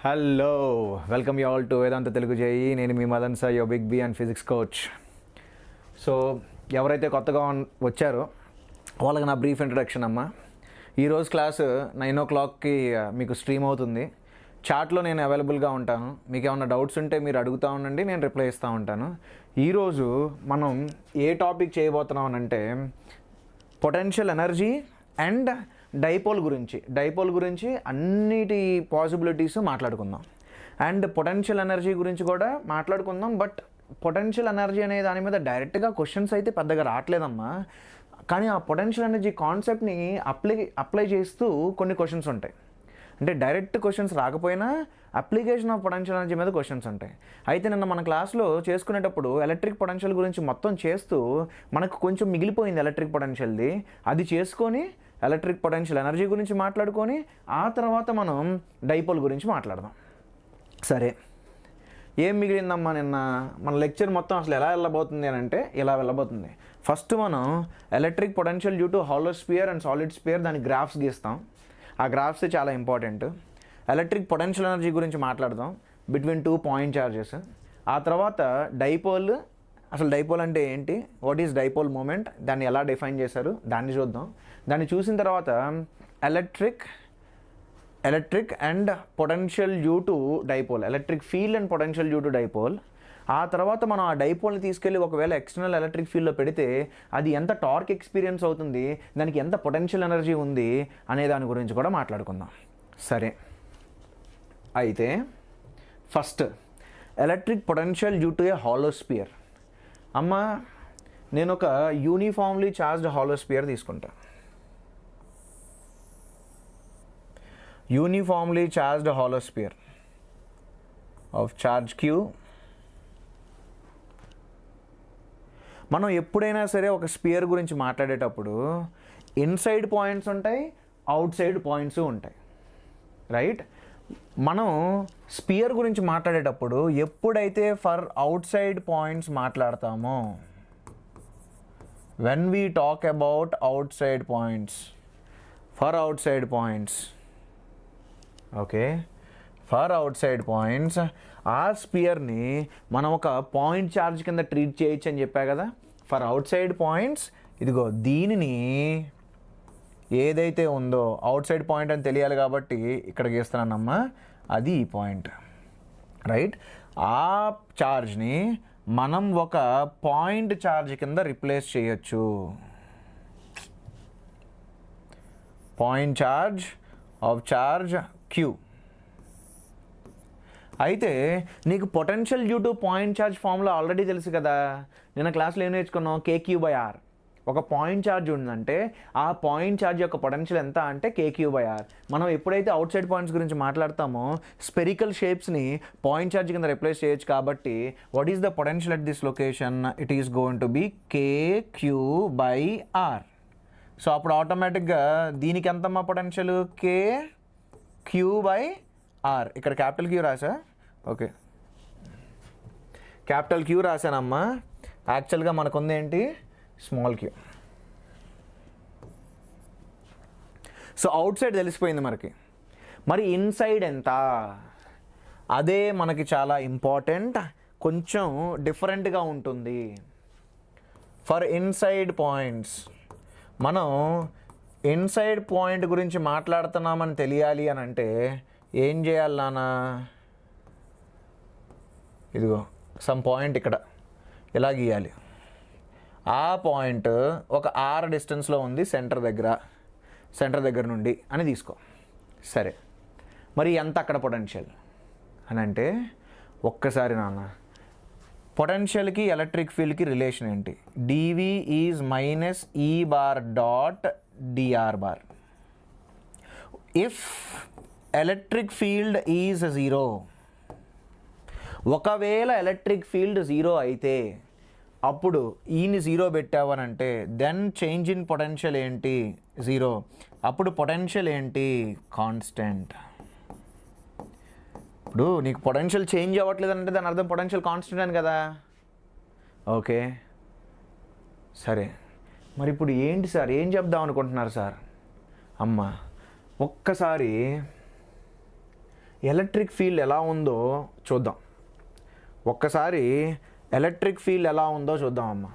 Hello welcome you all to Vedantu Telugu JEE. నేను మీ Madan sir, your big B and physics coach. So ఎవరైతే కొత్తగా వచ్చారో వాళ్ళకి నా బ్రీఫ్ ఇంట్రడక్షన్ అమ్మ. ఈరోజు క్లాసు 9 o'clockకి మీకు స్ట్రీమ్ అవుతుంది. చాట్లో నేను అవైలబుల్గా ఉంటాను. మీకు ఏమైనా డౌట్స్ ఉంటే మీరు అడుగుతూ ఉండండి, నేను రిప్లై ఇస్తూ ఉంటాను. ఈరోజు మనం ఏ టాపిక్ చేయబోతున్నాం అంటే పొటెన్షియల్ ఎనర్జీ అండ్ డైపోల్ గురించి అన్నిటి పాసిబిలిటీస్ మాట్లాడుకుందాం. అండ్ పొటెన్షియల్ ఎనర్జీ గురించి కూడా మాట్లాడుకుందాం. బట్ పొటెన్షియల్ ఎనర్జీ అనే దాని మీద డైరెక్ట్గా క్వశ్చన్స్ అయితే పెద్దగా రావట్లేదమ్మా. కానీ ఆ పొటెన్షియల్ ఎనర్జీ కాన్సెప్ట్ని అప్లై చేస్తూ కొన్ని క్వశ్చన్స్ ఉంటాయి. అంటే డైరెక్ట్ క్వశ్చన్స్ రాకపోయినా అప్లికేషన్ ఆఫ్ పొటెన్షియల్ ఎనర్జీ మీద క్వశ్చన్స్ ఉంటాయి. అయితే నిన్న మన క్లాస్లో చేసుకునేటప్పుడు ఎలక్ట్రిక్ పొటెన్షియల్ గురించి మొత్తం చేస్తూ మనకు కొంచెం మిగిలిపోయింది ఎలక్ట్రిక్ పొటెన్షియల్ది. అది చేసుకొని ఎలక్ట్రిక్ పొటెన్షియల్ ఎనర్జీ గురించి మాట్లాడుకొని ఆ తర్వాత మనం డైపోల్ గురించి మాట్లాడదాం. సరే, ఏం మిగిలిందమ్మా నిన్న మన లెక్చర్ మొత్తం అసలు ఎలా వెళ్ళబోతుంది అని అంటే ఇలా వెళ్ళబోతుంది. ఫస్ట్ మనం electric potential due to hollow spear and solid spear దాని గ్రాఫ్స్ గీస్తాం. ఆ గ్రాఫ్స్ చాలా ఇంపార్టెంట్. ఎలక్ట్రిక్ పొటెన్షియల్ ఎనర్జీ గురించి మాట్లాడదాం బిట్వీన్ 2 పాయింట్ చార్జెస్. ఆ తర్వాత డైపోల్, అసలు డైపోల్ అంటే ఏంటి, వాట్ ఈజ్ డైపోల్ మూమెంట్, దాన్ని ఎలా డిఫైన్ చేశారు దాన్ని చూద్దాం. దాన్ని చూసిన తర్వాత electric and potential due to dipole, electric field and potential due to dipole. ఆ తర్వాత మనం ఆ డైపోల్ని తీసుకెళ్ళి ఒకవేళ ఎక్స్టర్నల్ ఎలక్ట్రిక్ ఫీల్డ్లో పెడితే అది ఎంత టార్క్ ఎక్స్పీరియన్స్ అవుతుంది, దానికి ఎంత పొటెన్షియల్ ఎనర్జీ ఉంది అనే దాని గురించి కూడా మాట్లాడుకుందాం. సరే, అయితే first electric potential due to a hollow sphere. అమ్మ, నేను ఒక యూనిఫామ్లీ చార్జ్డ్ హాలో స్పియర్ తీసుకుంటా. Uniformly charged hollow sphere of charge Q. మనం ఎప్పుడైనా సరే ఒక స్పియర్ గురించి మాట్లాడేటప్పుడు ఇన్సైడ్ పాయింట్స్ ఉంటాయి, అవుట్ సైడ్ పాయింట్స్ ఉంటాయి, రైట్? మనం స్పియర్ గురించి మాట్లాడేటప్పుడు ఎప్పుడైతే ఫర్ అవుట్ సైడ్ పాయింట్స్ మాట్లాడతామో, when we talk about outside points, for outside points, okay, for outside points, ఆ స్పియర్ని మనం ఒక పాయింట్ ఛార్జ్ కింద ట్రీట్ చేయొచ్చు అని చెప్పా కదా. ఫర్ అవుట్ సైడ్ పాయింట్స్, ఇదిగో దీనిని ఏదైతే ఉందో అవుట్ సైడ్ పాయింట్ అని తెలియాలి కాబట్టి ఇక్కడ గీస్తున్నానమ్మా, అది ఈ పాయింట్, రైట్? ఆ ఛార్జ్ని మనం ఒక పాయింట్ ఛార్జ్ కింద రిప్లేస్ చేయొచ్చు. Point charge of charge Q. అయితే నీకు potential due to point charge formula already తెలుసు కదా. నిన్న క్లాస్లో ఏం నేర్చుకున్నాం? KQ/R. ఒక పాయింట్ ఛార్జ్ ఉందంటే ఆ పాయింట్ ఛార్జ్ యొక్క పొటెన్షియల్ ఎంత అంటే KQ/R. మనం ఎప్పుడైతే అవుట్ సైడ్ పాయింట్స్ గురించి మాట్లాడతామో స్పెరికల్ షేప్స్ని పాయింట్ ఛార్జ్ కింద రిప్లేస్ చేయొచ్చు. కాబట్టి what is the potential at this location? It is going to be KQ/R. So అప్పుడు ఆటోమేటిక్గా దీనికి ఎంతమ్మా పొటెన్షియల్? KQ/R. ఇక్కడ క్యాపిటల్ క్యూ రాసా, ఓకే, క్యాపిటల్ క్యూ రాశానమ్మా. యాక్చువల్గా మనకు ఉంది ఏంటి? Small Q. So outside తెలిసిపోయింది మనకి. మరి ఇన్సైడ్ ఎంత? అదే మనకి చాలా ఇంపార్టెంట్, కొంచెం డిఫరెంట్గా ఉంటుంది. ఫర్ ఇన్సైడ్ పాయింట్స్, మనం ఇన్సైడ్ పాయింట్ గురించి మాట్లాడుతున్నామని తెలియాలి అని అంటే ఏం చేయాలి నాన్న? ఇదిగో సమ్ పాయింట్ ఇక్కడ ఇలా గీయాలి. ఆ పాయింట్ ఒక R డిస్టెన్స్లో ఉంది సెంటర్ దగ్గర నుండి అని తీసుకో. సరే, మరి ఎంత అక్కడ పొటెన్షియల్ అని అంటే ఒక్కసారి నాన్న, పొటెన్షియల్కి ఎలక్ట్రిక్ ఫీల్డ్కి రిలేషన్ ఏంటి? dV is -E bar dot dr bar. If electric field is 0, ఒకవేళ ఎలక్ట్రిక్ ఫీల్డ్ 0 అయితే అప్పుడు ఈని 0 పెట్టావనంటే దెన్ చేంజ్ ఇన్ పొటెన్షియల్ ఏంటి? 0. అప్పుడు పొటెన్షియల్ ఏంటి? కాన్స్టెంట్. ఇప్పుడు నీకు పొటెన్షియల్ చేంజ్ అవ్వట్లేదు అంటే దాని అర్థం పొటెన్షియల్ కాన్స్టెంట్ అని కదా. ఓకే, సరే, మరి ఇప్పుడు ఏంటి సార్, ఏం చెప్దాం అనుకుంటున్నారు సార్? అమ్మ, ఒక్కసారి ఎలక్ట్రిక్ ఫీల్డ్ ఎలా ఉందో చూద్దాం. ఒక్కసారి ఎలక్ట్రిక్ ఫీల్డ్ ఎలా ఉందో చూద్దాం అమ్మ.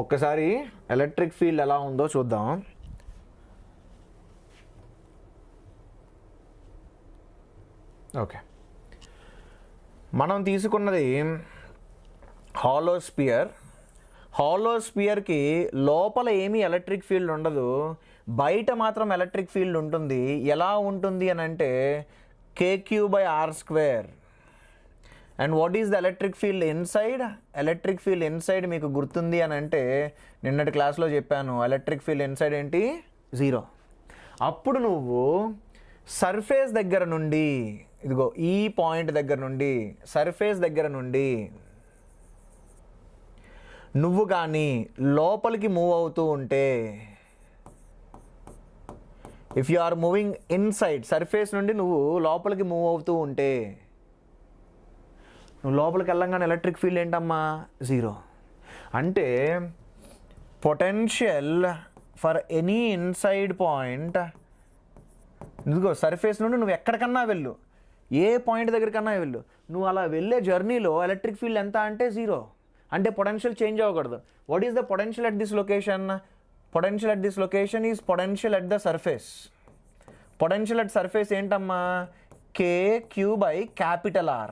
ఒక్కసారి ఎలక్ట్రిక్ ఫీల్డ్ ఎలా ఉందో చూద్దాం. ఓకే, మనం తీసుకున్నది హాలో స్పియర్. హాలో స్పియర్కి లోపల ఏమీ ఎలక్ట్రిక్ ఫీల్డ్ ఉండదు, బయట మాత్రం ఎలక్ట్రిక్ ఫీల్డ్ ఉంటుంది. ఎలా ఉంటుంది అని అంటే kq/r². And what is the electric field inside? Electric field inside మీకు గుర్తుంది అని అంటే నిన్నటి క్లాస్లో చెప్పాను, ఎలక్ట్రిక్ ఫీల్డ్ ఇన్సైడ్ ఏంటి? 0. అప్పుడు నువ్వు సర్ఫేస్ దగ్గర నుండి, ఇదిగో ఈ పాయింట్ దగ్గర నుండి, సర్ఫేస్ దగ్గర నుండి నువ్వు కానీ లోపలికి మూవ్ అవుతూ ఉంటే, if you are moving inside, surface నుండి నువ్వు లోపలికి మూవ్ అవుతూ ఉంటే, నువ్వు లోపలికి వెళ్ళంగానే ఎలక్ట్రిక్ ఫీల్డ్ ఏంటమ్మా? 0. అంటే potential for any inside point, ఇదిగో సర్ఫేస్ నుండి నువ్వు ఎక్కడికన్నా వెళ్ళు, ఏ పాయింట్ దగ్గరికన్నా వెళ్ళు, నువ్వు అలా వెళ్ళే జర్నీలో ఎలక్ట్రిక్ ఫీల్డ్ ఎంత అంటే 0. అంటే పొటెన్షియల్ చేంజ్ అవ్వకూడదు. What is the potential at this location? Potential at this location is potential at the surface. Potential at surface ఏంటమ్మా? kq/R.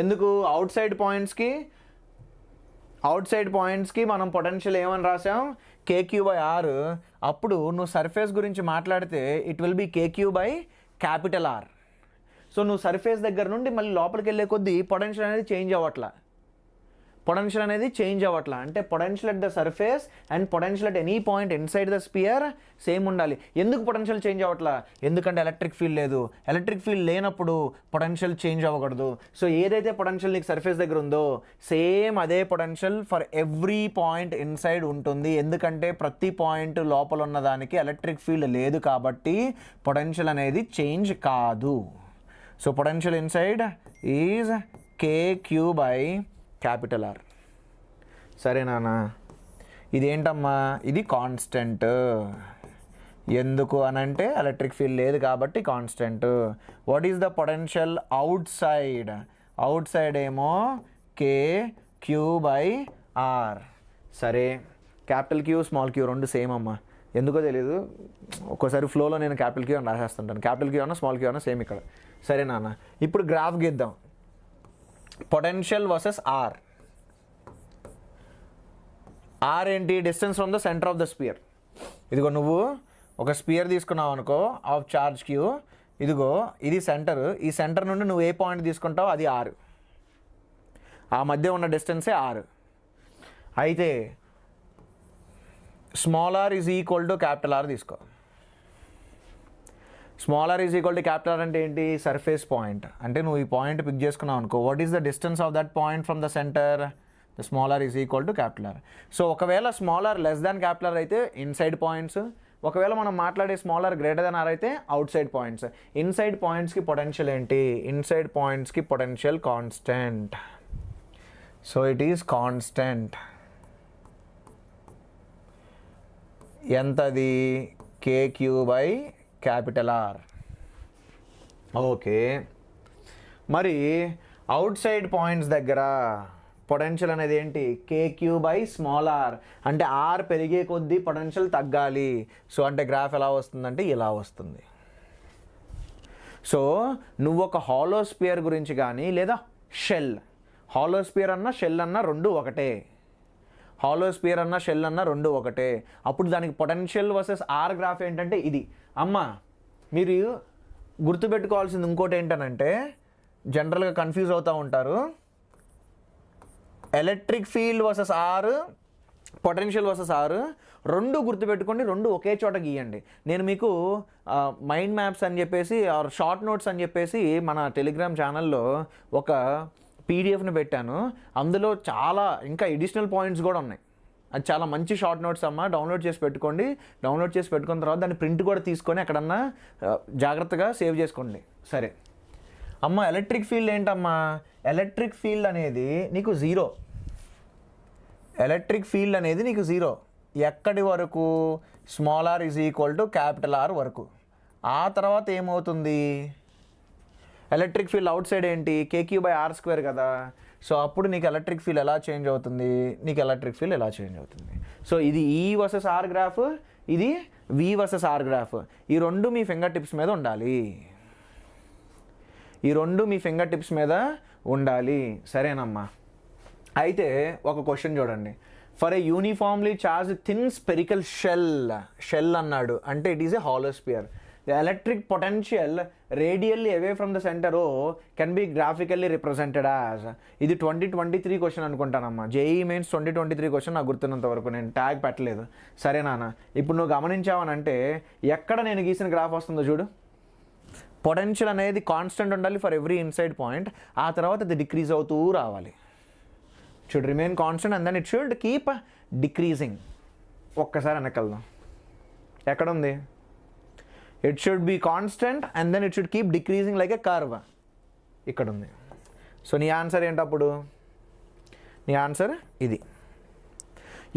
ఎందుకు? అవుట్ సైడ్ పాయింట్స్కి మనం పొటెన్షియల్ ఏమని రాసాం? kq/R. అప్పుడు నువ్వు సర్ఫేస్ గురించి మాట్లాడితే it will B kq/R. So నువ్వు సర్ఫేస్ దగ్గర నుండి మళ్ళీ లోపలికి వెళ్ళే కొద్దీ పొటెన్షియల్ అనేది చేంజ్ అవ్వట్లా. అంటే potential at the surface and potential at any point inside the spear same ఉండాలి. ఎందుకు పొటెన్షియల్ చేంజ్ అవ్వట్లా? ఎందుకంటే ఎలక్ట్రిక్ ఫీల్డ్ లేదు. ఎలక్ట్రిక్ ఫీల్డ్ లేనప్పుడు పొటెన్షియల్ చేంజ్ అవ్వకూడదు. సో ఏదైతే పొటెన్షియల్ నీకు సర్ఫేస్ దగ్గర ఉందో సేమ్ అదే potential for every point inside ఉంటుంది. ఎందుకంటే ప్రతి పాయింట్ లోపల ఉన్నదానికి ఎలక్ట్రిక్ ఫీల్డ్ లేదు కాబట్టి పొటెన్షియల్ అనేది చేంజ్ కాదు. So potential inside is kq/R. సరే నాన్న, ఇదేంటమ్మా? ఇది కాన్స్టెంట్. ఎందుకు అనంటే ఎలక్ట్రిక్ ఫీల్డ్ లేదు కాబట్టి constant. What is the potential outside? Outside ఏమో kq/R. సరే, క్యాపిటల్ క్యూ స్మాల్ క్యూ రెండు సేమ్ అమ్మా. ఎందుకో తెలీదు, ఒక్కోసారి ఫ్లోలో నేను క్యాపిటల్ క్యూ అని రాసేస్తుంటాను. క్యాపిటల్ క్యూ అన్నా స్మాల్ క్యూ అన్నా సేమ్ ఇక్కడ. సరే నాన్న, ఇప్పుడు గ్రాఫ్ గీద్దాం. Potential versus R. ఆర్ ఏంటి? Distance from the centre of the sphere. ఇదిగో నువ్వు ఒక స్పియర్ తీసుకున్నావు అనుకో ఆఫ్ చార్జ్ క్యూ, ఇదిగో ఇది సెంటర్. ఈ సెంటర్ నుండి నువ్వు ఏ పాయింట్ తీసుకుంటావు అది ఆర్. ఆ మధ్య ఉన్న డిస్టెన్సే ఆర్. అయితే small are is equal to capital R తీసుకో. Small are is equal to capital R అంటే ఏంటి? Surface point. అంటే నువ్వు ఈ పాయింట్ పిక్ చేసుకున్నావు అనుకో, what is the distance of that point from the centre? The small are is equal to capital R. So ఒకవేళ small R less than capital R అయితే inside points, ఒకవేళ మనం మాట్లాడే small R greater than are అయితే outside points. Inside పాయింట్స్కి potential ఏంటి? Inside పాయింట్స్కి potential constant. So it is constant. ఎంతది? kq/R. ఓకే, మరి అవుట్ సైడ్ పాయింట్స్ దగ్గర పొటెన్షియల్ అనేది ఏంటి? kq/r. అంటే ఆర్ పెరిగే కొద్దీ పొటెన్షియల్ తగ్గాలి. సో అంటే గ్రాఫ్ ఎలా వస్తుందంటే ఇలా వస్తుంది. సో నువ్వు ఒక హాలో స్పియర్ గురించి కానీ లేదా షెల్, హాలో స్పియర్ అన్నా షెల్ అన్నా రెండు ఒకటే. హాలో స్పియర్ అన్నా షెల్ అన్నా రెండు ఒకటే. అప్పుడు దానికి పొటెన్షియల్ వర్సెస్ ఆర్ గ్రాఫ్ ఏంటంటే ఇది. అమ్మ మీరు గుర్తుపెట్టుకోవాల్సింది ఇంకోటి ఏంటనంటే, జనరల్గా కన్ఫ్యూజ్ అవుతూ ఉంటారు. Electric field versus R, potential versus R రెండు గుర్తుపెట్టుకోండి, రెండు ఒకే చోట గీయండి. నేను మీకు మైండ్ మ్యాప్స్ అని చెప్పేసి ఆర్ షార్ట్ నోట్స్ అని చెప్పేసి మన టెలిగ్రామ్ ఛానల్లో ఒక పీడిఎఫ్ని పెట్టాను. అందులో చాలా ఇంకా ఎడిషనల్ పాయింట్స్ కూడా ఉన్నాయి. అది చాలా మంచి షార్ట్ నోట్స్ అమ్మ, డౌన్లోడ్ చేసి పెట్టుకోండి. డౌన్లోడ్ చేసి పెట్టుకున్న తర్వాత దాన్ని ప్రింట్ కూడా తీసుకొని ఎక్కడన్నా జాగ్రత్తగా సేవ్ చేసుకోండి. సరే అమ్మ, ఎలక్ట్రిక్ ఫీల్డ్ ఏంటమ్మా? ఎలక్ట్రిక్ ఫీల్డ్ అనేది నీకు జీరో. ఎలక్ట్రిక్ ఫీల్డ్ అనేది నీకు జీరో. ఎక్కడి వరకు? Small are is equal to capital R వరకు. ఆ తర్వాత ఏమవుతుంది? ఎలక్ట్రిక్ ఫీల్డ్ అవుట్ సైడ్ ఏంటి? KQ/R² కదా. సో అప్పుడు నీకు ఎలక్ట్రిక్ ఫీల్డ్ ఎలా చేంజ్ అవుతుంది? నీకు ఎలక్ట్రిక్ ఫీల్డ్ ఎలా చేంజ్ అవుతుంది? సో ఇది E వర్సెస్ R గ్రాఫ్, ఇది V వర్సెస్ R గ్రాఫ్. ఈ రెండు మీ ఫింగర్ టిప్స్ మీద ఉండాలి. ఈ రెండు మీ ఫింగర్ టిప్స్ మీద ఉండాలి. సరేనమ్మా. అయితే ఒక క్వశ్చన్ చూడండి. For a uniformly charge thin spherical shell అన్నాడు అంటే it is a hollow sphere. The electric potential radially away from the center O can be graphically represented as. ఇది 2023 క్వశ్చన్ అనుకుంటానమ్మా. JEE మెయిన్స్ 2023 క్వశ్చన్ నాకు గుర్తున్నంత వరకు, నేను tag పెట్టలేదు. సరే నాన్న, ఇప్పుడు నువ్వు గమనించావనంటే ఎక్కడ నేను గీసిన గ్రాఫ్ వస్తుందో చూడు. పొటెన్షియల్ అనేది కాన్స్టెంట్ ఉండాలి ఫర్ ఎవ్రీ ఇన్సైడ్ పాయింట్. ఆ తర్వాత అది డిక్రీజ్ అవుతూ రావాలి. Should remain constant and then it should keep decreasing. ఒక్కసారి వెనకెళ్దాం. ఎక్కడుంది? It should be constant and then it should keep decreasing like a curve. ఇక్కడ ఉంది. సో నీ ఆన్సర్ ఏంటప్పుడు? నీ ఆన్సర్ ఇది.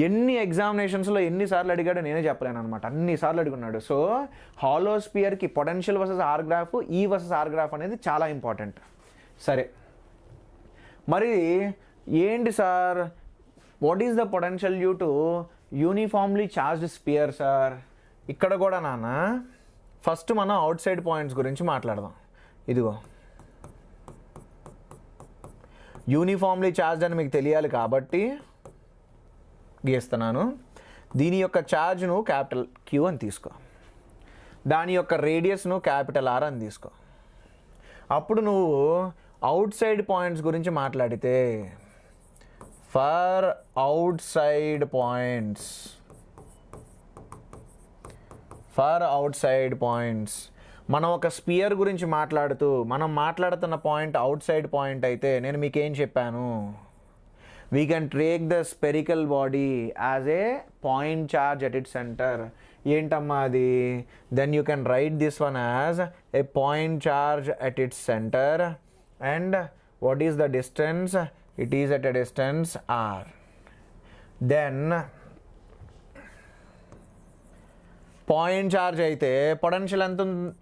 ఎన్ని ఎగ్జామినేషన్స్లో ఎన్నిసార్లు అడిగాడో నేనే చెప్పలేను అనమాట. అన్నిసార్లు అడుగున్నాడు. సో హాలో స్పియర్కి పొటెన్షియల్ వర్సెస్ ఆర్ గ్రాఫ్, ఈ వర్సెస్ ఆర్ గ్రాఫ్ అనేది చాలా ఇంపార్టెంట్. సరే, మరి ఏంటి sir, what is the potential due to uniformly charged sphere sir? ఇక్కడ కూడా నాన్న ఫస్ట్ మనం అవుట్ సైడ్ పాయింట్స్ గురించి మాట్లాడదాం. ఇదిగో యూనిఫామ్లీ ఛార్జ్ అని మీకు తెలియాలి కాబట్టి గీస్తున్నాను. దీని యొక్క ఛార్జ్ను క్యాపిటల్ Q అని తీసుకో, దాని యొక్క రేడియస్ను క్యాపిటల్ R అని తీసుకో. అప్పుడు నువ్వు అవుట్ సైడ్ పాయింట్స్ గురించి మాట్లాడితే ఫర్ అవుట్ సైడ్ పాయింట్స్, మనం ఒక స్పియర్ గురించి మాట్లాడుతూ మనం మాట్లాడుతున్న పాయింట్ అవుట్ సైడ్ పాయింట్ అయితే నేను మీకేం చెప్పాను? We can take the spherical body as a point charge at it centre. ఏంటమ్మా అది? Then you can write this one as a point charge at its centre and what is the distance? It is at a distance R. Then point charge అయితే potential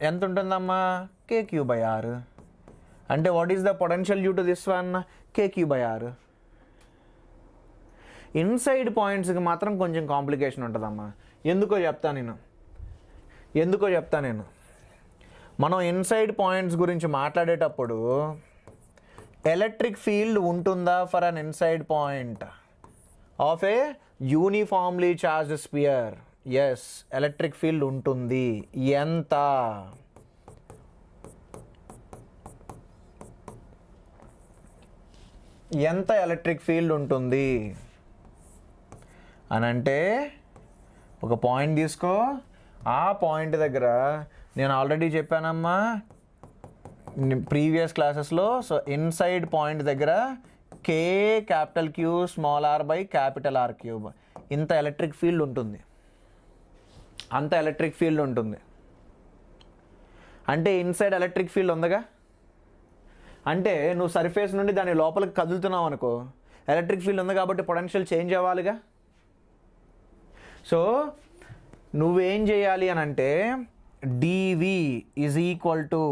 ఎంత ఉంటుందమ్మా? KQ/R. అంటే what is the potential due to this one? KQ/R. Inside పాయింట్స్కి మాత్రం కొంచెం complication ఉంటుందమ్మా. ఎందుకో చెప్తా నేను. మనం ఇన్సైడ్ పాయింట్స్ గురించి మాట్లాడేటప్పుడు ఎలక్ట్రిక్ ఫీల్డ్ ఉంటుందా for an inside point of a uniformly charged sphere? Yes, electric field ఉంటుంది. ఎంత? ఎలక్ట్రిక్ ఫీల్డ్ ఉంటుంది అని అంటే ఒక పాయింట్ తీసుకో. ఆ పాయింట్ దగ్గర నేను ఆల్రెడీ చెప్పానమ్మా ప్రీవియస్ క్లాసెస్లో. సో ఇన్సైడ్ పాయింట్ దగ్గర K capital Q small r by capital R cube. ఇంత ఎలక్ట్రిక్ ఫీల్డ్ ఉంటుంది. అంత ఎలక్ట్రిక్ ఫీల్డ్ ఉంటుంది అంటే ఇన్సైడ్ ఎలక్ట్రిక్ ఫీల్డ్ ఉందిగా. అంటే నువ్వు సర్ఫేస్ నుండి దాని లోపలికి కదులుతున్నావు అనుకో, ఎలక్ట్రిక్ ఫీల్డ్ ఉంది కాబట్టి పొటెన్షియల్ చేంజ్ అవ్వాలిగా. సో నువ్వేం చేయాలి అని అంటే dV ఈజ్ ఈక్వల్ టు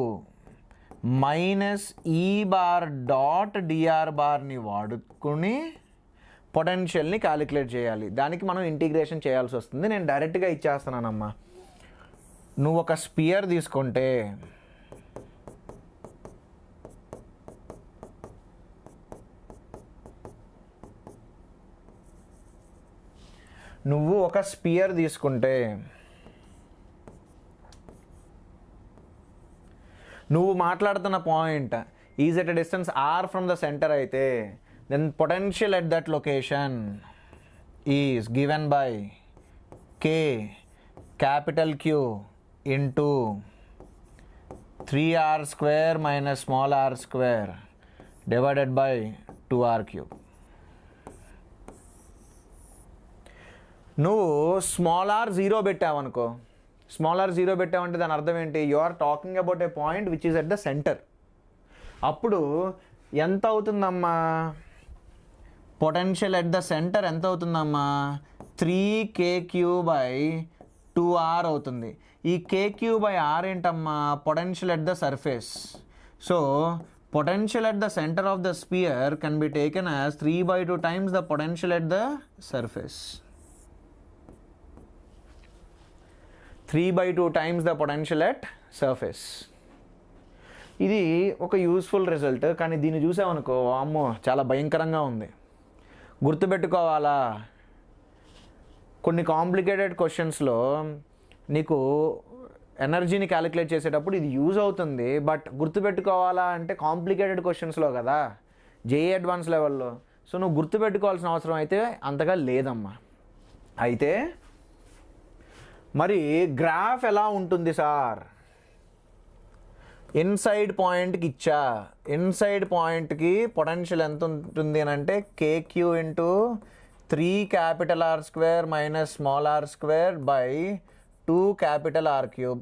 -E⁻.dr⁻ని వాడుకుని పొటెన్షియల్ని క్యాలిక్యులేట్ చేయాలి. దానికి మనం ఇంటిగ్రేషన్ చేయాల్సి వస్తుంది. నేను డైరెక్ట్గా ఇచ్చేస్తున్నానమ్మా. నువ్వు ఒక స్పియర్ తీసుకుంటే నువ్వు మాట్లాడుతున్న point is at a distance R from the centre అయితే then potential at that location is given by K capital Q into 3R square minus small r square divided by 2R cube. నువ్వు small r 0 పెట్టావనుకో, small r 0 పెట్టావంటే దాని అర్థం ఏంటి? You are talking about a point which is at the centre. అప్పుడు ఎంత అవుతుందమ్మా? Potential at the centre ఎంత అవుతుందమ్మా, 3kq/2r అవుతుంది. ఈ kq/r ఏంటమ్మా, potential at the surface. So potential at the center of the sphere can be taken as 3/2 times the potential at the surface. 3/2 times the potential at surface. ఇది ఒక useful result, కానీ దీన్ని చూసామనుకో అమ్మో చాలా భయంకరంగా ఉంది. గుర్తుపెట్టుకోవాలా, కొన్ని కాంప్లికేటెడ్ క్వశ్చన్స్లో నీకు ఎనర్జీని క్యాలిక్యులేట్ చేసేటప్పుడు ఇది యూజ్ అవుతుంది. బట్ గుర్తుపెట్టుకోవాలా అంటే కాంప్లికేటెడ్ క్వశ్చన్స్లో కదా, జేఈ అడ్వాన్స్ లెవెల్లో. సో నువ్వు గుర్తుపెట్టుకోవాల్సిన అవసరం అయితే అంతగా లేదమ్మా. అయితే మరి గ్రాఫ్ ఎలా ఉంటుంది సార్, ఇన్సైడ్ పాయింట్కి ఇచ్చా, ఇన్సైడ్ పాయింట్కి పొటెన్షియల్ ఎంత ఉంటుంది అని అంటే KQ into 3R² minus r² 2R³.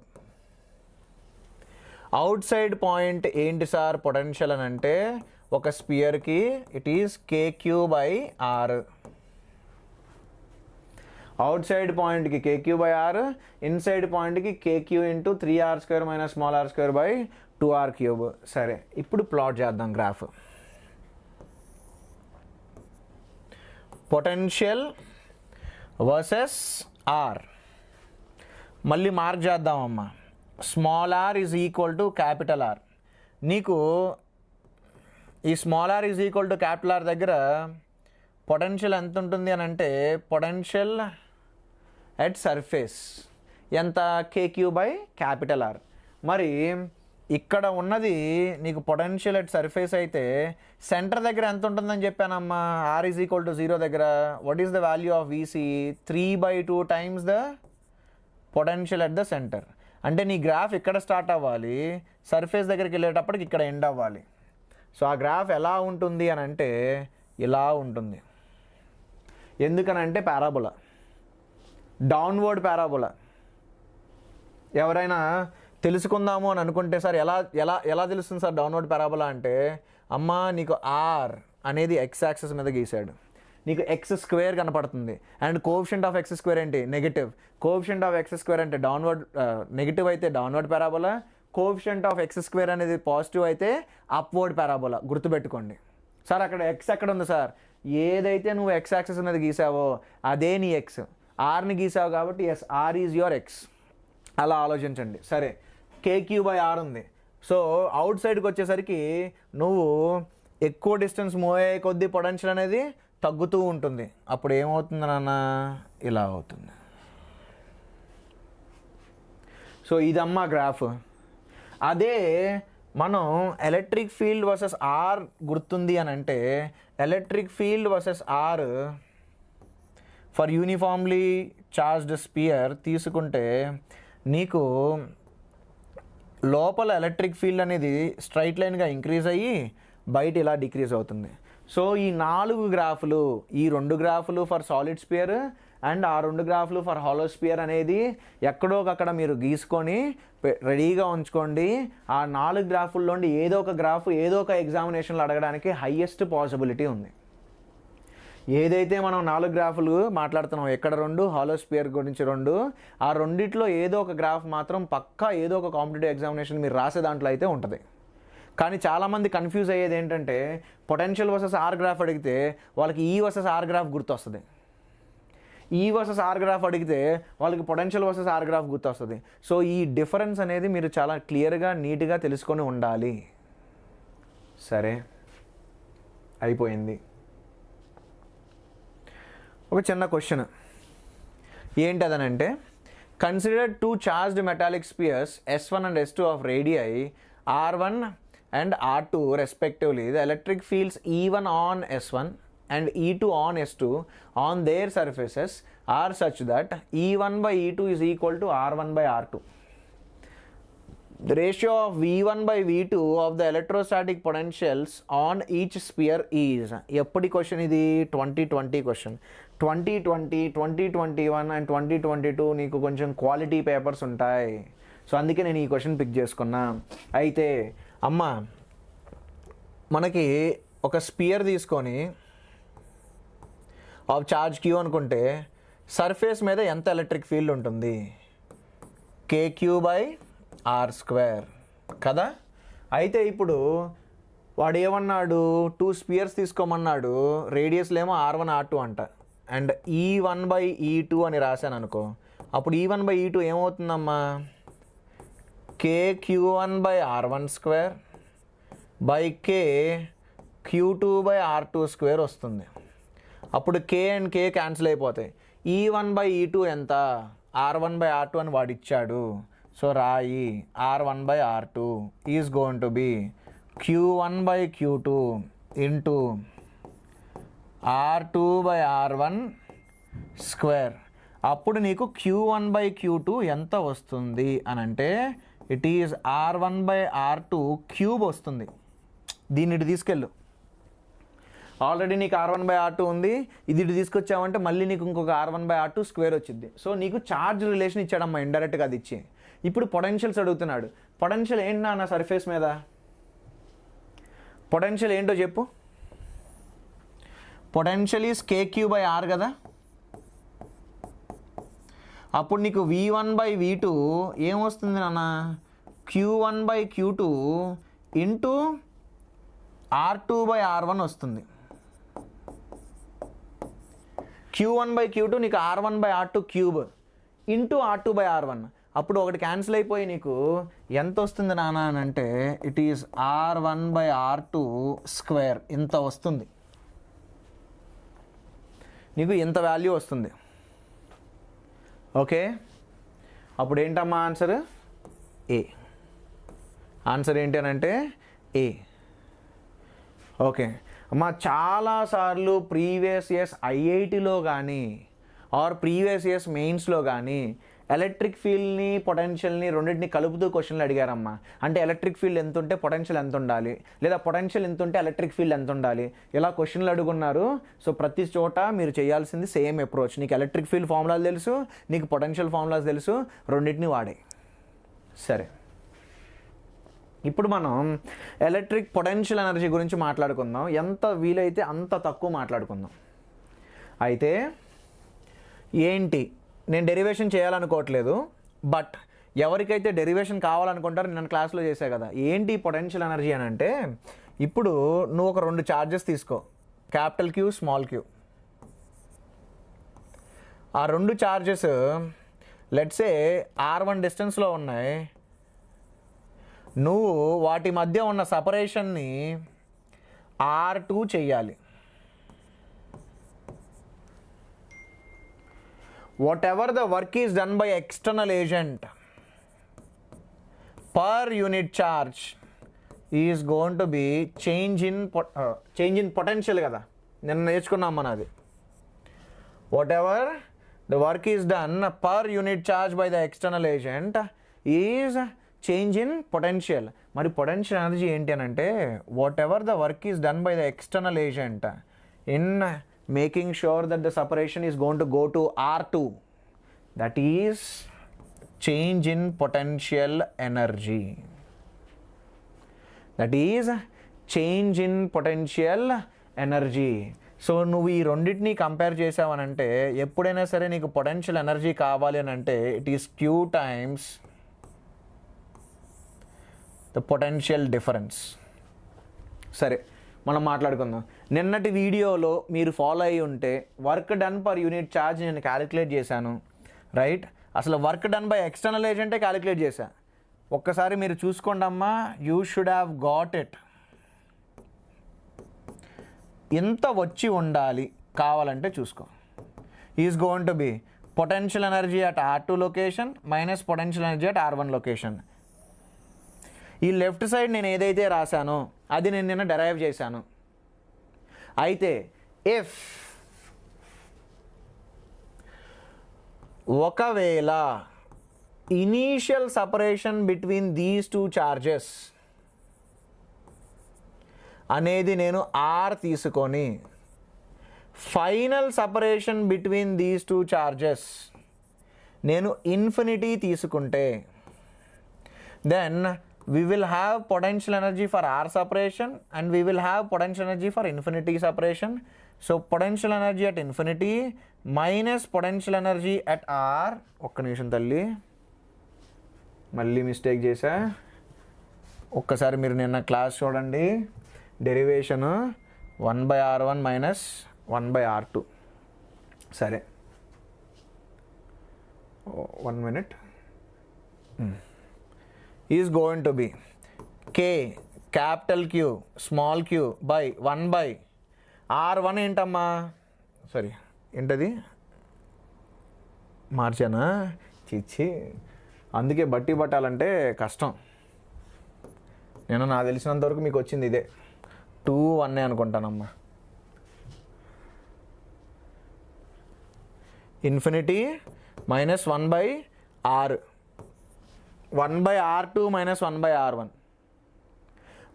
Outside point ఏంటి సార్ పొటెన్షియల్ అని అంటే ఒక స్పియర్కి it is KQ/r. Outside పాయింట్కి KQ/r, ఇన్సైడ్ పాయింట్కి KQ into 3R² minus r² 2R³. సరే, ఇప్పుడు ప్లాట్ చేద్దాం గ్రాఫ్. పొటెన్షియల్ వర్సెస్ ఆర్ మళ్ళీ మార్క్ చేద్దామమ్మా. Small r is equal to capital R. నీకు ఈ small r is equal to capital R దగ్గర పొటెన్షియల్ ఎంత ఉంటుంది అని అంటే పొటెన్షియల్ ఎట్ సర్ఫేస్ ఎంత, KQ/R. మరి ఇక్కడ ఉన్నది నీకు పొటెన్షియల్ ఎట్ సర్ఫేస్ అయితే సెంటర్ దగ్గర ఎంత ఉంటుందని చెప్పానమ్మా, r ఈజ్ ఈక్వల్ టు 0 దగ్గర what is the value of VC, 3/2 times the potential at the centre. అంటే నీ గ్రాఫ్ ఇక్కడ స్టార్ట్ అవ్వాలి, సర్ఫేస్ దగ్గరికి వెళ్ళేటప్పటికి ఇక్కడ ఎండ్ అవ్వాలి. సో ఆ గ్రాఫ్ ఎలా ఉంటుంది అని అంటే ఇలా ఉంటుంది. ఎందుకనంటే పారాబోలా, డౌన్వర్డ్ పారాబోలా. ఎవరైనా తెలుసుకుందాము అని అనుకుంటే సార్ ఎలా ఎలా ఎలా తెలుస్తుంది సార్ డౌన్వర్డ్ పారాబోలా అంటే, అమ్మ నీకు R అనేది x యాక్సిస్ మీద గీసాడు, నీకు x² కనపడుతుంది. అండ్ కోఎఫిషియంట్ ఆఫ్ x² ఏంటి, నెగిటివ్. కోఎఫిషియంట్ ఆఫ్ x² అంటే డౌన్వర్డ్, నెగిటివ్ అయితే downward parabola. Coefficient of x² అనేది పాజిటివ్ అయితే అప్వర్డ్ పారాబోలా. గుర్తుపెట్టుకోండి సార్. అక్కడ x ఎక్కడ ఉంది సార్, ఏదైతే నువ్వు x యాక్సిస్ మీద గీసావో అదే నీ x. ఆర్ని గీసావు కాబట్టి yes, R is your x. అలా ఆలోచించండి. సరే, KQ/R ఉంది. సో అవుట్ సైడ్కి వచ్చేసరికి నువ్వు ఎక్కువ డిస్టెన్స్ మూవ్ అయ్యే కొద్దీ పొటెన్షియల్ అనేది తగ్గుతూ ఉంటుంది. అప్పుడు ఏమవుతుంది నాన్న, ఇలా అవుతుంది. సో ఇదమ్మా గ్రాఫ్. అదే మనం ఎలక్ట్రిక్ ఫీల్డ్ వర్సెస్ ఆర్ గుర్తుంది అని అంటే electric field versus R for uniformly charged sphere తీసుకుంటే నీకు లోపల ఎలక్ట్రిక్ ఫీల్డ్ అనేది స్ట్రైట్ లైన్గా ఇంక్రీజ్ అయ్యి బయట ఇలా డిక్రీజ్ అవుతుంది. సో ఈ 4 గ్రాఫులు, ఈ 2 గ్రాఫులు ఫర్ సాలిడ్ స్పియర్ అండ్ ఆ 2 గ్రాఫులు ఫర్ హాలో స్పియర్ అనేది ఎక్కడోకక్కడ మీరు గీసుకొని రెడీగా ఉంచుకోండి. ఆ 4 గ్రాఫుల్లోండి ఏదో ఒక గ్రాఫ్ ఏదో ఒక ఎగ్జామినేషన్లో అడగడానికి హైయెస్ట్ పాసిబిలిటీ ఉంది. ఏదైతే మనం 4 గ్రాఫులు మాట్లాడుతున్నాం, ఎక్కడ 2 హాలో స్పియర్ గురించి 2, ఆ రెండిట్లో ఏదో ఒక గ్రాఫ్ మాత్రం పక్కా ఏదో ఒక కాంపిటేటివ్ ఎగ్జామినేషన్ మీరు రాసే దాంట్లో అయితే ఉంటుంది. కానీ చాలామంది కన్ఫ్యూజ్ అయ్యేది ఏంటంటే పొటెన్షియల్ వర్సెస్ ఆర్ గ్రాఫ్ అడిగితే వాళ్ళకి ఈ వర్సెస్ ఆర్ గ్రాఫ్ గుర్తొస్తుంది, ఈ వర్సెస్ ఆర్ గ్రాఫ్ అడిగితే వాళ్ళకి పొటెన్షియల్ వర్సెస్ ఆర్ గ్రాఫ్ గుర్తొస్తుంది. సో ఈ డిఫరెన్స్ అనేది మీరు చాలా క్లియర్గా నీట్గా తెలుసుకొని ఉండాలి. సరే, అయిపోయింది. ఒక చిన్న క్వశ్చన్ ఏంటదనంటే, consider 2 charged metallic spheres S1 and S2 of radii R1 and R2 respectively. The electric fields E1 on S1 and E2 on S2 on their surfaces are such that E1/E2 is equal to R1/R2. The ratio of V1/V2 of the electrostatic potentials on each sphere is. ఎప్పటి question ఇది, 2020 question. 2020, 2021 and 2022 నీకు కొంచెం quality papers ఉంటాయి. So అందుకే నేను ఈ question pick చేసుకున్నా. అయితే అమ్మ మనకి ఒక స్పియర్ తీసుకొని ఆఫ్ ఛార్జ్ క్యూ అనుకుంటే సర్ఫేస్ మీద ఎంత ఎలక్ట్రిక్ ఫీల్డ్ ఉంటుంది? KQ/R² కదా. అయితే ఇప్పుడు వాడు ఏమన్నాడు, 2 స్పియర్స్ తీసుకోమన్నాడు, రేడియస్లో ఏమో R1 R2 అంట, అండ్ E1/E2 అని రాశాను అనుకో. అప్పుడు E1/E2 ఏమవుతుందమ్మా? KQ1/R1² బై KQ2/R2² వస్తుంది. అప్పుడు K అండ్ K క్యాన్సిల్ అయిపోతాయి. E1/E2 ఎంత? R1/R2 అని వాడు ఇచ్చాడు. సో రాయి R1/R2 is going to B Q1/Q2 into R2/R1². అప్పుడు నీకు Q1/Q2 ఎంత వస్తుంది అని అంటే ఇట్ ఈజ్ R1/R2³ వస్తుంది. దీన్ని ఇటు తీసుకెళ్ళు. ఆల్రెడీ నీకు R1/R2 ఉంది, ఇది ఇటు తీసుకొచ్చావంటే మళ్ళీ నీకు ఇంకొక R1/R2² వచ్చింది. సో నీకు ఛార్జ్ రిలేషన్ ఇచ్చాడమ్మా ఇండైరెక్ట్గా అది ఇచ్చి. ఇప్పుడు పొటెన్షియల్స్ అడుగుతున్నాడు. పొటెన్షియల్ ఏంటి నా సర్ఫేస్ మీద? పొటెన్షియల్ ఏంటో చెప్పు. పొటెన్షియల్ ఈజ్ KQ/R కదా. అప్పుడు నీకు V1/V2 ఏమొస్తుంది నాన్న? Q1/Q2 ఇంటూ R2/R1 వస్తుంది. Q1/Q2 నీకు R1/R2³ ఇంటూ R2/R1. అప్పుడు ఒకటి క్యాన్సిల్ అయిపోయి నీకు ఎంత వస్తుంది నాన్న అని అంటే ఇట్ ఈస్ R1/R2² ఇంత వస్తుంది. నీకు ఇంత వాల్యూ వస్తుంది. ఓకే, అప్పుడు ఏంటమ్మా ఆన్సర్? ఏ. ఆన్సర్ ఏంటి అని అంటే ఏ. ఓకే అమ్మా, చాలాసార్లు ప్రీవియస్ ఇయర్స్ ఐఐటిలో కానీ ఆర్ ప్రీవియస్ ఇయర్స్ మెయిన్స్లో కానీ ఎలక్ట్రిక్ ఫీల్డ్ని పొటెన్షియల్ని రెండింటిని కలుపుతూ క్వశ్చన్లు అడిగారమ్మా. అంటే ఎలక్ట్రిక్ ఫీల్డ్ ఎంత ఉంటే పొటెన్షియల్ ఎంత ఉండాలి, లేదా పొటెన్షియల్ ఎంత ఉంటే ఎలక్ట్రిక్ ఫీల్డ్ ఎంత ఉండాలి, ఇలా క్వశ్చన్లు అడుగున్నారు. సో ప్రతి చోట మీరు చేయాల్సింది సేమ్ అప్రోచ్. నీకు ఎలక్ట్రిక్ ఫీల్డ్ ఫార్ములాలు తెలుసు, నీకు పొటెన్షియల్ ఫార్ములాస్ తెలుసు, రెండింటిని వాడే. సరే, ఇప్పుడు మనం ఎలక్ట్రిక్ పొటెన్షియల్ ఎనర్జీ గురించి మాట్లాడుకుందాం. ఎంత వీలైతే అంత తక్కువ మాట్లాడుకుందాం. అయితే ఏంటి, నేను డెరివేషన్ చేయాలనుకోవట్లేదు, బట్ ఎవరికైతే డెరివేషన్ కావాలనుకుంటారో నేను క్లాస్లో చేశా కదా. ఏంటి పొటెన్షియల్ ఎనర్జీ అని అంటే, ఇప్పుడు నువ్వు ఒక 2 ఛార్జెస్ తీసుకో, క్యాపిటల్ Q స్మాల్ q. ఆ 2 ఛార్జెస్ లెట్సే R1 డిస్టెన్స్లో ఉన్నాయి. నువ్వు వాటి మధ్య ఉన్న సపరేషన్ని R2 చెయ్యాలి. whatever the work is done by external agent per unit charge is going to be change in potential కదా. నిన్న నేర్చుకున్నాం మనది. whatever the work is done per unit charge by the external agent is change in potential. మరి potential energy ఏంటి అని అంటే whatever the work is done by the external agent in making sure that the separation is going to go to R2, that is change in potential energy. That is change in potential energy. So నువ్వు ఈ రెండింటిని compare చేసావనంటే ఎప్పుడైనా సరే నీకు potential energy కావాలి అని అంటే it is Q times the potential difference. సరే, మనం మాట్లాడుకుందాం. నిన్నటి వీడియోలో మీరు ఫాలో అయ్యి ఉంటే work done per unit charge నేను క్యాలిక్యులేట్ చేశాను, రైట్? అసలు వర్క్ డన్ బై ఎక్స్టర్నల్ ఏజెంటే క్యాలిక్యులేట్ చేశా. ఒక్కసారి మీరు చూసుకోండి అమ్మా, you should have got it. ఎంత వచ్చి ఉండాలి కావాలంటే చూసుకో. Is going to be potential energy at R2 location minus potential energy at R1 location. ఈ లెఫ్ట్ సైడ్ నేను ఏదైతే రాశానో అది నేను నిన్న డెరైవ్ చేశాను. అయితే ఇఫ్ ఒకవేళ initial separation between these 2 charges అనేది నేను R తీసుకొని final separation between these 2 charges నేను ఇన్ఫినిటీ తీసుకుంటే then we will have potential energy for R separation and we will have potential energy for infinity separation. So potential energy at infinity minus potential energy at R. ఒక్క నిమిషం తల్లి, మళ్ళీ mistake చేశా. ఒక్కసారి మీరు నిన్న క్లాస్ చూడండి. Derivation 1/r1 minus 1/r2. సరే, 1 minute. Is going to B K capital Q small q by 1/r1 ఏంటమ్మా, సారీ ఏంటది మార్చానా, చిచ్చి. అందుకే బట్టి పట్టాలంటే కష్టం. నేను నాకు తెలిసినంతవరకు మీకు వచ్చింది ఇదే 2/1 అనుకుంటానమ్మా. Infinity minus 1/r, 1/r2 minus 1/r1,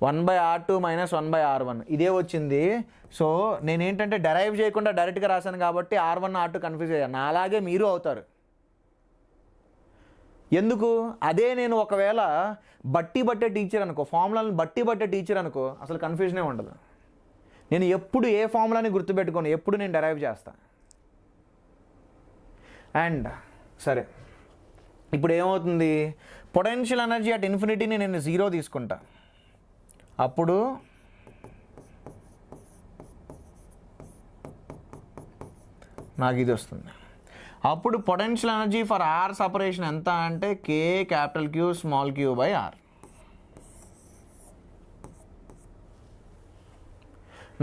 1/r2 minus 1/r1 ఇదే వచ్చింది. సో నేనేంటంటే డెరైవ్ చేయకుండా డైరెక్ట్గా రాశాను కాబట్టి R1 R2 కన్ఫ్యూజ్ అయ్యాను. నా అలాగే మీరు అవుతారు. ఎందుకు? అదే నేను ఒకవేళ బట్టే టీచర్ అనుకో, ఫార్ములాలను బట్టే టీచర్ అనుకో, అసలు కన్ఫ్యూజనే ఉండదు. నేను ఎప్పుడు ఏ ఫార్ములాని గుర్తుపెట్టుకోను, ఎప్పుడు నేను డెరైవ్ చేస్తాను. అండ్ సరే, ఇప్పుడు ఏమవుతుంది, పొటెన్షియల్ ఎనర్జీ అట్ ఇన్ఫినిటీని నేను 0 తీసుకుంటా. అప్పుడు నాకు ఇది వస్తుంది. అప్పుడు potential energy for R separation ఎంత అంటే K capital Q small q by R.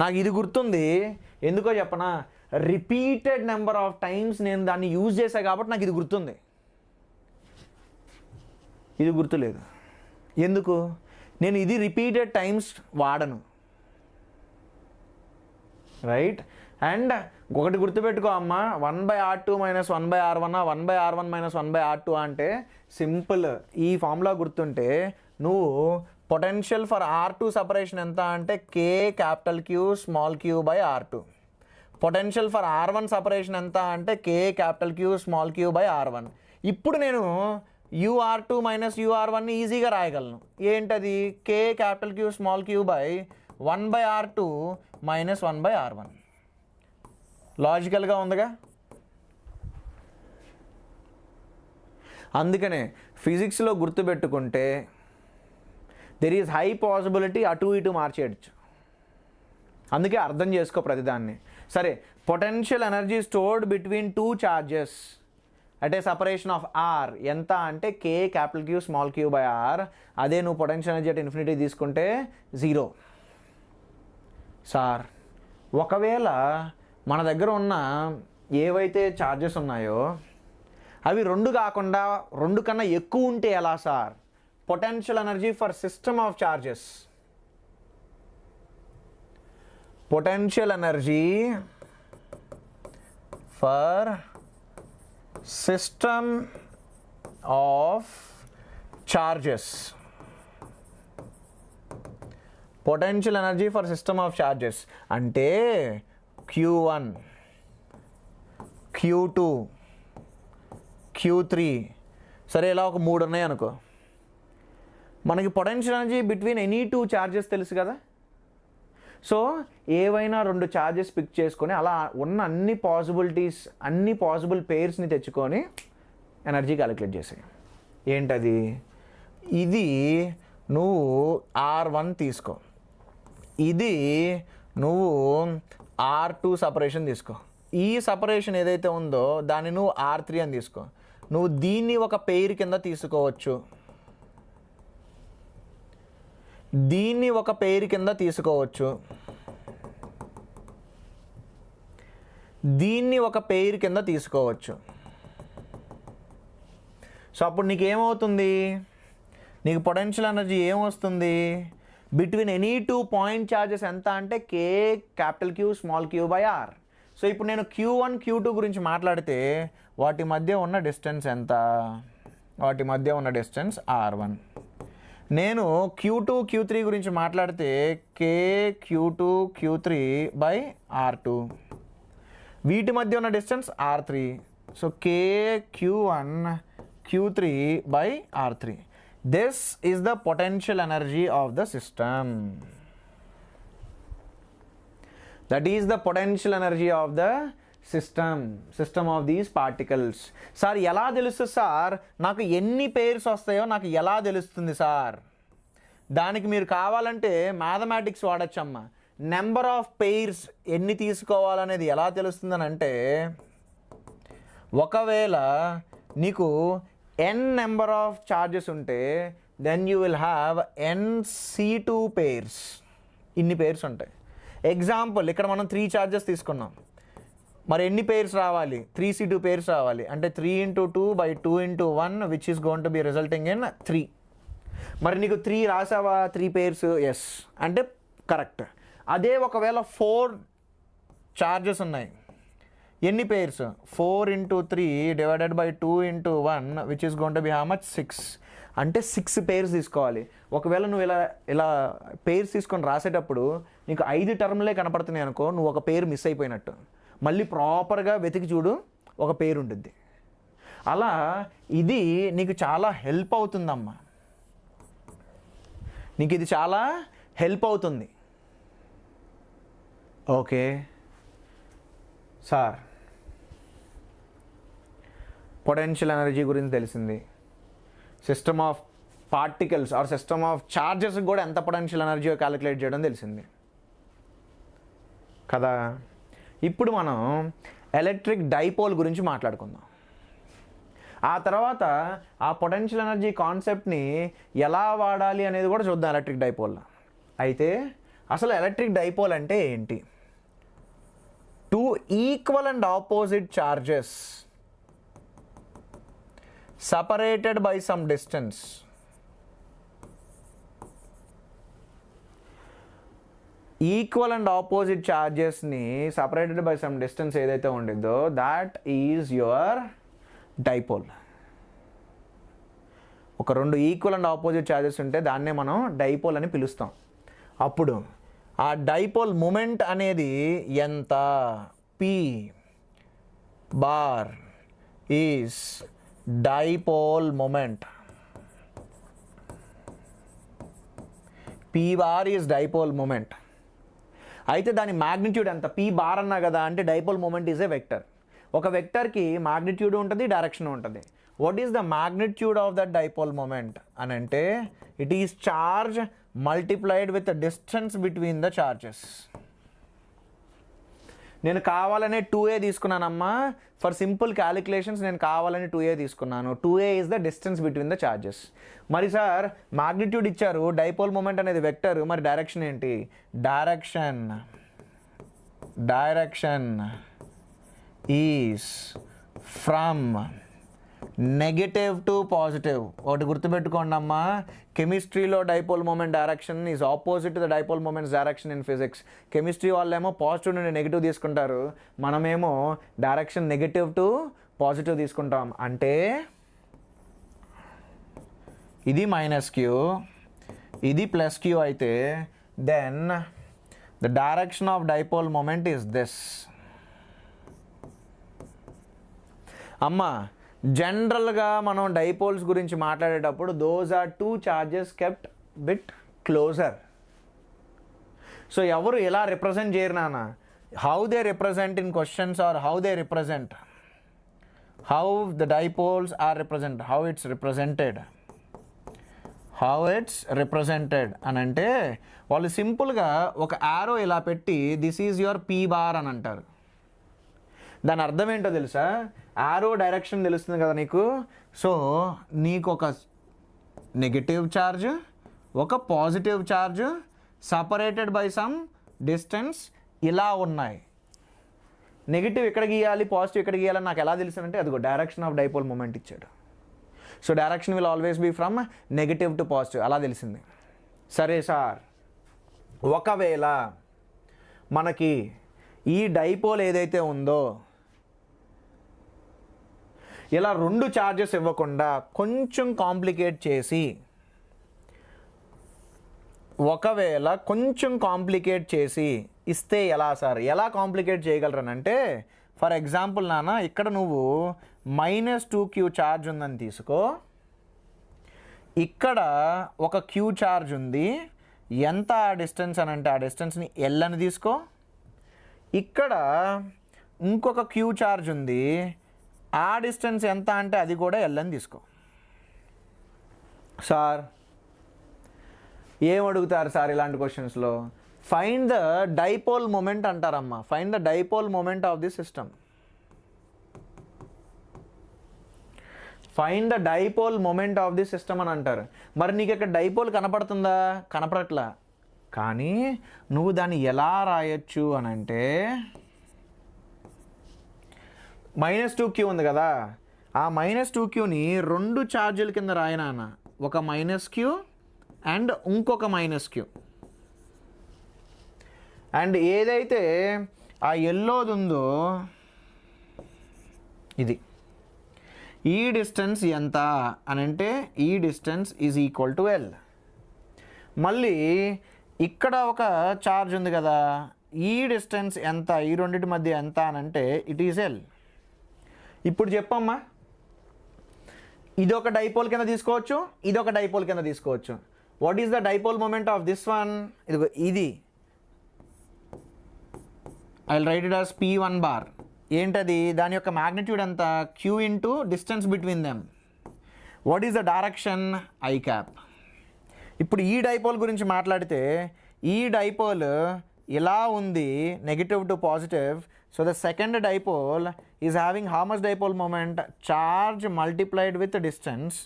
నాకు ఇది గుర్తుంది, ఎందుకో చెప్పనా, రిపీటెడ్ నెంబర్ ఆఫ్ టైమ్స్ నేను దాన్ని యూజ్ చేశాను కాబట్టి నాకు ఇది గుర్తుంది. ఇది గుర్తులేదు. ఎందుకు? నేను ఇది రిపీటెడ్ టైమ్స్ వాడను, రైట్. అండ్ ఒకటి గుర్తుపెట్టుకో అమ్మ, 1/r2 minus 1/r1, 1/r1 minus 1/r2 అంటే సింపుల్. ఈ ఫార్ములా గుర్తుంటే నువ్వు పొటెన్షియల్ ఫర్ R2 సపరేషన్ ఎంత అంటే K capital Q small q by R2. Potential for R1 separation ఎంత అంటే K capital Q small q by R1. ఇప్పుడు నేను UR2 మైనస్ UR1ని ఈజీగా రాయగలను. ఏంటది? K capital Q small q by 1/r2 minus 1/r1. లాజికల్గా ఉందిగా. అందుకనే ఫిజిక్స్లో గుర్తుపెట్టుకుంటే దెర్ ఈజ్ హై పాసిబిలిటీ అటు ఇటు మార్చేయచ్చు. అందుకే అర్థం చేసుకో ప్రతిదాన్ని. సరే, potential energy stored between 2 charges at a separation of R ఎంత అంటే K capital Q small q by R. అదే నువ్వు పొటెన్షియల్ ఎనర్జీ అట్ ఇన్ఫినిటీ తీసుకుంటే 0. సార్, ఒకవేళ మన దగ్గర ఉన్న ఏవైతే ఛార్జెస్ ఉన్నాయో అవి 2 కాకుండా 2 కన్నా ఎక్కువ ఉంటే ఎలా sir? Potential energy for system of charges, potential energy for system of charges, potential energy for system of charges అంటే Q1, Q2, Q3. సరే, ఇలా ఒక 3 ఉన్నాయి అనుకో. మనకి potential energy between any 2 charges తెలుసు కదా. సో ఏవైనా 2 చార్జెస్ పిక్ చేసుకొని అలా ఉన్న అన్ని పాసిబిలిటీస్, అన్ని పాసిబుల్ పెయిర్స్ని తెచ్చుకొని ఎనర్జీ క్యాలిక్యులేట్ చేసాయి. ఏంటది? ఇది నువ్వు R1 తీసుకో, ఇది నువ్వు R2 సపరేషన్ తీసుకో. ఈ సపరేషన్ ఏదైతే ఉందో దాన్ని నువ్వు R3 అని తీసుకో. నువ్వు దీన్ని ఒక పెయిర్ కింద తీసుకోవచ్చు, దీన్ని ఒక పెయిర్ కింద తీసుకోవచ్చు, దీన్ని ఒక పెయిర్ కింద తీసుకోవచ్చు. సో అప్పుడు నీకు ఏమవుతుంది? నీకు పొటెన్షియల్ ఎనర్జీ ఏమొస్తుంది? బిట్వీన్ ఎనీ 2 పాయింట్ ఛార్జెస్ ఎంత అంటే K capital Q small q by R. So ఇప్పుడు నేను Q1 Q2 గురించి మాట్లాడితే వాటి మధ్య ఉన్న డిస్టెన్స్ ఎంత? వాటి మధ్య ఉన్న డిస్టెన్స్ R1. నేను Q2 Q3 గురించి మాట్లాడితే K Q2 Q3 by R2. వీటి మధ్య ఉన్న distance R3. So K Q1 Q3 by R3. This is the potential energy of the system. That is the potential energy of the system of these particles. Sir ఎలా తెలుస్తుంది sir, నాకు ఎన్ని pairs వస్తాయో నాకు ఎలా తెలుస్తుంది సార్? దానికి మీరు కావాలంటే మ్యాథమెటిక్స్ వాడచ్చమ్మా. నెంబర్ ఆఫ్ పెయిర్స్ ఎన్ని తీసుకోవాలనేది ఎలా తెలుస్తుందని అంటే, ఒకవేళ నీకు ఎన్ నెంబర్ ఆఫ్ చార్జెస్ ఉంటే then you will have NC2 pairs. ఇన్ని పేర్స్ ఉంటాయి. ఎగ్జాంపుల్ ఇక్కడ మనం 3 చార్జెస్ తీసుకున్నాం, మరి ఎన్ని పేర్స్ రావాలి? 3C2 పేర్స్ రావాలి. అంటే 3 × 2 / 2 × 1 which is going to B resulting in 3. మరి నీకు 3 రాసావా? 3 పేర్స్, ఎస్ అంటే కరెక్ట్. అదే ఒకవేళ 4 చార్జెస్ ఉన్నాయి, ఎన్ని pairs? 4 × 3 / 2 × 1 which is going to be how much? 6. అంటే 6 పేర్స్ తీసుకోవాలి. ఒకవేళ నువ్వు ఇలా పేర్స్ తీసుకొని రాసేటప్పుడు నీకు 5 టర్మ్లే కనపడుతున్నాయి అనుకో, నువ్వు ఒక పేరు మిస్ అయిపోయినట్టు. మళ్ళీ ప్రాపర్గా వెతికి చూడు, ఒక పేరు ఉంటుంది. అలా ఇది నీకు చాలా హెల్ప్ అవుతుందమ్మా, నీకు ఇది చాలా హెల్ప్ అవుతుంది. ఓకే సార్, పొటెన్షియల్ ఎనర్జీ గురించి తెలిసింది. System of particles or system of charges కూడా ఎంత పొటెన్షియల్ ఎనర్జీ క్యాలిక్యులేట్ చేయడం తెలిసింది కదా. ఇప్పుడు మనం ఎలక్ట్రిక్ డైపోల్ గురించి మాట్లాడుకుందాం. ఆ తర్వాత ఆ పొటెన్షియల్ ఎనర్జీ కాన్సెప్ట్ని ఎలా వాడాలి అనేది కూడా చూద్దాం ఎలక్ట్రిక్ డైపోల్లో. అయితే అసలు ఎలక్ట్రిక్ డైపోల్ అంటే ఏంటి? 2 equal and opposite charges separated by some distance. Equal and opposite చార్జెస్ని సపరేటెడ్ బై సమ్ డిస్టెన్స్ ఏదైతే ఉండిద్దో దాట్ ఈజ్ యువర్ డైపోల్. ఒక 2 ఈక్వల్ అండ్ ఆపోజిట్ చార్జెస్ ఉంటే దాన్నే మనం డైపోల్ అని పిలుస్తాం. అప్పుడు ఆ డైపోల్ మూమెంట్ అనేది ఎంత? P bar is dipole moment. P bar is dipole moment. అయితే దాని మ్యాగ్నిట్యూడ్ ఎంత? P బార్ అన్నా కదా, అంటే dipole moment is a vector. ఒక వెక్టర్కి మ్యాగ్నిట్యూడ్ ఉంటుంది, డైరెక్షన్ ఉంటుంది. What is the magnitude of that dipole moment అని అంటే, it is charge multiplied with distance between the charges. నేను కావాలనే 2a తీసుకున్నానమ్మా. ఫర్ సింపుల్ క్యాలిక్యులేషన్స్ నేను కావాలని 2a తీసుకున్నాను. 2a is the distance between the charges. మరి సార్ మ్యాగ్నిట్యూడ్ ఇచ్చారు, dipole moment అనేది వెక్టర్, మరి డైరెక్షన్ ఏంటి? Direction is from negative to positive. ఒకటి గుర్తుపెట్టుకోండి అమ్మా, కెమిస్ట్రీలో dipole moment direction is opposite to the dipole moments direction in physics. Chemistry వాళ్ళేమో పాజిటివ్ నుండి నెగిటివ్ తీసుకుంటారు, మనమేమో డైరెక్షన్ నెగిటివ్ టు పాజిటివ్ తీసుకుంటాం. అంటే ఇది -q, ఇది +q అయితే then the direction of dipole moment is this. అమ్మా జనరల్గా మనం డైపోల్స్ గురించి మాట్లాడేటప్పుడు those are 2 charges kept bit closer. So ఎవరు ఎలా రిప్రజెంట్ చేయరు నాన్న, how they represent in questions or how they represent, how the dipoles are represent, how it's represented అని అంటే వాళ్ళు సింపుల్గా ఒక యారో ఇలా పెట్టి this is your P bar అని అంటారు. దాని అర్థం ఏంటో తెలుసా? యారో డైరెక్షన్ తెలుస్తుంది కదా నీకు. సో నీకు ఒక నెగటివ్ ఛార్జ్, ఒక positive charge separated by some distance ఇలా ఉన్నాయి. నెగిటివ్ ఎక్కడ గీయాలి, పాజిటివ్ ఎక్కడ గీయాలని నాకు ఎలా తెలుసు? అదిగో డైరెక్షన్ ఆఫ్ డైపోల్ మూమెంట్ ఇచ్చాడు. So direction will always be from negative to positive, అలా తెలిసింది. సరే సార్, ఒకవేళ మనకి ఈ డైపోల్ ఏదైతే ఉందో ఇలా 2 చార్జెస్ ఇవ్వకుండా కొంచెం కాంప్లికేట్ చేసి, ఒకవేళ కొంచెం కాంప్లికేట్ చేసి ఇస్తే ఎలా సార్? ఎలా కాంప్లికేట్ చేయగలరనంటే, ఫర్ ఎగ్జాంపుల్ నాన్న ఇక్కడ నువ్వు -2q ఛార్జ్ ఉందని తీసుకో, ఇక్కడ ఒక q ఛార్జ్ ఉంది. ఎంత డిస్టెన్స్ అని అంటే ఆ డిస్టెన్స్ని L అని తీసుకో. ఇక్కడ ఇంకొక క్యూ ఛార్జ్ ఉంది, ఆ డిస్టెన్స్ ఎంత అంటే అది కూడా ఎల్ అని తీసుకో. సార్ ఏం అడుగుతారు సార్ ఇలాంటి క్వశ్చన్స్లో? ఫైండ్ ద డైపోల్ మూమెంట్ అంటారమ్మా. Find the dipole moment of the system. Find the dipole moment of the system అని అంటారు. మరి నీకు ఇక్కడ డైపోల్ కనపడుతుందా? కనపడట్లా. కానీ నువ్వు దాన్ని ఎలా రాయొచ్చు అని అంటే -2q ఉంది కదా, ఆ -2qని 2 ఛార్జీల కింద రాయనా. ఒక -q అండ్ ఇంకొక -q. అండ్ ఏదైతే ఆ ఎల్లోది ఉందో ఇది, ఈ డిస్టెన్స్ ఎంత అని అంటే ఈ distance is equal to L. మళ్ళీ ఇక్కడ ఒక ఛార్జ్ ఉంది కదా, ఈ డిస్టెన్స్ ఎంత, ఈ రెండింటి మధ్య ఎంత అని అంటే ఇట్ ఈజ్ ఎల్. ఇప్పుడు చెప్పమ్మా, ఇదొక డైపోల్ కింద తీసుకోవచ్చు, ఇదొక డైపోల్ కింద తీసుకోవచ్చు. What is the dipole moment of this one? ఇదిగో ఇది. I will write it as P1 bar. ఏంటది? దాని యొక్క మ్యాగ్నిట్యూడ్ ఎంత? q into distance between them. What is the direction? I cap. ఇప్పుడు ఈ డైపోల్ గురించి మాట్లాడితే ఈ డైపోల్ ఇలా ఉంది, negative to positive. So the second dipole is having how much dipole moment? Charge multiplied with distance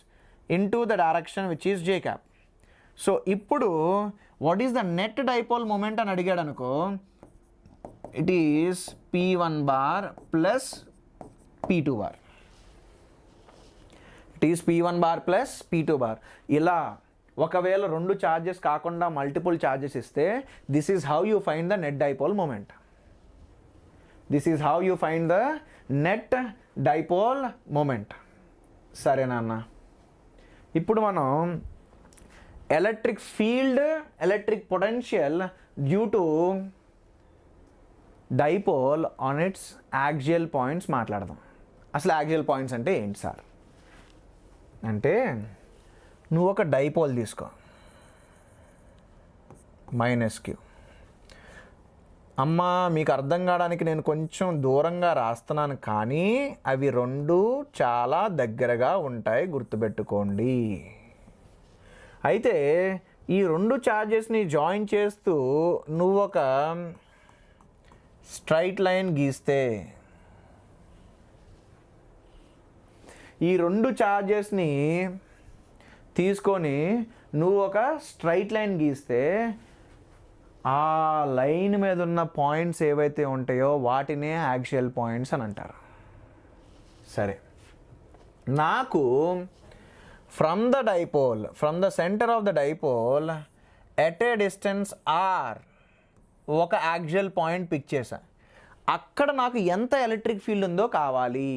into the direction which is j cap. So ఇప్పుడు what is the net dipole moment అని అడిగాడు అనుకో, it is P1 bar plus P2 bar. It is P1 bar plus P2 bar. ఇలా ఒకవేళ 2 charges కాకుండా multiple charges ఇస్తే this is how you find the net dipole moment. This is how you find the net dipole moment. సరేనా అన్న? ఇప్పుడు మనం electric field, electric potential due to dipole on its axial points మాట్లాడదాం. అసలు axial points అంటే ఏంటి sir అంటే, నువ్వు ఒక డైపోల్ తీసుకో, -q. అమ్మా మీకు అర్థం కావడానికి నేను కొంచెం దూరంగా రాస్తున్నాను, కానీ అవి 2 చాలా దగ్గరగా ఉంటాయి, గుర్తుపెట్టుకోండి. అయితే ఈ 2 ఛార్జెస్ని జాయిన్ చేస్తూ నువ్వు ఒక స్ట్రైట్ లైన్ గీస్తే, ఈ 2 ఛార్జెస్ని తీసుకొని నువ్వు ఒక స్ట్రైట్ లైన్ గీస్తే ఆ లైన్ మీద ఉన్న పాయింట్స్ ఏవైతే ఉంటాయో వాటినే యాక్సియల్ పాయింట్స్ అని అంటారు. సరే, నాకు from the dipole, from the centre of the dipole at a distance r ఒక యాక్సియల్ పాయింట్ పిక్ చేశా. అక్కడ నాకు ఎంత ఎలక్ట్రిక్ ఫీల్డ్ ఉందో కావాలి.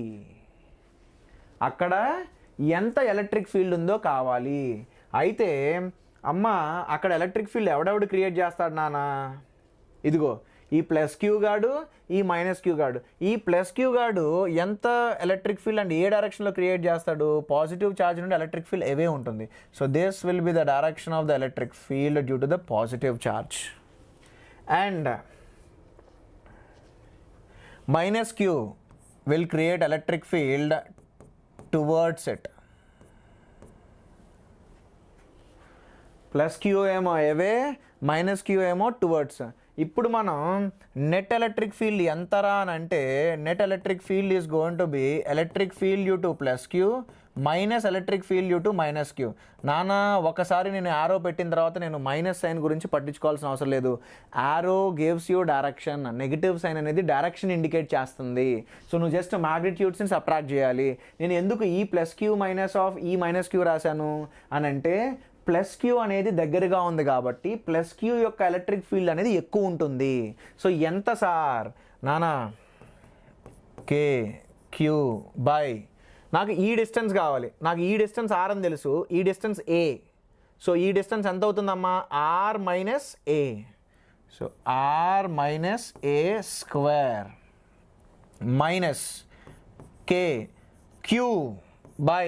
అక్కడ ఎంత ఎలక్ట్రిక్ ఫీల్డ్ ఉందో కావాలి. అయితే అమ్మ అక్కడ ఎలక్ట్రిక్ ఫీల్డ్ ఎవడెవడు క్రియేట్ చేస్తాడు నాన్న? ఇదిగో ఈ +q గాడు, ఈ -q గాడు. ఈ +q గాడు ఎంత ఎలక్ట్రిక్ ఫీల్డ్ అండ్ ఏ డైరెక్షన్లో క్రియేట్ చేస్తాడు? పాజిటివ్ ఛార్జ్ నుండి ఎలక్ట్రిక్ ఫీల్డ్ అవే ఉంటుంది. So this will be the direction of the electric field due to the positive charge. And -q will create electric field towards it. +q ఏమో అవే, -q ఏమో towards. ఇప్పుడు మనం net electric field ఎంతరా అని అంటే, net electric field is going to B electric field due to +q minus electric field due to -q. నాన్న ఒకసారి నేను యారో పెట్టిన తర్వాత నేను మైనస్ సైన్ గురించి పట్టించుకోవాల్సిన అవసరం లేదు. Arrow gives you direction, negative sign అనేది డైరెక్షన్ ఇండికేట్ చేస్తుంది. సో నువ్వు జస్ట్ మ్యాగ్నిట్యూడ్స్ని సబ్ట్రాక్ట్ చేయాలి. నేను ఎందుకు ఈ +q మైనస్ ఆఫ్ ఈ -q రాశాను అని అంటే, +q అనేది దగ్గరగా ఉంది కాబట్టి +q యొక్క ఎలక్ట్రిక్ ఫీల్డ్ అనేది ఎక్కువ ఉంటుంది. సో ఎంత సార్ నానా? k q బై, నాకు ఈ డిస్టెన్స్ కావాలి, నాకు ఈ డిస్టెన్స్ r అని తెలుసు, ఈ డిస్టెన్స్ a. సో ఈ డిస్టెన్స్ ఎంత అవుతుందమ్మా? r minus a. So r minus a square minus k q by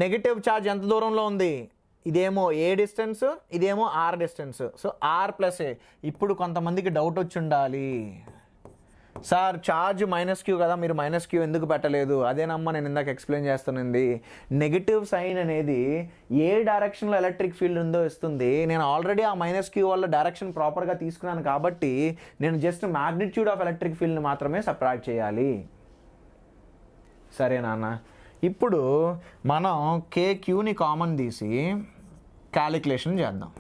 negative charge ఎంత దూరంలో ఉంది? ఇదేమో ఏ డిస్టెన్స్, ఇదేమో r distance. So r plus a. ఇప్పుడు కొంతమందికి డౌట్ వచ్చి ఉండాలి, సార్ ఛార్జ్ -q కదా, మీరు -q ఎందుకు పెట్టలేదు? అదేనమ్మా నేను ఇందాక ఎక్స్ప్లెయిన్ చేస్తానండి. నెగిటివ్ సైన్ అనేది ఏ డైరెక్షన్లో ఎలక్ట్రిక్ ఫీల్డ్ ఉందో ఇస్తుంది. నేను ఆల్రెడీ ఆ -q వల్ల డైరెక్షన్ ప్రాపర్గా తీసుకున్నాను కాబట్టి నేను జస్ట్ మ్యాగ్నిట్యూడ్ ఆఫ్ ఎలక్ట్రిక్ ఫీల్డ్ని మాత్రమే సబ్ట్రాక్ట్ చేయాలి. సరే నాన్న, ఇప్పుడు మనం KQని కామన్ తీసి క్యాలిక్యులేషన్ చేద్దాం.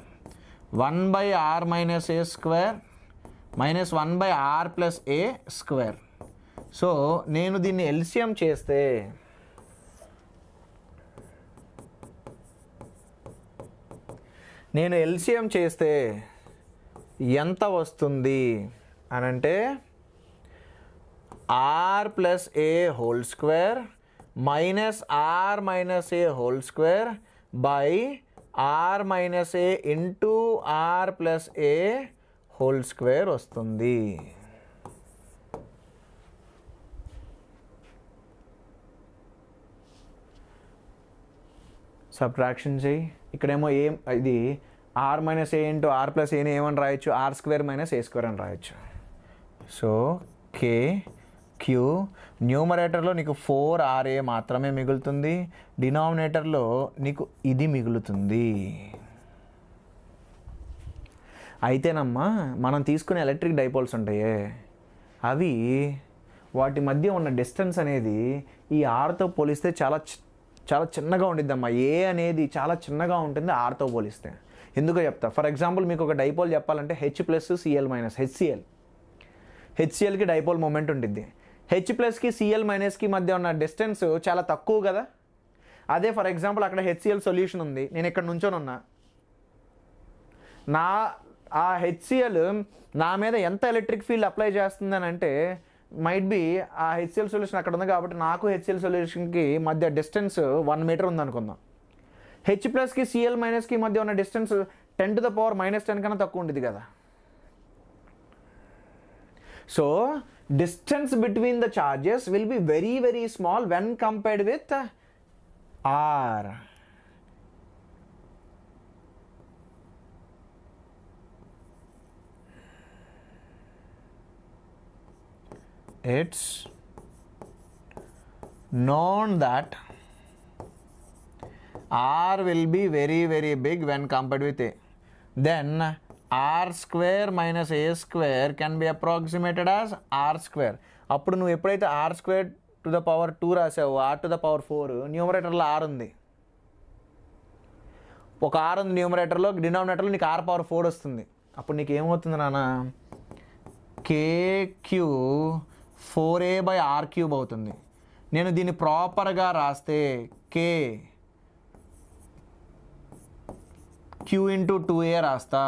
1/r - a² -1/r + a². So నేను దీన్ని ఎల్సిఎం చేస్తే ఎంత వస్తుంది అని అంటే r + a² -r - a² by r - a into r + a² వస్తుంది. సబ్ట్రాక్షన్ చేయి. ఇక్కడేమో ఇది r - a ఇంటూ r + aని ఏమని రాయొచ్చు? r² - a² అని రాయొచ్చు. సో KQ న్యూమరేటర్లో నీకు 4RA మాత్రమే మిగులుతుంది, డినామినేటర్లో నీకు ఇది మిగులుతుంది. అయితేనమ్మా మనం తీసుకునే ఎలక్ట్రిక్ డైపోల్స్ ఉంటాయే అవి వాటి మధ్య ఉన్న డిస్టెన్స్ అనేది ఈ ఆర్తో పోలిస్తే చాలా చిన్నగా ఉండిద్దమ్మా. ఏ అనేది చాలా చిన్నగా ఉంటుంది ఆర్తో పోలిస్తే. ఎందుకో చెప్తా. ఫర్ ఎగ్జాంపుల్ మీకు ఒక డైపోల్ చెప్పాలంటే H+Cl- HClకి డైపోల్ మూమెంట్ ఉంటుంది. H+కి Cl- మధ్య ఉన్న డిస్టెన్స్ చాలా తక్కువ కదా. అదే ఫర్ ఎగ్జాంపుల్ అక్కడ HCl సొల్యూషన్ ఉంది, నేను ఇక్కడ నుంచొని ఉన్నా, ఆ HCl నా మీద ఎంత ఎలక్ట్రిక్ ఫీల్డ్ అప్లై చేస్తుందని అంటే మైట్ బి ఆ HCl సొల్యూషన్ అక్కడ ఉంది కాబట్టి నాకు HCl సొల్యూషన్కి మధ్య డిస్టెన్స్ 1 మీటర్ ఉందనుకుందాం. H+కి Cl- మధ్య ఉన్న డిస్టెన్స్ 10⁻⁻10 కన్నా తక్కువ ఉంటుంది కదా. So distance between the charges will be very very small when compared with R. It's known that R will be very very big when compared with A. Then r² - a² can be approximated as r². అప్పుడు నువ్వు ఎప్పుడైతే r²⁴ రాసావు, r⁴ న్యూమరేటర్లో r ఉంది, ఒక r ఉంది న్యూమరేటర్లో, డినామినేటర్లో నీకు r⁴ వస్తుంది. అప్పుడు నీకు ఏమవుతుంది నాన్న? KQ 4a/r³ అవుతుంది. నేను దీన్ని ప్రాపర్గా రాస్తే Q into 2a రాస్తా.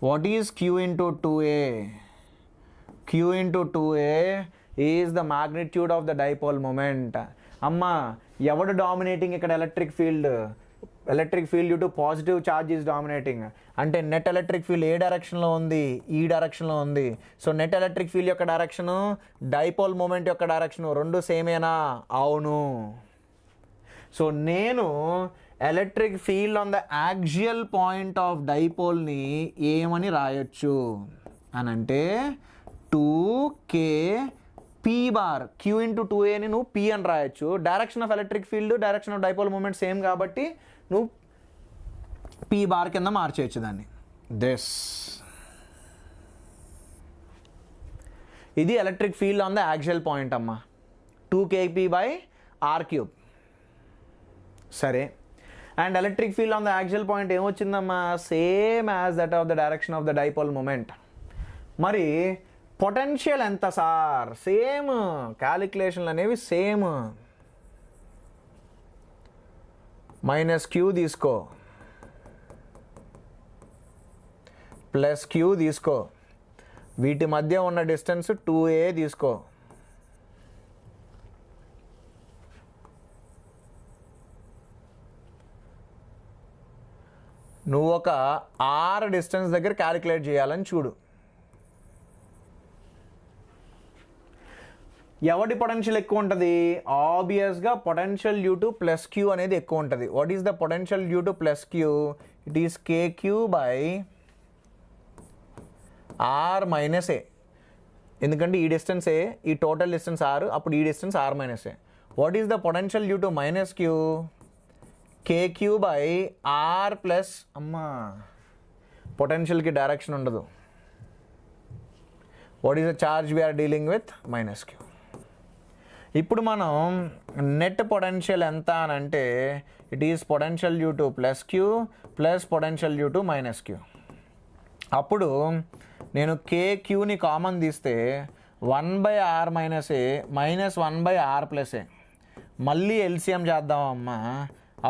What is Q into 2a? Q into 2a is the magnitude of the dipole moment. అమ్మా, ఎవడు డామినేటింగ్ ఇక్కడ? Electric field due to positive charge is dominating. అంటే నెట్ ఎలక్ట్రిక్ ఫీల్డ్ ఏ డైరెక్షన్లో ఉంది? ఈ డైరెక్షన్లో ఉంది. సో నెట్ ఎలక్ట్రిక్ ఫీల్డ్ యొక్క డైరెక్షను, డైపోల్ మూమెంట్ యొక్క డైరెక్షను రెండు సేమేనా? అవును. సో నేను electric field on the axial point of డైపోల్ని ఏమని రాయొచ్చు అని అంటే 2kp⁻. Q into 2aని నువ్వు P అని రాయొచ్చు. Direction of electric field, direction of dipole moment same కాబట్టి నువ్వు P⁻ కింద మార్చేయచ్చు దాన్ని. ఇది electric field on the axial point అమ్మా, 2kp/r³. సరే, and electric field on the axial point ఏమొచ్చిందమ్మా? Same as that of the direction of the dipole moment. మరి పొటెన్షియల్ ఎంత సార్? సేమ్, క్యాలిక్యులేషన్లు అనేవి సేమ్. -q తీసుకో, +q తీసుకో, వీటి మధ్య ఉన్న డిస్టెన్స్ 2a తీసుకో. నువ్వు ఒక r డిస్టెన్స్ దగ్గర క్యాలిక్యులేట్ చేయాలని చూడు. ఎవడి పొటెన్షియల్ ఎక్కువ ఉంటుంది? ఆబ్వియస్గా పొటెన్షియల్ డ్యూ టు +q అనేది ఎక్కువ ఉంటుంది. What is the potential due to +q? It is KQ/r - a. ఎందుకంటే ఈ డిస్టెన్స్ ఏ, ఈ టోటల్ డిస్టెన్స్ ఆర్, అప్పుడు ఈ distance R minus A. What is the potential due to minus Q? KQ by R plus, అమ్మా పొటెన్షియల్కి direction ఉండదు. What is the charge we are dealing with? Minus Q. ఇప్పుడు మనం నెట్ పొటెన్షియల్ ఎంత అని అంటే it is potential due to plus Q plus potential due to minus Q. అప్పుడు నేను కేక్యూని కామన్ తీస్తే 1/r minus A minus 1/r plus A. మళ్ళీ ఎల్సిఎం చేద్దామమ్మా.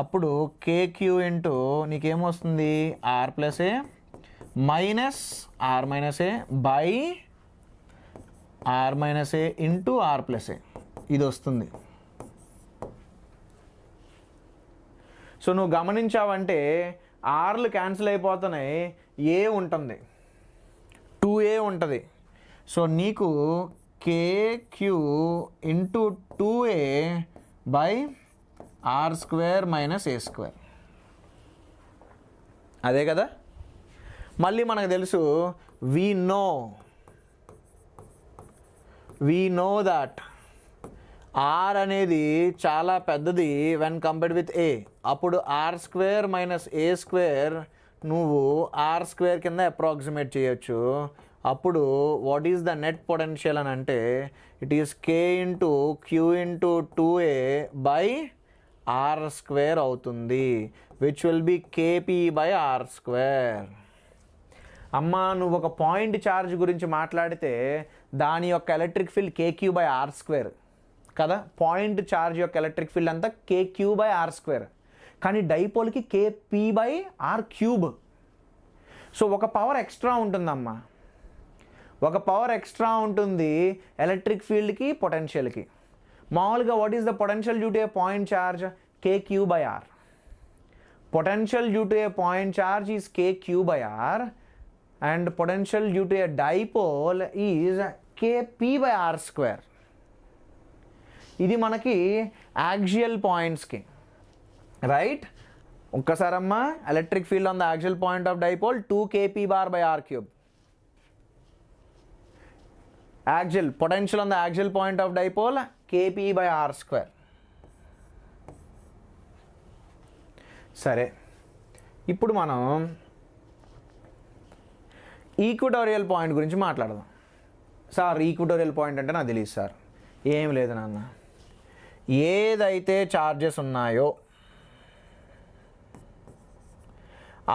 అప్పుడు కేక్యూ ఇంటూ నీకేమొస్తుంది? R plus A minus R minus A by R minus A into R plus A, ఇది వస్తుంది. సో నువ్వు గమనించావంటే ఆర్లు క్యాన్సిల్ అయిపోతున్నాయి, ఏ ఉంటుంది, 2a ఉంటుంది. సో నీకు KQ into 2a by R square minus A square, అదే కదా. మళ్ళీ మనకు తెలుసు వీ నో దట్ ఆర్ అనేది చాలా పెద్దది వెన్ కంపేర్డ్ విత్ ఏ. అప్పుడు R square minus A square నువ్వు ఆర్ స్క్వేర్ కింద అప్రాక్సిమేట్ చేయొచ్చు. అప్పుడు what is the net potential అని అంటే it is K into Q into 2a by R square అవుతుంది, which will be KP by R square. అమ్మా నువ్వు ఒక పాయింట్ ఛార్జ్ గురించి మాట్లాడితే దాని యొక్క electric field KQ by R square కదా. పాయింట్ ఛార్జ్ యొక్క ఎలక్ట్రిక్ ఫీల్డ్ అంతా కేక్యూ బై ఆర్ స్క్వేర్, కానీ డైపోల్కి KP by R cube. So ఒక పవర్ ఎక్స్ట్రా ఉంటుందమ్మా, ఒక పవర్ ఎక్స్ట్రా ఉంటుంది ఎలక్ట్రిక్ ఫీల్డ్కి పొటెన్షియల్కి. మామూలుగా what is the potential due to a point charge? KQ by R. Potential due to a point charge is KQ by R and potential due to a dipole is KP by R square. ఇది మనకి axial పాయింట్స్కి, right. ఒక్కసారమ్మా electric field on the axial point of dipole 2 kp bar by R cube. Axial potential on the axial point of dipole KP by R square. సరే, ఇప్పుడు మనం equatorial point గురించి మాట్లాడదాం. Sir equatorial point అంటే నాకు తెలియదు sir. ఏం లేదు నాన్న, ఏదైతే ఛార్జెస్ ఉన్నాయో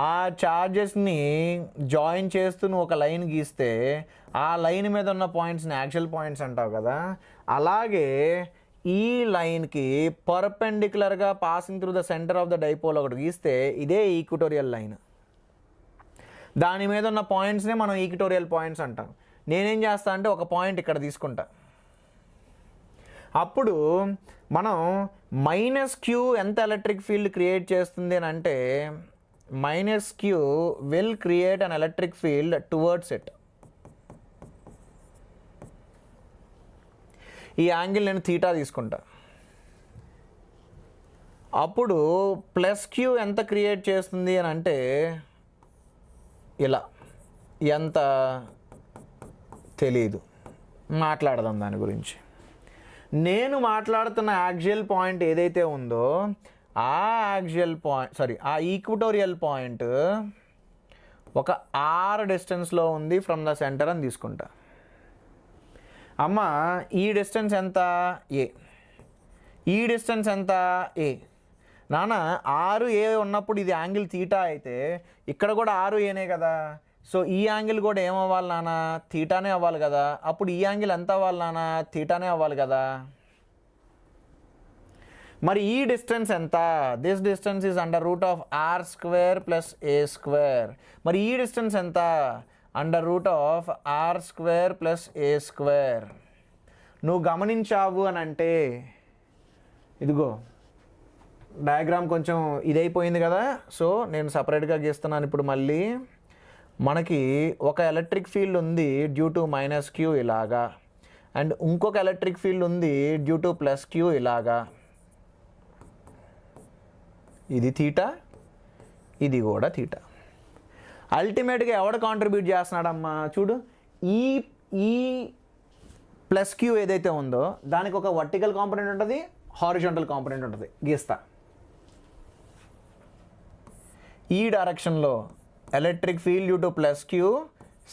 ఆ ఛార్జెస్ని జాయిన్ చేస్తూ నువ్వు ఒక లైన్ గీస్తే ఆ లైన్ మీద ఉన్న పాయింట్స్ని యాక్చువల్ పాయింట్స్ అంటావు కదా. అలాగే ఈ లైన్కి పర్పెండిక్యులర్గా passing through the centre of the dipole ఒకటి గీస్తే ఇదే ఈక్వటోరియల్ లైన్. దాని మీద ఉన్న పాయింట్స్నే మనం ఈక్వటోరియల్ పాయింట్స్ అంటాం. నేనేం చేస్తా అంటే ఒక పాయింట్ ఇక్కడ తీసుకుంటా. అప్పుడు మనం మైనస్ క్యూ ఎంత ఎలక్ట్రిక్ ఫీల్డ్ క్రియేట్ చేస్తుంది అని అంటే minus Q will create an electric field towards it. ఈ యాంగిల్ నేను థీటా తీసుకుంటా. అప్పుడు ప్లస్ క్యూ ఎంత క్రియేట్ చేస్తుంది అని అంటే ఇలా, ఎంత తెలీదు, మాట్లాడదాం దాని గురించి. నేను మాట్లాడుతున్న యాక్సియల్ పాయింట్ ఏదైతే ఉందో ఆ యాక్సియల్ పాయింట్ ఆ ఈక్వటోరియల్ పాయింట్ ఒక ఆర్ డిస్టెన్స్లో ఉంది ఫ్రమ్ ద సెంటర్ అని తీసుకుంటా. అమ్మ ఈ డిస్టెన్స్ ఎంత? ఏ. ఈ డిస్టెన్స్ ఎంత? ఏ. నాన్న 6a ఉన్నప్పుడు ఇది యాంగిల్ థీటా అయితే ఇక్కడ కూడా 6aనే కదా. సో ఈ యాంగిల్ కూడా ఏమవ్వాలి నాన్న? థీటానే అవ్వాలి కదా. అప్పుడు ఈ యాంగిల్ ఎంత అవ్వాలి నాన్న? థీటానే అవ్వాలి కదా. మరి ఈ డిస్టెన్స్ ఎంత? This distance is under root of R square plus A square. మరి ఈ డిస్టెన్స్ ఎంత? Under root of R square plus A square. నువ్వు గమనించావు అని అంటే ఇదిగో డయాగ్రామ్ కొంచెం ఇదైపోయింది కదా. సో నేను సపరేట్గా గీస్తున్నాను. ఇప్పుడు మళ్ళీ మనకి ఒక ఎలక్ట్రిక్ ఫీల్డ్ ఉంది డ్యూ టు మైనస్ క్యూ ఇలాగా, అండ్ ఇంకొక ఎలక్ట్రిక్ ఫీల్డ్ ఉంది డ్యూ టు ప్లస్ క్యూ ఇలాగా. ఇది థీటా, ఇది కూడా థీటా. అల్టిమేట్గా ఎవడు కాంట్రిబ్యూట్ చేస్తున్నాడమ్మా చూడు, ఈ ప్లస్ క్యూ ఏదైతే ఉందో దానికి ఒక వర్టికల్ కాంపోనెంట్ ఉంటుంది, హారిజాంటల్ కాంపోనెంట్ ఉంటుంది. గీస్తా. ఈ డైరెక్షన్లో electric field due to plus Q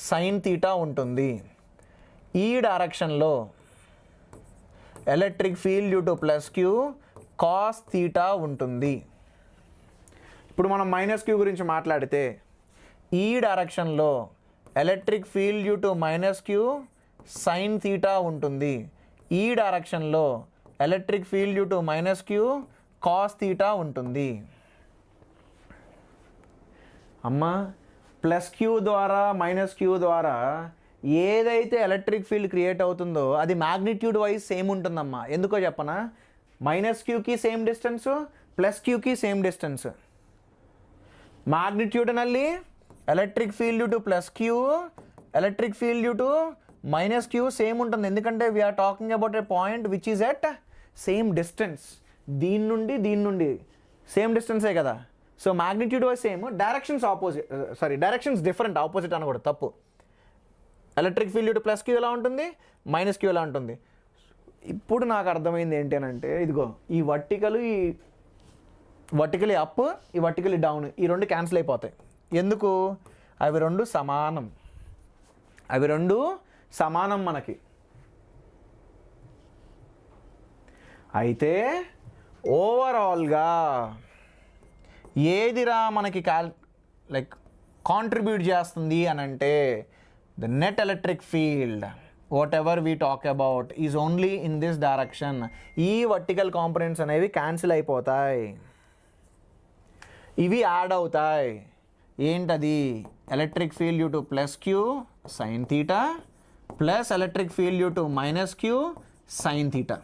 sine theta ఉంటుంది. ఈ డైరెక్షన్లో electric field due to plus queue cos theta ఉంటుంది. ఇప్పుడు మనం మైనస్ క్యూ గురించి మాట్లాడితే ఈ డైరెక్షన్లో electric field due to minus Q sine theta ఉంటుంది. ఈ డైరెక్షన్లో electric field due to minus queue cos theta ఉంటుంది. అమ్మా ప్లస్ క్యూ ద్వారా మైనస్ క్యూ ద్వారా ఏదైతే ఎలక్ట్రిక్ ఫీల్డ్ క్రియేట్ అవుతుందో అది మ్యాగ్నిట్యూడ్ వైజ్ సేమ్ ఉంటుందమ్మా. ఎందుకో చెప్పనా? మైనస్ క్యూకి సేమ్ డిస్టెన్స్, ప్లస్ క్యూకి same distance. Magnitudinally electric field due to plus Q, electric field due to minus Q same ఉంటుంది. ఎందుకంటే we are talking about a point which is at same distance. దీని నుండి same డిస్టెన్సే కదా. So magnitude wise same, directions opposite, directions different, opposite అనకూడదు, తప్పు. Electric field due to plus Q ఎలా ఉంటుంది, మైనస్ క్యూ ఎలా ఉంటుంది. ఇప్పుడు నాకు అర్థమైంది ఏంటి అని అంటే, ఇదిగో ఈ వర్టికలీ అప్, ఈ వర్టికలీ డౌన్, ఈ రెండు క్యాన్సిల్ అయిపోతాయి. ఎందుకు? అవి రెండు సమానం మనకి. అయితే ఓవరాల్గా ఏదిరా మనకి కాంట్రిబ్యూట్ చేస్తుంది అని అంటే the net electric field whatever we talk about is only in this direction. ఈ వర్టికల్ కాంపోనెంట్స్ అనేవి క్యాన్సిల్ అయిపోతాయి, ఇవి యాడ్ అవుతాయి. ఏంటది? Electric field due to plus Q sine theta plus electric field due to minus Q sine theta.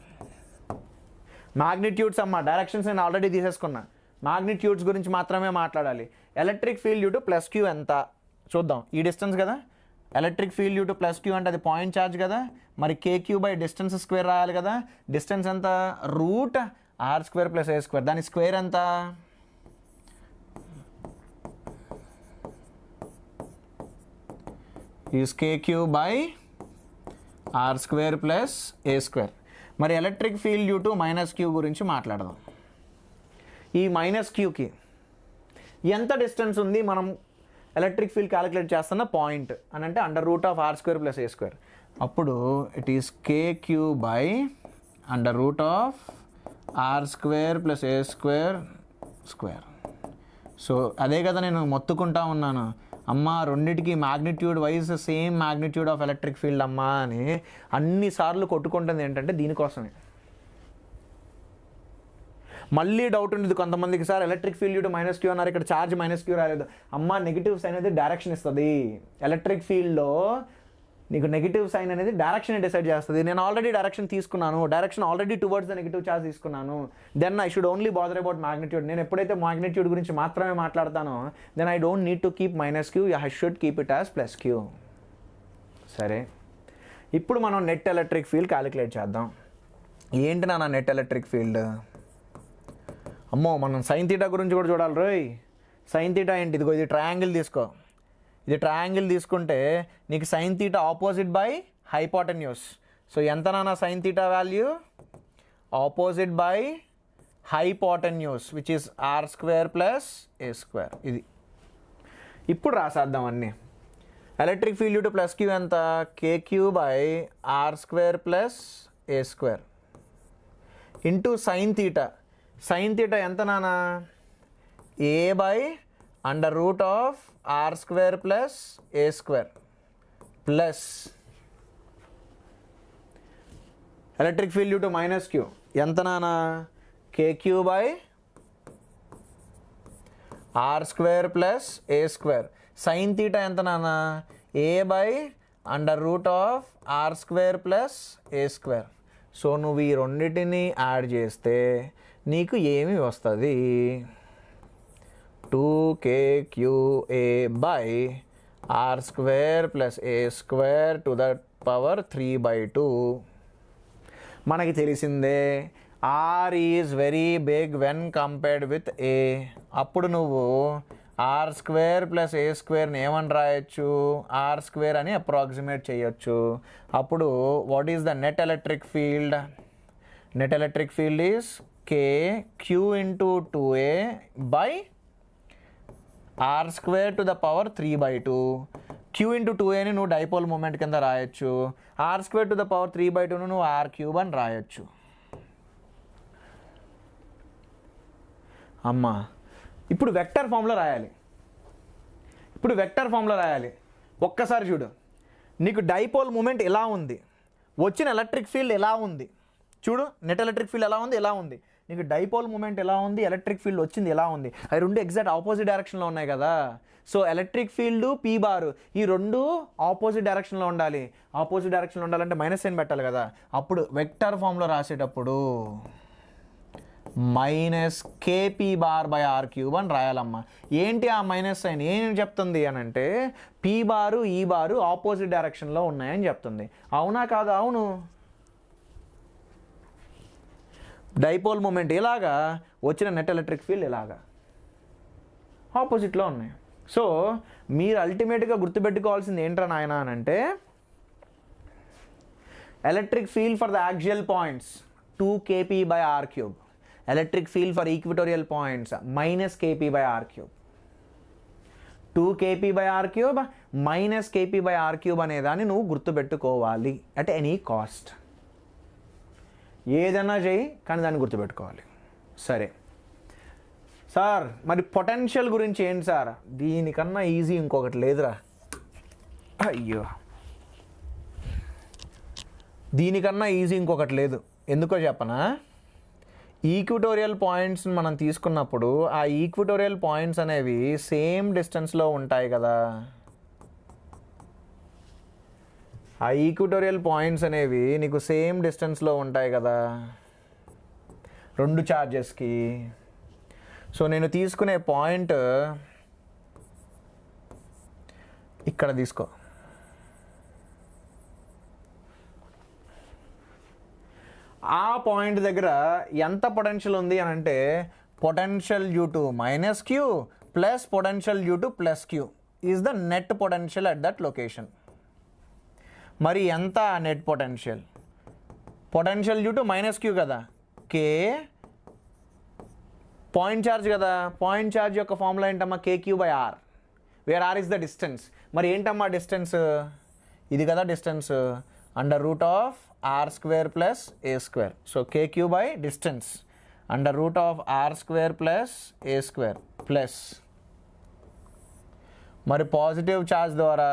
Magnitudes అమ్మ, directions నేను already తీసేసుకున్నా. Magnitudes గురించి మాత్రమే మాట్లాడాలి. Electric field due to plus Q ఎంత చూద్దాం. ఈ డిస్టెన్స్ కదా electric field due to plus queue అంటే అది పాయింట్ ఛార్జ్ కదా. మరి కేక్యూ బై డిస్టెన్స్ స్క్వేర్ రాయాలి కదా. డిస్టెన్స్ ఎంత? Root R square plus A square. దాని స్క్వేర్ ఎంత? Is KQ by R square plus A square. మరి electric field due to minus Q గురించి మాట్లాడదాం. ఈ మైనస్ క్యూకి ఎంత డిస్టెన్స్ ఉంది మనం ఎలక్ట్రిక్ ఫీల్డ్ క్యాలిక్యులేట్ చేస్తున్న పాయింట్ అని అంటే under root of R square plus A square. అప్పుడు it is KQ by under root of R square plus A square square. So అదే కదా నేను మొత్తుకుంటా ఉన్నాను, అమ్మ రెండింటికి magnitude wise same magnitude of electric field అమ్మా అని అన్నిసార్లు కొట్టుకుంటుంది. ఏంటంటే దీనికోసమే. మళ్ళీ డౌట్ ఉండేది కొంతమందికి, sir electric field due to minus Q అన్నారు, ఇక్కడ ఛార్జ్ మైనస్ క్యూ రాలేదు. అమ్మ నెగిటివ్ సైన్ అనేది డైరెక్షన్ ఇస్తుంది. ఎలక్ట్రిక్ ఫీల్డ్లో నీకు నెగిటివ్ సైన్ అనేది డైరెక్షన్ డిసైడ్ చేస్తుంది. నేను ఆల్రెడీ డైరెక్షన్ తీసుకున్నాను, direction already towards the negative charge తీసుకున్నాను. Then I should only bother about magnitude. నేను ఎప్పుడైతే మ్యాగ్నిట్యూడ్ గురించి మాత్రమే మాట్లాడతానో then I don't need to keep minus Q, I should keep it as plus Q. సరే, ఇప్పుడు మనం నెట్ ఎలక్ట్రిక్ ఫీల్డ్ క్యాలిక్యులేట్ చేద్దాం. ఏంటి నా నెట్ ఎలక్ట్రిక్ ఫీల్డ్? అమ్మో, మనం సైన్ థీటా గురించి కూడా చూడాలి రోయ్. సైన్ థీటా ఏంటి? ఇదిగో ఇది ట్రయాంగిల్ తీసుకో. ఇది ట్రయాంగిల్ తీసుకుంటే నీకు sine theta opposite by hypotenuse. So ఎంత నాన్న sine theta value? Opposite by hypotenuse which is R square plus A square. ఇది ఇప్పుడు రాసేద్దాం అన్నీ. Electric field due to plus Q ఎంత? KQ by R square plus A square into sine theta. Sine theta ఎంత నాన్న? A by under root of R square plus A square plus electric field due to minus Q ఎంత నాన్న? KQ by R square plus A square. Sine theta ఎంత నాన్న? A by under root of R square plus A square. So నువ్వు ఈ రెండింటిని add చేస్తే నీకు ఏమి వస్తుంది? 2kqa by R square plus A square to the power 3/2. మనకి తెలిసిందే R is very big when compared with A. అప్పుడు నువ్వు ఆర్ స్క్వేర్ ప్లస్ ఏ స్క్వేర్ని ఏమని రాయొచ్చు, ఆర్ స్క్వేర్ అని అప్రాక్సిమేట్ చేయొచ్చు. అప్పుడు what is the net electric field? Net electric field is K Q into 2a by R square to the power 3/2. Q into 2aని నువ్వు డైపోల్ మూమెంట్ కింద రాయొచ్చు. R square to the power 3/2ను నువ్వు R cube అని రాయొచ్చు. అమ్మా ఇప్పుడు వెక్టర్ ఫామ్లో రాయాలి. ఒక్కసారి చూడు, నీకు డైపోల్ మూమెంట్ ఎలా ఉంది, వచ్చిన ఎలక్ట్రిక్ ఫీల్డ్ ఎలా ఉంది చూడు. నెట్ ఎలక్ట్రిక్ ఫీల్డ్ ఎలా ఉంది, నీకు డైపోల్ మూమెంట్ ఎలా ఉంది, ఎలక్ట్రిక్ ఫీల్డ్ వచ్చింది ఎలా ఉంది. అవి రెండు ఎగ్జాక్ట్ ఆపోజిట్ డైరెక్షన్లో ఉన్నాయి కదా. So electric field P bar ఈ రెండు ఆపోజిట్ డైరెక్షన్లో ఉండాలి. ఆపోజిట్ డైరెక్షన్లో ఉండాలంటే మైనస్ సైన్ పెట్టాలి కదా. అప్పుడు వెక్టర్ ఫామ్లో రాసేటప్పుడు minus KP bar by R cube అని రాయాలమ్మా. ఏంటి ఆ మైనస్ సైన్ ఏం చెప్తుంది అని అంటే పీ బారు ఈ బారు ఆపోజిట్ డైరెక్షన్లో ఉన్నాయని చెప్తుంది. అవునా కాదా? అవును. డైపోల్ మూమెంట్ ఇలాగా, వచ్చిన నెట్ ఎలక్ట్రిక్ ఫీల్డ్ ఇలాగా ఆపోజిట్లో ఉన్నాయి. సో మీరు అల్టిమేట్గా గుర్తుపెట్టుకోవాల్సింది ఏంట్రా నాయన అని అంటే electric field for the axial points 2 kp by r cube. Electric field for equatorial points minus kp by r cube. 2 kp by r cube minus kp by r cube అనేదాన్ని నువ్వు గుర్తుపెట్టుకోవాలి అట్ ఎనీ కాస్ట్. ఏదైనా చేయి కానీ దాన్ని గుర్తుపెట్టుకోవాలి. సరే sir, మరి పొటెన్షియల్ గురించి ఏంటి సార్? దీనికన్నా ఈజీ ఇంకొకటి లేదురా. అయ్యో, దీనికన్నా ఈజీ ఇంకొకటి లేదు. ఎందుకో చెప్పనా? ఈక్వటోరియల్ పాయింట్స్ని మనం తీసుకున్నప్పుడు ఆ ఈక్వటోరియల్ పాయింట్స్ అనేవి సేమ్ డిస్టెన్స్లో ఉంటాయి కదా. ఆ ఈక్వటోరియల్ పాయింట్స్ అనేవి నీకు సేమ్ డిస్టెన్స్లో ఉంటాయి కదా రెండు చార్జెస్కి. సో నేను తీసుకునే పాయింట్ ఇక్కడ తీసుకో. ఆ పాయింట్ దగ్గర ఎంత పొటెన్షియల్ ఉంది అని అంటే potential due to minus Q plus potential due to plus Q is the net potential at that location. మరి ఎంత net potential? Potential due to minus Q కదా, కే పాయింట్ ఛార్జ్ కదా. పాయింట్ ఛార్జ్ యొక్క formula ఏంటమ్మా? KQ by R, where R is the distance. మరి ఏంటమ్మా distance? ఇది కదా distance, under root of r square plus a square. So KQ by distance under root of r square plus a square plus మరి positive charge ద్వారా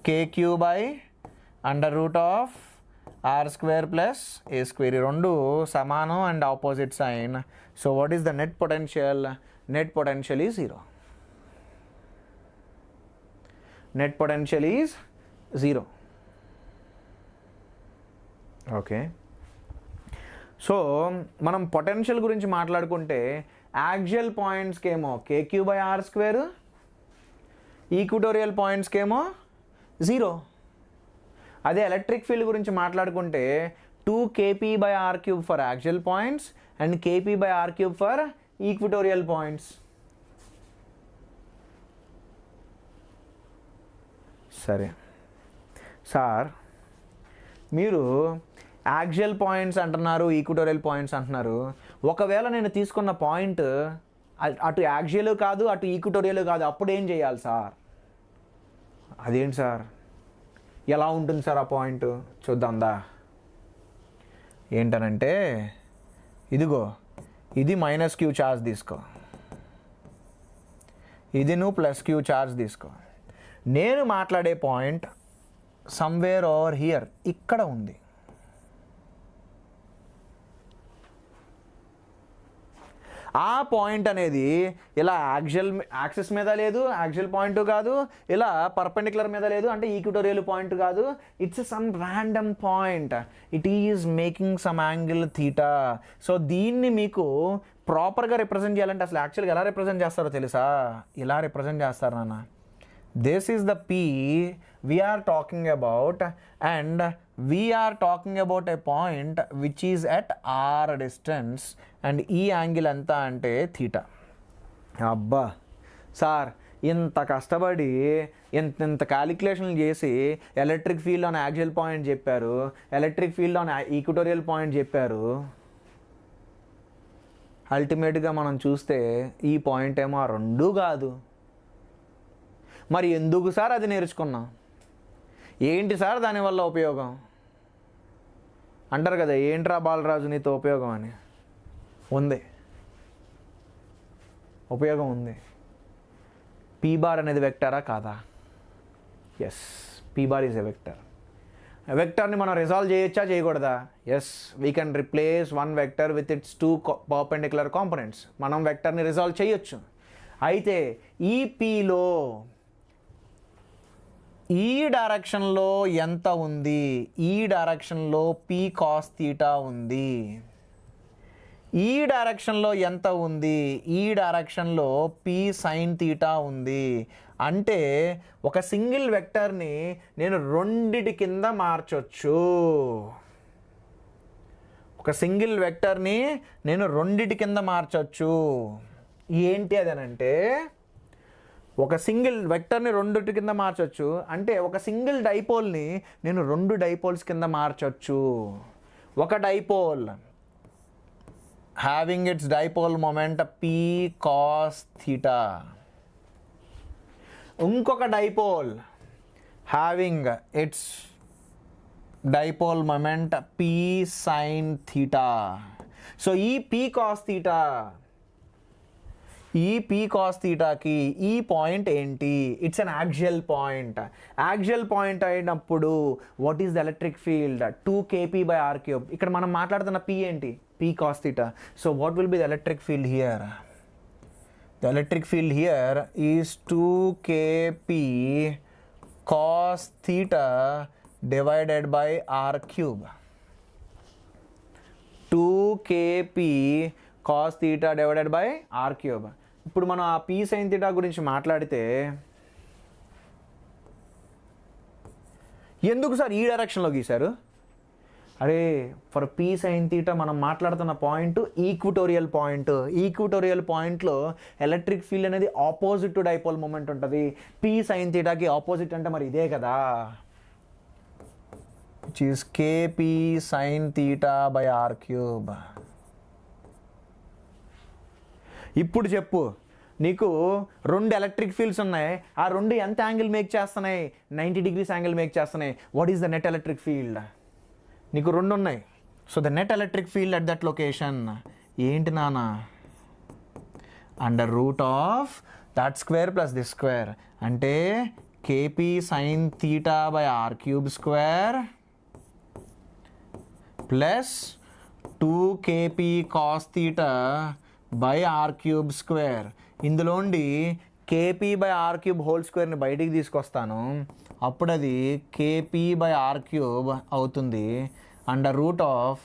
KQ by under root of r square plus a square. ఈ రెండు సమానం and opposite sign. So what is the net potential? Net potential is 0. Net potential is 0. Okay, so మనం పొటెన్షియల్ గురించి మాట్లాడుకుంటే axial పాయింట్స్కి ఏమో KQ by R square, equatorial పాయింట్స్కి ఏమో 0. అదే ఎలక్ట్రిక్ ఫీల్డ్ గురించి మాట్లాడుకుంటే 2 kp by r cube for axial points and KP by r cube for equatorial points. సరే సార్, మీరు యాక్సియల్ పాయింట్స్ అంటున్నారు, ఈక్వటోరియల్ పాయింట్స్ అంటున్నారు. ఒకవేళ నేను తీసుకున్న పాయింట్ అటు యాక్సియల్ కాదు అటు ఈక్వటోరియల్ కాదు, అప్పుడు ఏం చేయాలి సార్? అదేంటి సార్, ఎలా ఉంటుంది సార్ ఆ పాయింట్? చూద్దాందా. ఏంటనంటే ఇదిగో, ఇది మైనస్ క్యూ ఛార్జ్ తీసుకో, ఇది నువ్వు ప్లస్ క్యూ ఛార్జ్ తీసుకో. నేను మాట్లాడే పాయింట్ సమ్వేర్ ఓవర్ హియర్ ఇక్కడ ఉంది. ఆ పాయింట్ అనేది ఇలా యాక్సిస్ మీద లేదు, యాక్సియల్ పాయింట్ కాదు, ఇలా పర్పెండిక్యులర్ మీద లేదు, అంటే ఈక్వటోరియల్ పాయింట్ కాదు. It's some random point, it is making some angle theta. So దీన్ని మీకు ప్రాపర్గా రిప్రజెంట్ చేయాలంటే అసలు యాక్చువల్గా ఎలా రిప్రజెంట్ చేస్తారో తెలుసా? ఇలా రిప్రజెంట్ చేస్తారు నాన్న. This is the P we are talking about, and we are talking about a point which is at R distance, and ఈ యాంగిల్ ఎంత అంటే థీటా. అబ్బా సార్ ఇంత కష్టపడి ఇంత క్యాలిక్యులేషన్లు చేసి electric field on axial point చెప్పారు, electric field on equatorial point చెప్పారు. అల్టిమేట్గా మనం చూస్తే ఈ పాయింట్ ఏమో ఆ రెండూ కాదు. మరి ఎందుకు సార్ అది నేర్చుకున్నాం? ఏంటి సార్ దానివల్ల ఉపయోగం అంటారు కదా, ఏంట్రా బాలరాజు నీతో ఉపయోగం అని. ఉంది, ఉపయోగం ఉంది. పీ బార్ అనేది వెక్టరా కాదా? Yes, P bar is a vector. వెక్టర్ని మనం రిజాల్వ్ చేయొచ్చా చేయకూడదా? Yes, we can replace one vector with its two perpendicular components. మనం వెక్టర్ని రిజాల్వ్ చేయొచ్చు. అయితే ఈ పీలో ఈ డైరెక్షన్లో ఎంత ఉంది? ఈ డైరెక్షన్లో పీ కాస్ థీటా ఉంది. ఈ డైరెక్షన్లో ఎంత ఉంది? ఈ డైరెక్షన్లో పీ సైన్ థీటా ఉంది. అంటే ఒక సింగిల్ వెక్టర్ని నేను రెండిటి కింద మార్చొచ్చు. ఒక సింగిల్ వెక్టర్ని నేను రెండిటి కింద మార్చొచ్చు. ఏంటి అదనంటే, ఒక సింగిల్ వెక్టర్ని రెండిటి కింద మార్చొచ్చు అంటే ఒక సింగిల్ డైపోల్ని నేను రెండు డైపోల్స్ కింద మార్చొచ్చు. ఒక dipole having its dipole moment P cos theta, ఇంకొక dipole having its dipole moment P sine theta. So ఈ పీ కాస్ థీటా, ఈ పీ కాస్ థీటాకి ఈ పాయింట్ ఏంటి? It's an axial point. Axial point అయినప్పుడు what is the electric field? 2kp/r³. ఇక్కడ మనం మాట్లాడుతున్న పీ ఏంటి? P cos theta. So what will be the electric field here? The electric field here is 2kp cos theta divided by r³. 2kp cos theta divided by r³. ఇప్పుడు మనం ఆ P sine theta గురించి మాట్లాడితే, ఎందుకు sir ఈ డైరెక్షన్లో గీశారు? అరే, for P sine theta మనం మాట్లాడుతున్న పాయింట్ ఈక్వటోరియల్ పాయింట్. ఈక్వటోరియల్ పాయింట్లో ఎలక్ట్రిక్ ఫీల్డ్ అనేది ఆపోజిట్ టు డైపోల్ మూమెంట్ ఉంటుంది. పీ సైన్ థీటాకి ఆపోజిట్ అంటే మరి ఇదే కదా, which is kp sin theta by r³. ఇప్పుడు చెప్పు, నీకు రెండు ఎలక్ట్రిక్ ఫీల్డ్స్ ఉన్నాయి, ఆ రెండు ఎంత యాంగిల్ మేక్ చేస్తున్నాయి? 90 degrees యాంగిల్ మేక్ చేస్తున్నాయి. What is the net electric field? నీకు రెండు ఉన్నాయి. So the net electric field at that location ఏంటి నాన్న? √of that square plus this square. అంటే kp sin theta by r³ plus 2kp cos theta by r³². ఇందులోండి kp/r³ whole స్క్వేర్ని బయటికి తీసుకొస్తాను, అప్పుడు అది kp/r³ అవుతుంది. √of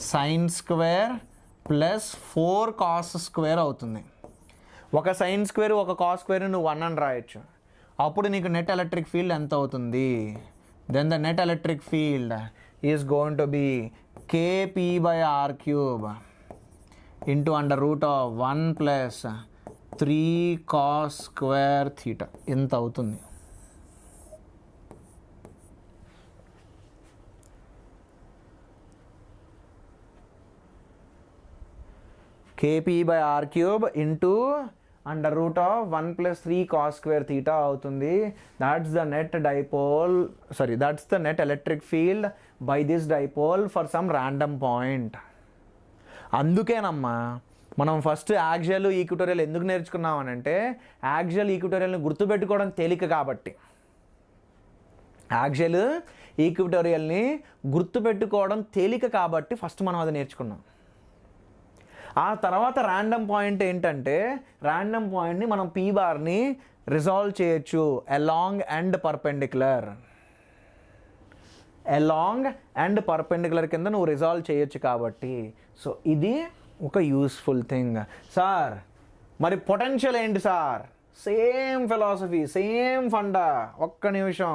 sin² ప్లస్ 4cos² అవుతుంది. ఒక sin² ఒక cos² నువ్వు 1 అని రాయొచ్చు. అప్పుడు నీకు నెట్ ఎలక్ట్రిక్ ఫీల్డ్ ఎంత అవుతుంది? Then the net electric field is going to be kp/r³ into √of 1 plus 3cos² θ. ఎంత అవుతుంది? kp/r³ ఇంటూ √1 ప్లస్ 3cos² θ అవుతుంది. That's the net dipole, sorry, that's the net electric field by this dipole for some random point. అందుకేనమ్మా మనం first axial equatorial ఎందుకు నేర్చుకున్నామనంటే, axial ఈక్వటోరియల్ని గుర్తుపెట్టుకోవడం తేలిక కాబట్టి. Axial ఈక్వటోరియల్ని గుర్తుపెట్టుకోవడం తేలిక కాబట్టి ఫస్ట్ మనం అది నేర్చుకున్నాం. ఆ తర్వాత ర్యాండమ్ పాయింట్ ఏంటంటే, ర్యాండమ్ పాయింట్ని మనం పీ బార్ని రిజాల్వ్ చేయొచ్చు along and perpendicular. Along and perpendicular కింద నువ్వు రిజాల్వ్ చేయొచ్చు కాబట్టి. సో ఇది ఒక యూస్ఫుల్ థింగ్. సార్ మరి పొటెన్షియల్ ఏంటి sir? Same philosophy, same funda. ఒక్క నిమిషం.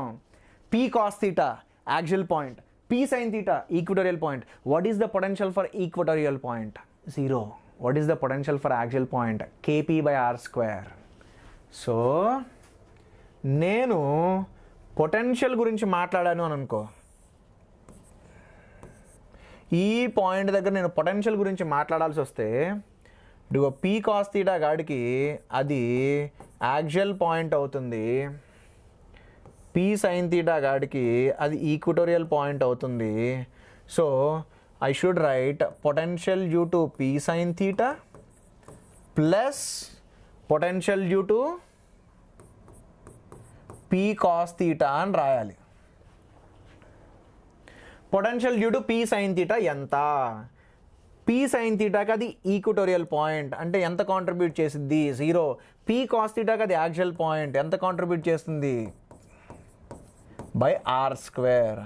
P cos theta axial point, P sine theta equatorial point. What is the potential for equatorial point? 0. What is the potential for axial point? kp/r². So నేను potential గురించి మాట్లాడాను అని అనుకో, ఈ point దగ్గర నేను పొటెన్షియల్ గురించి మాట్లాడాల్సి వస్తే ఇదిగో పీ కాస్ తీటా గాడికి అది యాక్చువల్ పాయింట్ అవుతుంది, పీ సైన్ తీటా గాడికి అది ఈక్వటోరియల్ పాయింట్ అవుతుంది. So I should write potential due to P sine theta plus potential due to P cos theta అని రాయాలి. Potential due to P sine theta ఎంత? P sign తీటాకి అది equatorial point అంటే ఎంత contribute చేసింది? 0. పీ కాస్ తీటాకి అది యాక్చువల్ పాయింట్ ఎంత కాంట్రిబ్యూట్ చేస్తుంది? By R square.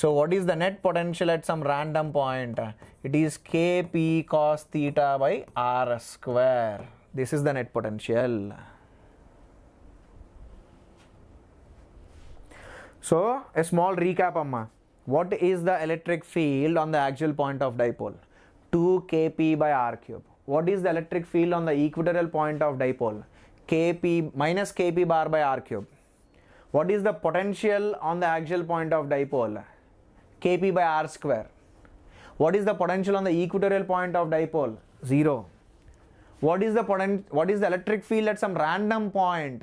So what is the net potential at some random point? It is KP cos theta by R square. This is the net potential. So a small recap amma. What is the electric field on the axial point of dipole? 2 kp by r cube. What is the electric field on the equatorial point of dipole? Kp minus kp bar by r cube. What is the potential on the axial point of dipole? Kp by r square. What is the potential on the equatorial point of dipole? 0. What is the electric field at some random point?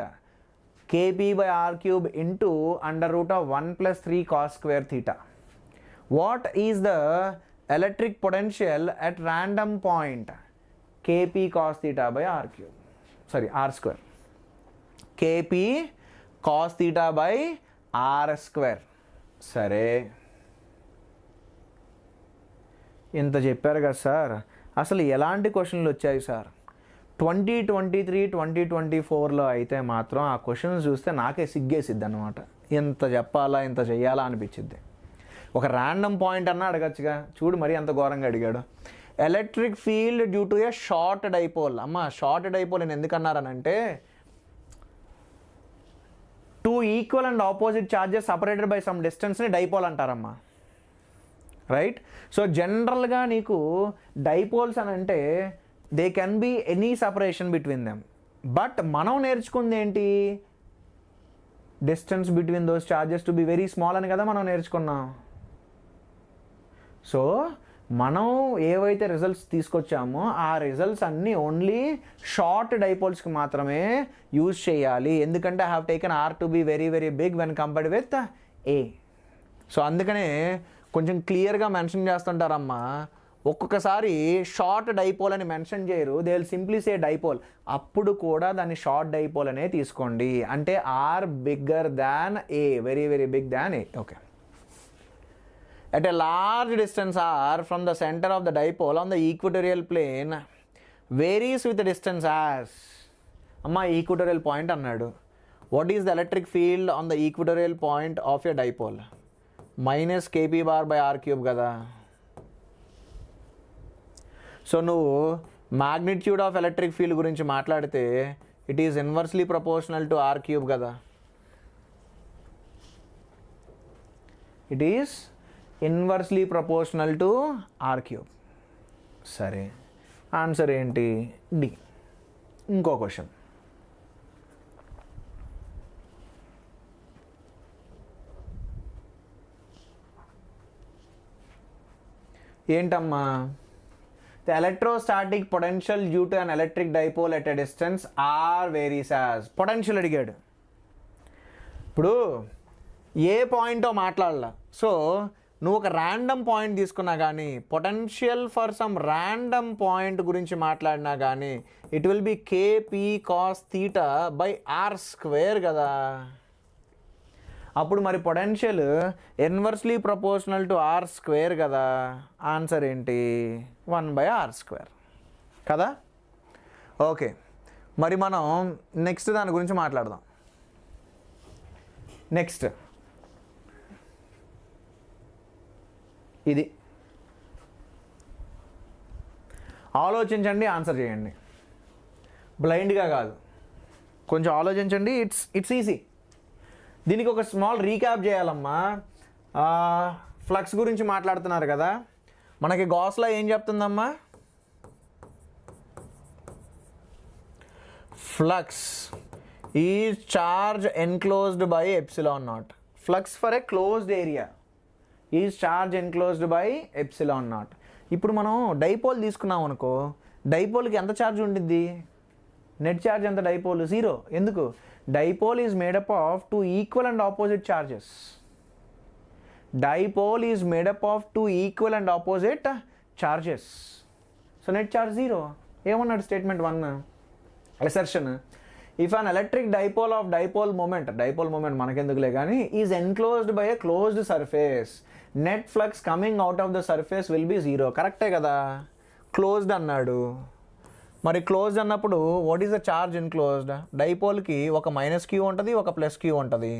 Kp by r cube into under root of 1 plus 3 cos square theta. What is the electric potential at random point? Kp cos theta by r cube. Sorry, r square. Kp cos theta by r square. సరే, ఇంత చెప్పారు కదా sir, అసలు ఎలాంటి క్వశ్చన్లు వచ్చాయి sir? 2023 2024లో అయితే మాత్రం ఆ క్వశ్చన్స్ చూస్తే నాకే సిగ్గేసిద్ది అనమాట. ఇంత చెప్పాలా ఇంత చెయ్యాలా అనిపించిద్ది. ఒక ర్యాండమ్ పాయింట్ అన్నా అడగచ్చుగా, చూడు మరి అంత ఘోరంగా అడిగాడు. Electric field due to a short dipole. అమ్మ షార్ట్ డైపోల్ నేను ఎందుకన్నారనంటే 2 equal and opposite charges separated by some డిస్టెన్స్ని డైపోల్ అంటారమ్మా. రైట్? సో జనరల్గా నీకు డైపోల్స్ అని అంటే they can be any separation between them. But మనం నేర్చుకుంది ఏంటి? Distance between those charges to be very small అని కదా మనం నేర్చుకున్నాం. సో మనం ఏవైతే రిజల్ట్స్ తీసుకొచ్చామో ఆ రిజల్ట్స్ అన్నీ ఓన్లీ షార్ట్ డైపోల్స్కి మాత్రమే యూజ్ చేయాలి. ఎందుకంటే I have taken R to be very very big when compared with A. So అందుకనే కొంచెం క్లియర్గా మెన్షన్ చేస్తుంటారమ్మా. ఒక్కొక్కసారి షార్ట్ డైపోల్ అని మెన్షన్ చేయరు, they will simply say dipole. అప్పుడు కూడా దాన్ని షార్ట్ డైపోల్ అనే తీసుకోండి. అంటే R bigger than A, very very big than A. Okay. At a large distance r from the center of the dipole on the equatorial plane varies with the distance as. అమ్మా equatorial point అన్నాడు. What is the electric field on the equatorial point of a dipole? Minus KP bar by R cube కదా. So నువ్వు magnitude of electric field గురించి మాట్లాడితే it is inversely proportional to R cube కదా. It is inversely proportional to R cube. సరే, answer ఏంటి? D. ఇంకో question. ఏంటమ్మా? The electrostatic potential due to an electric dipole at a distance r varies as. Potential అడిగాడు. ఇప్పుడు ఏ పాయింటో మాట్లాడాల. So నువ్వు ఒక ర్యాండమ్ పాయింట్ తీసుకున్నా కానీ potential for some random point గురించి మాట్లాడినా కానీ it will be KP cos theta by R square కదా. అప్పుడు మరి potential inversely proportional to R square కదా. ఆన్సర్ ఏంటి? 1/r స్క్వేర్ కదా. ఓకే, మరి మనం నెక్స్ట్ దాని గురించి మాట్లాడదాం. నెక్స్ట్ ఇది ఆలోచించండి, ఆన్సర్ చేయండి. బ్లైండ్గా కాదు, కొంచెం ఆలోచించండి. It's easy. దీనికి ఒక స్మాల్ రీక్యాప్ చేయాలమ్మా. ఫ్లక్స్ గురించి మాట్లాడుతున్నారు కదా. మనకి గాస్లా ఏం చెప్తుందమ్మా? Flux is charge enclosed by epsilon naught. Flux for a closed area is charge enclosed by epsilon naught. ఇప్పుడు మనం డైపోల్ తీసుకున్నాం అనుకో, డైపోల్కి ఎంత ఛార్జ్ ఉంటుంది? నెట్ ఛార్జ్ ఎంత డైపోల్? 0. ఎందుకు? Dipole is made up of 2 equal and opposite charges. Dipole is made up of 2 equal and opposite charges. So net charge 0. ఏమన్నాడు statement 1 assertion? If an electric dipole of dipole moment మనకెందుకులే కానీ is enclosed by a closed surface, net flux coming out of the surface will be 0. కరెక్టే కదా? Closed అన్నాడు. మరి closed అన్నప్పుడు what is the charge enclosed? డైపోల్కి ఒక -q ఉంటుంది, ఒక +q ఉంటుంది.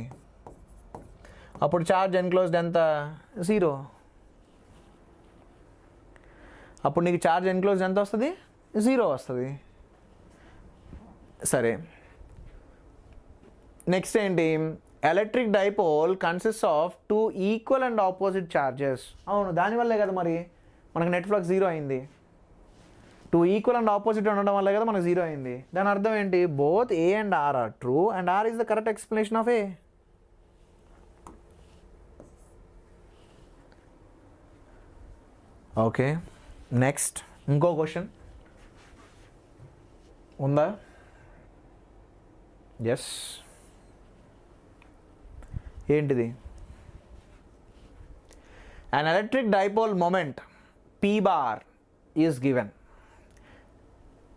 అప్పుడు చార్జ్ ఎన్క్లోజ్డ్ ఎంత? 0. అప్పుడు నీకు చార్జ్ ఎన్క్లోజ్డ్ ఎంత వస్తుంది? 0 వస్తుంది. సరే, నెక్స్ట్ ఏంటి? Electric dipole consist of 2 equal and opposite charges. అవును, దానివల్లే కదా మరి మనకు నెట్ ఫ్లక్స్ 0 అయింది. 2 ఈక్వల్ అండ్ ఆపోజిట్ ఉండడం వల్లే కదా మనకు 0 అయింది. దాని అర్థం ఏంటి? Both A and R are true and R is the correct explanation of A. Okay, next ఇంకో క్వశ్చన్ ఉందా? ఎస్, ఏంటిది? an electric dipole moment p bar is given,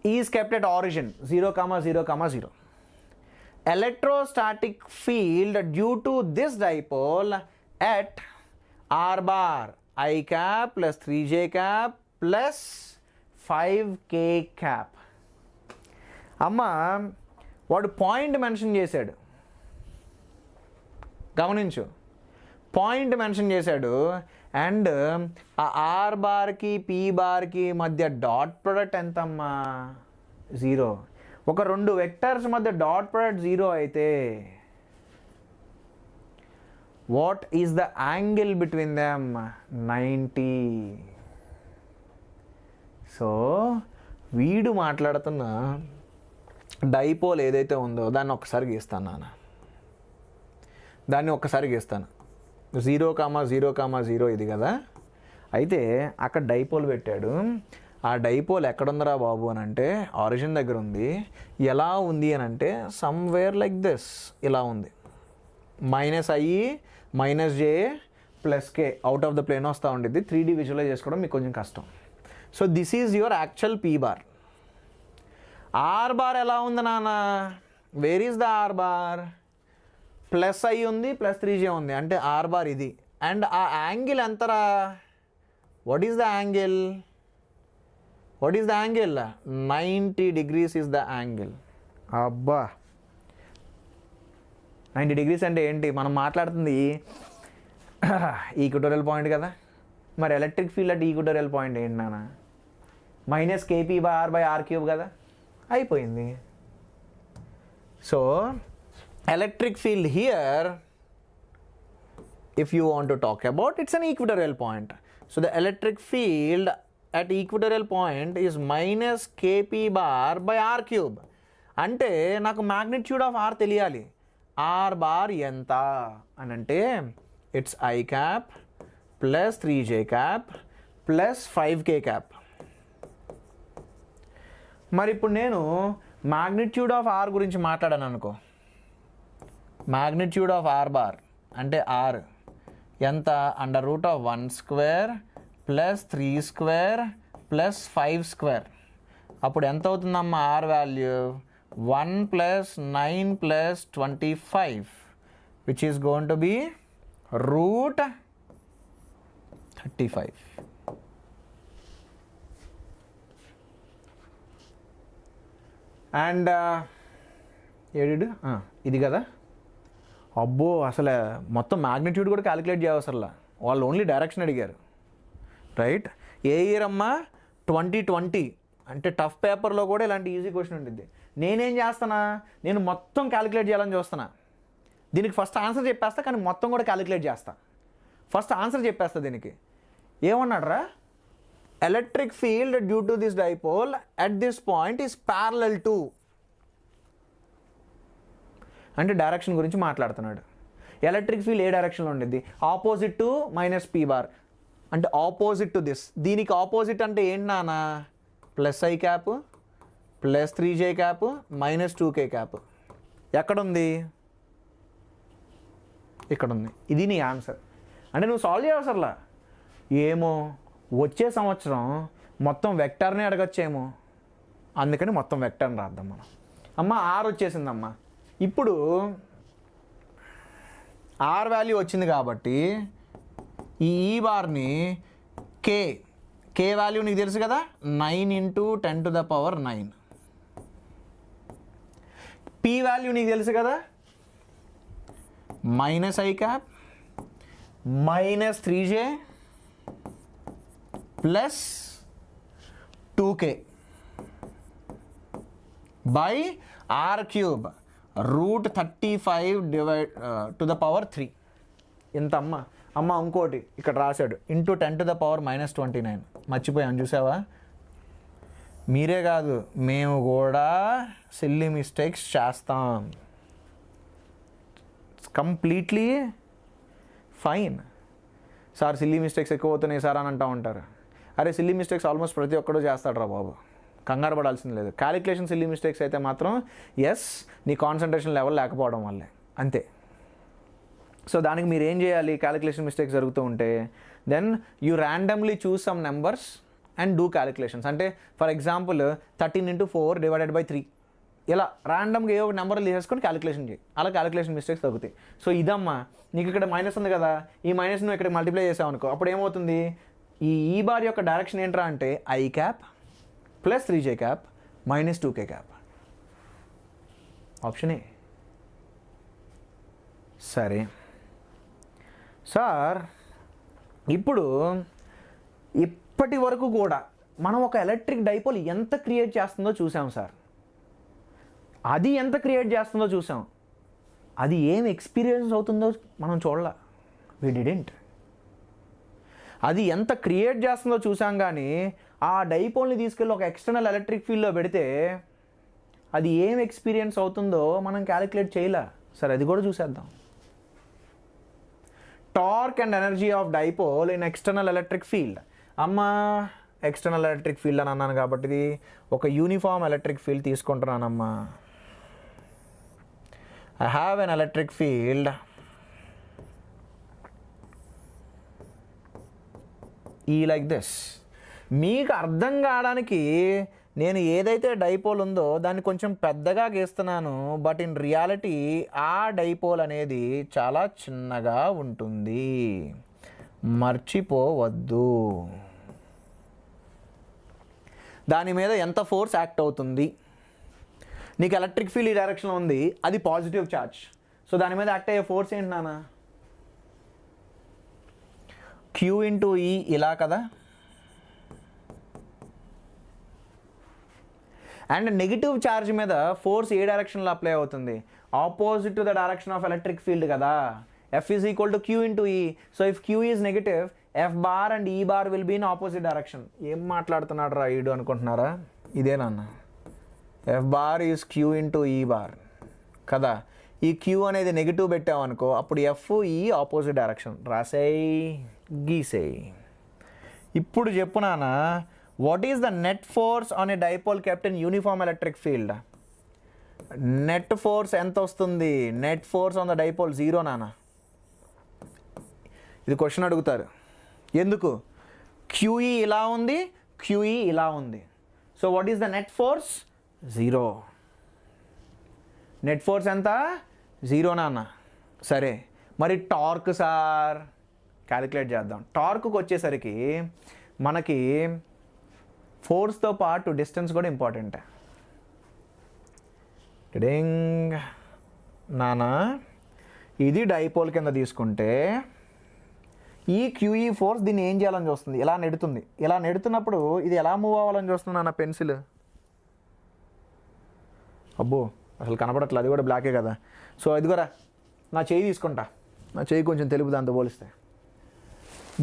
is kept at origin 0, 0, 0. Electrostatic field due to this dipole at r bar I cap plus 3j cap plus 5k cap. అమ్మా, వాడు point mention చేశాడు, గమనించు, point mention చేశాడు. And ఆ are బార్కి P బార్కి మధ్య dot product ఎంతమ్మా? 0. ఒక 2 vectors మధ్య డాట్ ప్రొడక్ట్ 0 అయితే what is the angle between them? 90. So వీడు మాట్లాడుతున్న డైపోల్ ఏదైతే ఉందో దాన్ని ఒక్కసారి గీస్తాను నాన్న, దాన్ని ఒక్కసారి గీస్తాను. 0, 0, 0 ఇది కదా. అయితే అక్కడ డైపోల్ పెట్టాడు. ఆ డైపోల్ ఎక్కడుందిరా బాబు అని అంటే ఆరిజిన్ దగ్గర ఉంది. ఎలా ఉంది అని అంటే సమ్వేర్ లైక్ దిస్, ఇలా ఉంది. -i -j +k out of the plane వస్తూ ఉండేది. 3D విజువలైజ్ చేసుకోవడం మీకు కొంచెం కష్టం. So this is your actual P bar. R bar ఎలా ఉంది నాన్న? Where is the R bar? +i ఉంది, +3j ఉంది, అంటే ఆర్ బార్ ఇది. అండ్ ఆ యాంగిల్ ఎంతరా? What is the angle? 90 degrees is the angle. అబ్బా, 90 degrees అంటే ఏంటి? మనం మాట్లాడుతుంది ఈక్వటోరియల్ పాయింట్ కదా. మరి ఎలక్ట్రిక్ ఫీల్డ్ అంటే ఈక్వటోరియల్ పాయింట్ ఏంటి నాన్న? -kp/r/r³ కదా. అయిపోయింది. So electric field here, if you want to talk about, it's an equatorial point. So the electric field at equatorial point is -kp/r³. అంటే నాకు magnitude of r తెలియాలి. r bar ఎంత అని అంటే it's I cap plus 3j cap plus 5k cap. మరి ఇప్పుడు నేను magnitude of r గురించి మాట్లాడాను అనుకో. magnitude of r bar అంటే r ఎంత? √1² plus 3² plus 5². అప్పుడు ఎంత అవుతుందమ్మా r value? 1 + 9 + 25, which is going to be √35. And ఏడు ఇది కదా. అబ్బో, అసలు మొత్తం మ్యాగ్నిట్యూడ్ కూడా క్యాలిక్యులేట్ చేయవసరలా, వాళ్ళు ఓన్లీ డైరెక్షన్ అడిగారు. రైట్? ఏ ఇయర్ అమ్మా? 2020. అంటే టఫ్ పేపర్లో కూడా ఇలాంటి ఈజీ క్వశ్చన్ ఉంటుంది. నేనేం చేస్తానా, నేను మొత్తం క్యాలిక్యులేట్ చేయాలని చూస్తున్నా. దీనికి ఫస్ట్ ఆన్సర్ చెప్పేస్తా, కానీ మొత్తం కూడా క్యాలిక్యులేట్ చేస్తా. ఫస్ట్ ఆన్సర్ చెప్పేస్తా దీనికి. ఏమన్నాడు రా? Electric field due to this dipole at this point is parallel to. అంటే డైరెక్షన్ గురించి మాట్లాడుతున్నాడు. ఎలక్ట్రిక్ ఫీల్డ్ ఏ డైరెక్షన్లో ఉండిద్ది? Opposite to minus P bar, అంటే ఆపోజిట్ టు దిస్. దీనికి ఆపోజిట్ అంటే ఏంటి నాన్న? Plus I cap plus 3j cap minus 2k cap. ఎక్కడుంది? ఇక్కడ ఉంది. ఇది నీ ఆన్సర్. అంటే నువ్వు సాల్వ్ చేయవసరలా. ఏమో వచ్చే సంవత్సరం మొత్తం వెక్టార్నే అడగచ్చేమో, అందుకని మొత్తం వెక్టార్ని రాద్దాం మనం. అమ్మ ఆర్ వచ్చేసిందమ్మా. ఇప్పుడు ఆర్ వాల్యూ వచ్చింది కాబట్టి ఈ ఈ బార్ని కే వాల్యూ నీకు తెలుసు కదా, 9 × 10⁹. పీ వాల్యూ నీకు తెలుసు కదా, minus I cap minus 3j plus 2k by r³ √35 ఇంత అమ్మ ఇంకోటి ఇక్కడ రాశాడు ఇంటూ 10⁻⁻29. మర్చిపోయాను చూసావా? మీరే కాదు మేము కూడా సిల్లీ మిస్టేక్స్ చేస్తాం. Completely fine. Sir silly mistakes ఎక్కువ అవుతున్నాయి సార్ అని అంటూ ఉంటారు. అరే సిల్లీ మిస్టేక్స్ ఆల్మోస్ట్ ప్రతి ఒక్కడూ చేస్తాడు రా బాబు, కంగారు పడాల్సింది లేదు. క్యాలిక్యులేషన్ సిల్లీ మిస్టేక్స్ అయితే మాత్రం ఎస్ నీ కాన్సన్ట్రేషన్ లెవెల్ లేకపోవడం వల్లే, అంతే. సో దానికి మీరు ఏం చేయాలి? క్యాలిక్యులేషన్ మిస్టేక్స్ జరుగుతూ ఉంటే then you randomly choose some numbers and do calculations. అంటే ఫర్ ఎగ్జాంపుల్ 13 × 4 / 3 ఇలా ర్యాండమ్గా ఏ ఒక నెంబర్లు తీసేసుకొని క్యాలిక్యులేషన్ చేయి. అలా క్యాలిక్యులేషన్ మిస్టేక్స్ తగ్గుతాయి. సో ఇదమ్మా నీకు ఇక్కడ మైనస్ ఉంది కదా, ఈ మైనస్ నువ్వు ఇక్కడ మల్టిప్లై చేసావు అనుకో, అప్పుడు ఏమవుతుంది? ఈ బార్ యొక్క డైరెక్షన్ ఏంట్రా అంటే I cap plus 3j cap minus 2k cap. Option A. సరే సార్, ఇప్పుడు ఇప్పటి వరకు కూడా మనం ఒక ఎలక్ట్రిక్ డైపోల్ ఎంత క్రియేట్ చేస్తుందో చూసాం సార్. అది ఎంత క్రియేట్ చేస్తుందో చూసాం, అది ఏం ఎక్స్పీరియన్స్ అవుతుందో మనం చూడలా. వి డిడెంట్. అది ఎంత క్రియేట్ చేస్తుందో చూసాం, కానీ ఆ డైపోల్ని తీసుకెళ్ళి ఒక ఎక్స్టర్నల్ ఎలక్ట్రిక్ ఫీల్డ్లో పెడితే అది ఏం ఎక్స్పీరియన్స్ అవుతుందో మనం క్యాలిక్యులేట్ చేయలే. సరే అది కూడా చూసేద్దాం. Torque and energy of dipole in external electric field. అమ్మ ఎక్స్టర్నల్ ఎలక్ట్రిక్ ఫీల్డ్ అని అన్నాను కాబట్టి ఒక యూనిఫామ్ ఎలక్ట్రిక్ ఫీల్డ్ తీసుకుంటున్నానమ్మా. I have an electric field E like this. మీకు అర్థం కావడానికి నేను ఏదైతే డైపోల్ ఉందో దాన్ని కొంచెం పెద్దగా గీస్తున్నాను, బట్ ఇన్ రియాలిటీ ఆ డైపోల్ అనేది చాలా చిన్నగా ఉంటుంది, మర్చిపోవద్దు. దాని మీద ఎంత ఫోర్స్ యాక్ట్ అవుతుంది? నీకు ఎలక్ట్రిక్ ఫీల్డ్ ఈ డైరెక్షన్లో ఉంది, అది పాజిటివ్ ఛార్జ్. సో దాని మీద యాక్ట్ అయ్యే ఫోర్స్ ఏంటి నాన్న? Q × E ఇలా కదా. అండ్ నెగిటివ్ ఛార్జ్ మీద ఫోర్స్ ఏ డైరెక్షన్లో అప్లై అవుతుంది? Opposite to the direction of electric field కదా. F is equal to Q × E. So if Q is negative, F bar and E bar will be in opposite direction. ఏం మాట్లాడుతున్నాడు రా ఈడు అనుకుంటున్నారా? ఇదే నాన్న. F bar is Q × E bar కదా. ఈ Q అనేది నెగిటివ్ పెట్టామనుకో, అప్పుడు F E ఆపోజిట్ డైరెక్షన్. రాసేయి, గీసేయి. ఇప్పుడు చెప్పు నాన్న, what is the net force on a dipole kept in uniform electric field? Net force ఎంత వస్తుంది? Net force on the dipole 0 నాన్న. ఇది క్వశ్చన్ అడుగుతారు. ఎందుకు? QE ఇలా ఉంది, QE ఇలా ఉంది. So what is the net force? 0. Net force ఎంత? 0 నాన్న. సరే మరి టార్క్ సార్ క్యాలిక్యులేట్ చేద్దాం. టార్క్కి వచ్చేసరికి మనకి ఫోర్స్తో పాటు డిస్టెన్స్ కూడా ఇంపార్టెంట్. డింగ్ నాన్న, ఇది డైపోల్ కింద తీసుకుంటే ఈ QE ఫోర్స్ దీన్ని ఏం చేయాలని చూస్తుంది? ఇలా నెడుతుంది. ఇలా నెడుతున్నప్పుడు ఇది ఎలా మూవ్ అవ్వాలని చూస్తుంది నాన్న? పెన్సిల్. అబ్బో అసలు కనపడట్లేదు, అది కూడా బ్లాకే కదా. సో ఇదిగోరా నా చేయి తీసుకుంటా, నా చేయి కొంచెం తెలుపు దాంతో పోలిస్తే.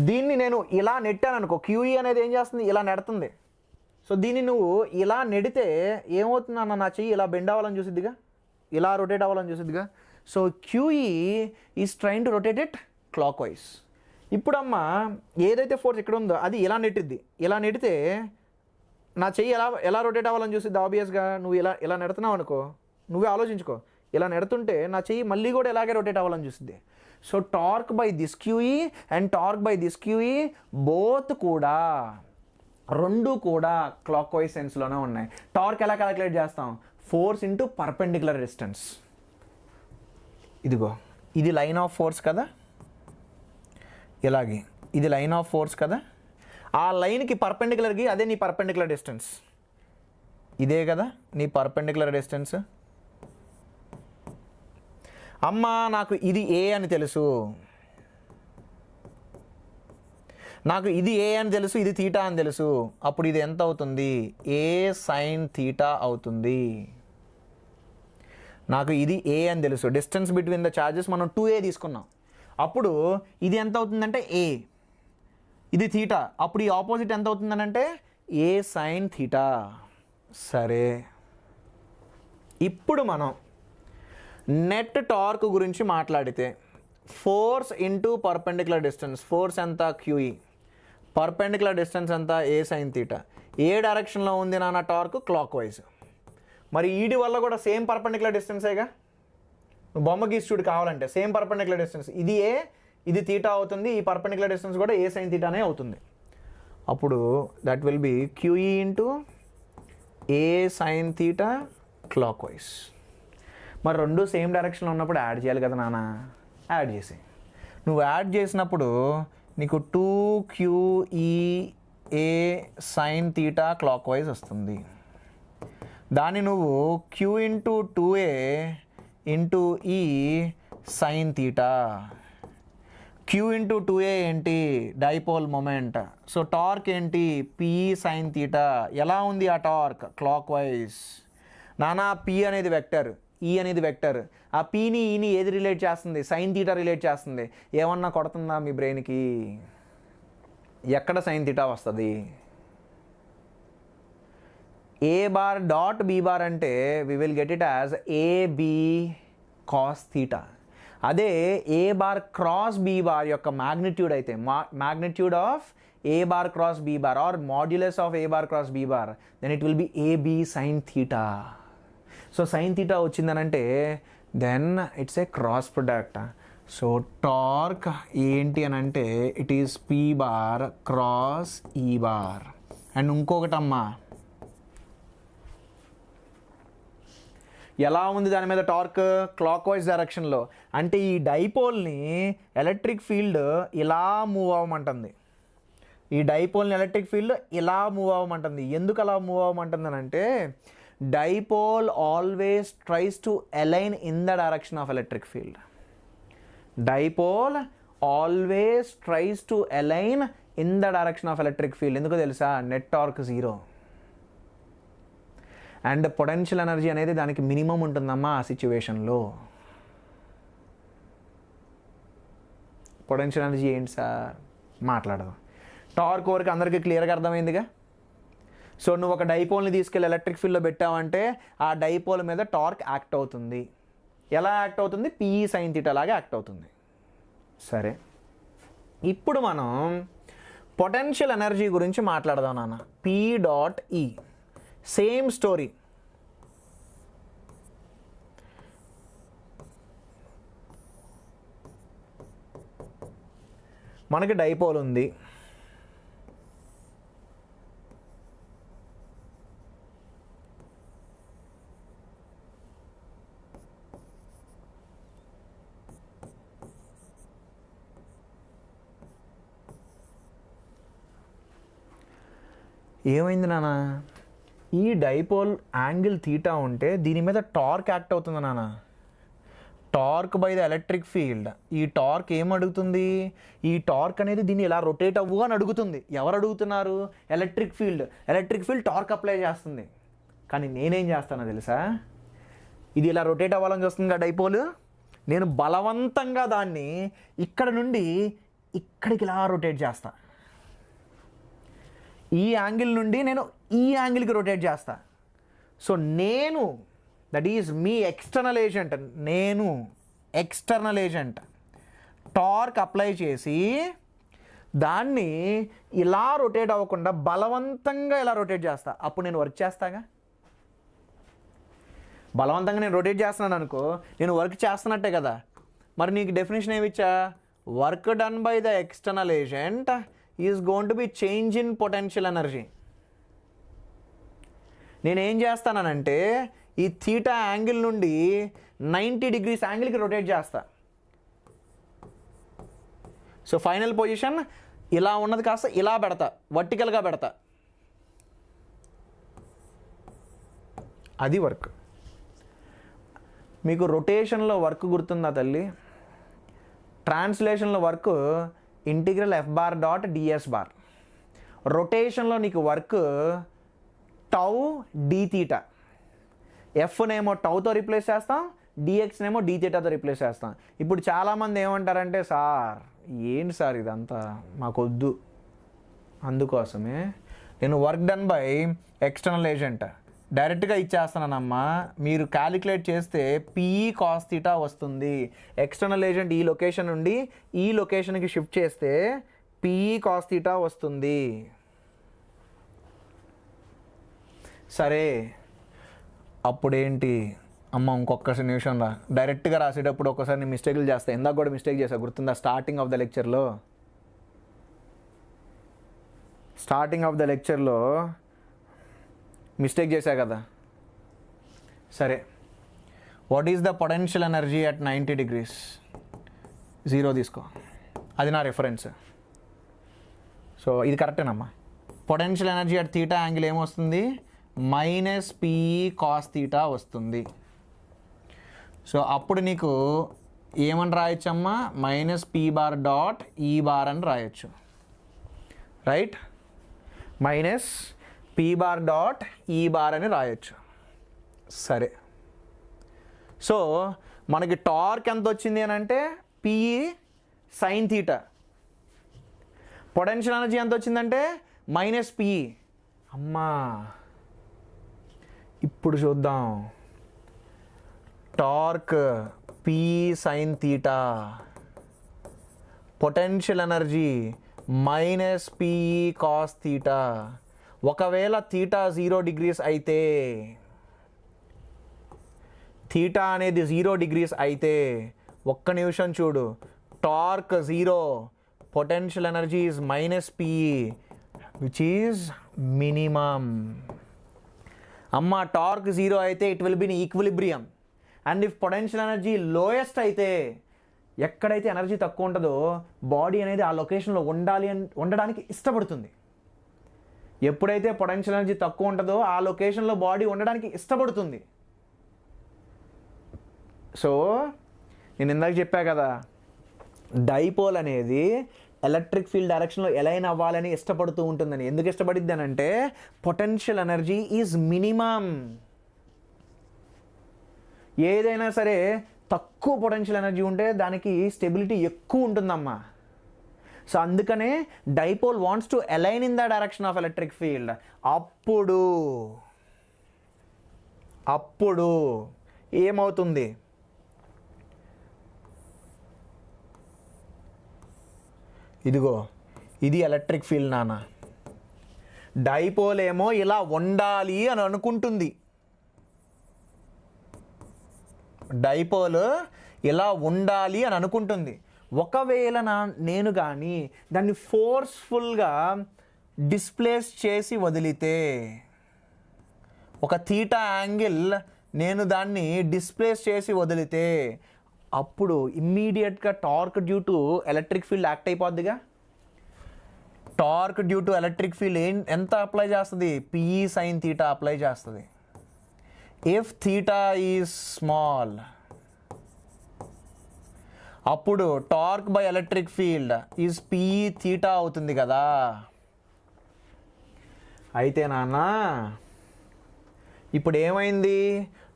దీన్ని నేను ఇలా నెట్టాను అనుకో, QE అనేది ఏం చేస్తుంది? ఇలా నెడుతుంది. సో దీన్ని నువ్వు ఇలా నెడితే ఏమవుతుంది అన్న? నా చెయ్యి ఇలా బెండ్ అవ్వాలని చూసిద్దిగా. ఇలా రొటేట్ అవ్వాలని చూసిద్దిగా. So QE is trying to rotate it clockwise. ఇప్పుడమ్మా ఏదైతే ఫోర్స్ ఇక్కడ ఉందో అది ఇలా నెట్టిద్ది. ఇలా నెడితే నా చెయ్యి ఎలా రొటేట్ అవ్వాలని చూసిద్ది. ఆబ్వియస్గా నువ్వు ఇలా నెడుతున్నావు అనుకో, నువ్వే ఆలోచించుకో, ఇలా నెడుతుంటే నా చెయ్యి మళ్ళీ కూడా ఇలాగే రొటేట్ అవ్వాలని చూసిద్ది. So torque by this QE and torque by this QE both కూడా, రెండు కూడా క్లాక్ వైజ్ సెన్స్లోనే ఉన్నాయి. టార్క్ ఎలా క్యాలిక్యులేట్ చేస్తాం? Force into perpendicular distance. ఇదిగో ఇది లైన్ ఆఫ్ ఫోర్స్ కదా, ఇలాగే ఇది లైన్ ఆఫ్ ఫోర్స్ కదా, ఆ లైన్కి పర్పెండిక్యులర్కి అదే నీ పర్పెండిక్యులర్ డిస్టెన్స్. ఇదే కదా నీ పర్పెండిక్యులర్ డిస్టెన్స్. అమ్మా నాకు ఇది ఏ అని తెలుసు, నాకు ఇది ఏ అని తెలుసు, ఇది తీటా అని తెలుసు. అప్పుడు ఇది ఎంత అవుతుంది? ఏ సైన్ తీటా అవుతుంది. నాకు ఇది ఏ అని తెలుసు, డిస్టెన్స్ బిట్వీన్ ద చార్జెస్ మనం 2a తీసుకున్నాం. అప్పుడు ఇది ఎంత అవుతుందంటే ఏ, ఇది థీటా. అప్పుడు ఈ ఆపోజిట్ ఎంత అవుతుందనంటే ఏ సైన్ థీటా. సరే, ఇప్పుడు మనం నెట్ టార్క్ గురించి మాట్లాడితే force into perpendicular distance. Force ఎంత? క్యూఈ. పర్పెండిక్యులర్ డిస్టెన్స్ ఎంత? ఏ సైన్ థీటా. ఏ డైరెక్షన్లో ఉంది నాన్న టార్క్? Clock wise. మరి ఈడి వల్ల కూడా సేమ్ పర్పెండిక్యులర్ డిస్టెన్సేగా. నువ్వు బొమ్మ గీస్తుడు కావాలంటే సేమ్ పర్పెండిక్యులర్ డిస్టెన్స్. ఇది ఏ, ఇది తీటా అవుతుంది. ఈ పర్పెండిక్యులర్ డిస్టెన్స్ కూడా ఏ సైన్ తీటానే అవుతుంది. అప్పుడు that will be QE into A sine theta clock wise. మరి రెండు సేమ్ డైరెక్షన్లో ఉన్నప్పుడు యాడ్ చేయాలి కదా నాన్న. యాడ్ చేసి నువ్వు యాడ్ చేసినప్పుడు నీకు 2QE sine theta clock wise వస్తుంది. దాన్ని నువ్వు క్యూ ఇంటూ 2A ఇంటూ ఈ sine theta. Q into 2A ఏంటి? Dipole moment. సో టార్క్ ఏంటి? P sine theta. ఎలా ఉంది ఆ టార్క్? Clockwise. నానా పి అనేది వెక్టర్, ఈ అనేది వెక్టర్. ఆ పీని ఈని ఏది రిలేట్ చేస్తుంది? సైన్ తీటా రిలేట్ చేస్తుంది. ఏమన్నా కొడుతుందా మీ బ్రెయిన్కి? ఎక్కడ సైన్ తీటా వస్తుంది? A bar dot B bar అంటే we will get it as AB cos theta. అదే A bar cross B bar యొక్క మ్యాగ్నిట్యూడ్ అయితే, magnitude of A bar cross B bar or modulus of A bar cross B bar, then it will be AB sine theta. So sine theta వచ్చిందనంటే then it's a cross product. So torque ఏంటి అని అంటే it is P bar cross E bar. And ఇంకొకటమ్మా, ఎలా ఉంది దాని మీద torque? Clock wise డైరెక్షన్లో. అంటే ఈ డైపోల్ని ఎలక్ట్రిక్ ఫీల్డ్ ఇలా మూవ్ అవ్వమంటుంది. ఈ డైపోల్ని ఎలక్ట్రిక్ ఫీల్డ్ ఇలా మూవ్ అవ్వమంటుంది. ఎందుకు అలా మూవ్ అవ్వమంటుంది అని అంటే dipole always tries to align in the direction of electric field. Dipole always tries to align in the direction of electric field. ఎందుకు తెలుసా? Net torque 0 and potential energy అనేది దానికి మినిమం ఉంటుందమ్మా ఆ సిచ్యువేషన్లో. పొటెన్షియల్ ఎనర్జీ ఏంటి సార్? మాట్లాడదాం. Torque వరకు అందరికీ క్లియర్గా అర్థమైందిగా. సో నువ్వు ఒక డైపోల్ని తీసుకెళ్ళి ఎలక్ట్రిక్ ఫీల్డ్లో పెట్టావంటే ఆ డైపోల్ మీద టార్క్ యాక్ట్ అవుతుంది. ఎలా యాక్ట్ అవుతుంది? పిఈ సైన్ తీటా లాగా యాక్ట్ అవుతుంది. సరే, ఇప్పుడు మనం పొటెన్షియల్ ఎనర్జీ గురించి మాట్లాడదాం నాన్న. పి డాట్ ఈ సేమ్ స్టోరీ. మనకి డైపోల్ ఉంది. ఏమైంది నాన్న? ఈ డైపోల్ యాంగిల్ తీటా ఉంటే దీని మీద టార్క్ యాక్ట్ అవుతుంది నాన్న. Torque by the electric field. ఈ టార్క్ ఏం అడుగుతుంది? ఈ టార్క్ అనేది దీన్ని ఇలా రొటేట్ అవ్వు అని అడుగుతుంది. ఎవరు అడుగుతున్నారు? Electric field. Electric field torque apply చేస్తుంది. కానీ నేనేం చేస్తానో తెలుసా? ఇది ఇలా రొటేట్ అవ్వాలని చూస్తుంది కదా డైపోల్. నేను బలవంతంగా దాన్ని ఇక్కడ నుండి ఇక్కడికి ఇలా రొటేట్ చేస్తా. ఈ యాంగిల్ నుండి నేను ఈ యాంగిల్కి రొటేట్ చేస్తా. సో నేను that is me external agent, నేను ఎక్స్టర్నల్ ఏజెంట్ టార్క్ అప్లై చేసి దాన్ని ఇలా రొటేట్ అవ్వకుండా బలవంతంగా ఇలా రొటేట్ చేస్తా. అప్పుడు నేను వర్క్ చేస్తాగా. బలవంతంగా నేను రొటేట్ చేస్తున్నాను అనుకో, నేను వర్క్ చేస్తున్నట్టే కదా. మరి నీకు డెఫినేషన్ ఏమిచ్చా? Work done by the external agent is going to be change in potential energy. నేనేం చేస్తానంటే ఈ థీటా యాంగిల్ నుండి 90 degrees యాంగిల్కి రొటేట్ చేస్తా. సో ఫైనల్ పొజిషన్ ఇలా ఉన్నది కాస్త ఇలా పెడతా, వర్టికల్గా పెడతా. అది వర్క్. మీకు రొటేషన్లో వర్క్ గుర్తుందా తల్లి? ట్రాన్స్లేషన్లో work integral F bar dot DS bar. రొటేషన్లో నీకు వర్క్ టౌ డి థీటా. ఎఫ్నేమో టౌతో రిప్లేస్ చేస్తాం, డిఎక్స్నేమో డి థీటాతో రిప్లేస్ చేస్తాం. ఇప్పుడు చాలామంది ఏమంటారంటే, సార్ ఏంటి సార్ ఇదంతా మాకొద్దు, అందుకోసమే నేను work done by external agent డైరెక్ట్గా ఇచ్చేస్తానమ్మా. మీరు క్యాలిక్యులేట్ చేస్తే పిఈ కాస్ థీటా వస్తుంది. ఎక్స్టర్నల్ ఏజెంట్ ఈ లొకేషన్ నుండి ఈ లొకేషన్కి షిఫ్ట్ చేస్తే పిఈ కాస్ థీటా వస్తుంది. సరే, అప్పుడేంటి అమ్మ ఇంకొక నిమిషం రా, డైరెక్ట్గా రాసేటప్పుడు ఒక్కసారి నేను మిస్టేక్లు చేస్తాను. ఇందాక కూడా మిస్టేక్ చేశా, గుర్తుందా? స్టార్టింగ్ ఆఫ్ ద లెక్చర్లో మిస్టేక్ చేశా కదా. సరే, what is the potential energy at 90 degrees? 0 తీసుకో, అది నా రిఫరెన్స్. సో ఇది కరెక్టేనమ్మా. Potential energy at theta angle ఏమొస్తుంది? మైనస్ పిఈ కాస్ థీటా వస్తుంది. సో అప్పుడు నీకు ఏమని రాయొచ్చమ్మా? Minus P bar dot E bar అని రాయొచ్చు, right? Minus P bar dot E bar అని రాయొచ్చు. సరే, సో మనకి టార్క్ ఎంత వచ్చింది అని అంటే PE sine theta. Potential energy ఎంత వచ్చిందంటే మైనస్ పిఈ. అమ్మా ఇప్పుడు చూద్దాం. Torque P sine theta, potential energy minus PE cos theta. ఒకవేళ థీటా 0 degrees అయితే, థీటా అనేది 0 degrees అయితే, ఒక్క నిమిషం చూడు, torque 0, potential energy is minus PE which is minimum. అమ్మ టార్క్ 0 అయితే it will be in equilibrium. And if potential energy lowest అయితే, ఎక్కడైతే ఎనర్జీ తక్కువ ఉంటుందో బాడీ అనేది ఆ లొకేషన్లో ఉండడానికి ఇష్టపడుతుంది. ఎప్పుడైతే పొటెన్షియల్ ఎనర్జీ తక్కువ ఉంటుందో ఆ లొకేషన్లో బాడీ ఉండడానికి ఇష్టపడుతుంది. సో నేను ఇందాక చెప్పా కదా, డైపోల్ అనేది ఎలక్ట్రిక్ ఫీల్డ్ డైరెక్షన్లో ఎలైన్ అవ్వాలని ఇష్టపడుతూ ఉంటుందని. ఎందుకు ఇష్టపడిద్ది అని అంటే పొటెన్షియల్ ఎనర్జీ ఈజ్ మినిమమ్. ఏదైనా సరే తక్కువ పొటెన్షియల్ ఎనర్జీ ఉంటే దానికి స్టెబిలిటీ ఎక్కువ ఉంటుందమ్మా. సో అందుకనే dipole wants to align in the direction of electric field. అప్పుడు ఏమవుతుంది? ఇదిగో ఇది ఎలక్ట్రిక్ ఫీల్డ్ నాన్న. డైపోల్ ఏమో ఇలా ఉండాలి అని అనుకుంటుంది. డైపోల్ ఇలా ఉండాలి అని అనుకుంటుంది. ఒకవేళ నేను కానీ దాన్ని ఫోర్స్ఫుల్గా డిస్ప్లేస్ చేసి వదిలితే, ఒక థీటా యాంగిల్ నేను దాన్ని డిస్ప్లేస్ చేసి వదిలితే, అప్పుడు ఇమ్మీడియట్గా torque due to electric field act అయిపోద్దిగా. Torque due to electric field ఎంత అప్లై చేస్తుంది? పిఈ సైన్ థీటా అప్లై చేస్తుంది. ఇఫ్ థీటా ఈజ్ స్మాల్, అప్పుడు torque by electric field is PE theta అవుతుంది కదా. అయితే నాన్న ఇప్పుడు ఏమైంది?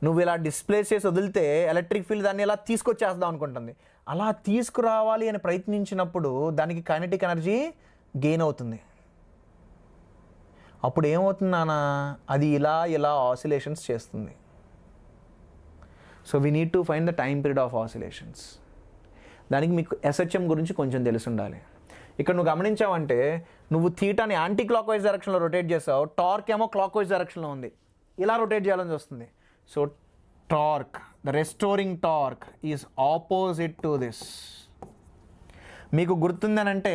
నువ్వు ఇలా డిస్ప్లేస్ చేసి వదిలితే ఎలక్ట్రిక్ ఫీల్డ్ దాన్ని ఇలా తీసుకొచ్చేద్దాం అనుకుంటుంది. అలా తీసుకురావాలి అని ప్రయత్నించినప్పుడు దానికి కైనెటిక్ ఎనర్జీ గెయిన్ అవుతుంది. అప్పుడు ఏమవుతుంది నాన్న? అది ఇలా ఆసిలేషన్స్ చేస్తుంది. So we need to find the time period of oscillations. దానికి మీకు ఎస్హెచ్ఎం గురించి కొంచెం తెలిసి ఉండాలి. ఇక్కడ నువ్వు గమనించావంటే నువ్వు థీటాని యాంటీ క్లాక్ వైజ్ డైరెక్షన్లో రొటేట్ చేసావు, టార్క్ ఏమో క్లాక్ వైజ్ డైరెక్షన్లో ఉంది, ఇలా రొటేట్ చేయాలని వస్తుంది. So torque, the restoring torque is opposite to this. మీకు గుర్తుందనంటే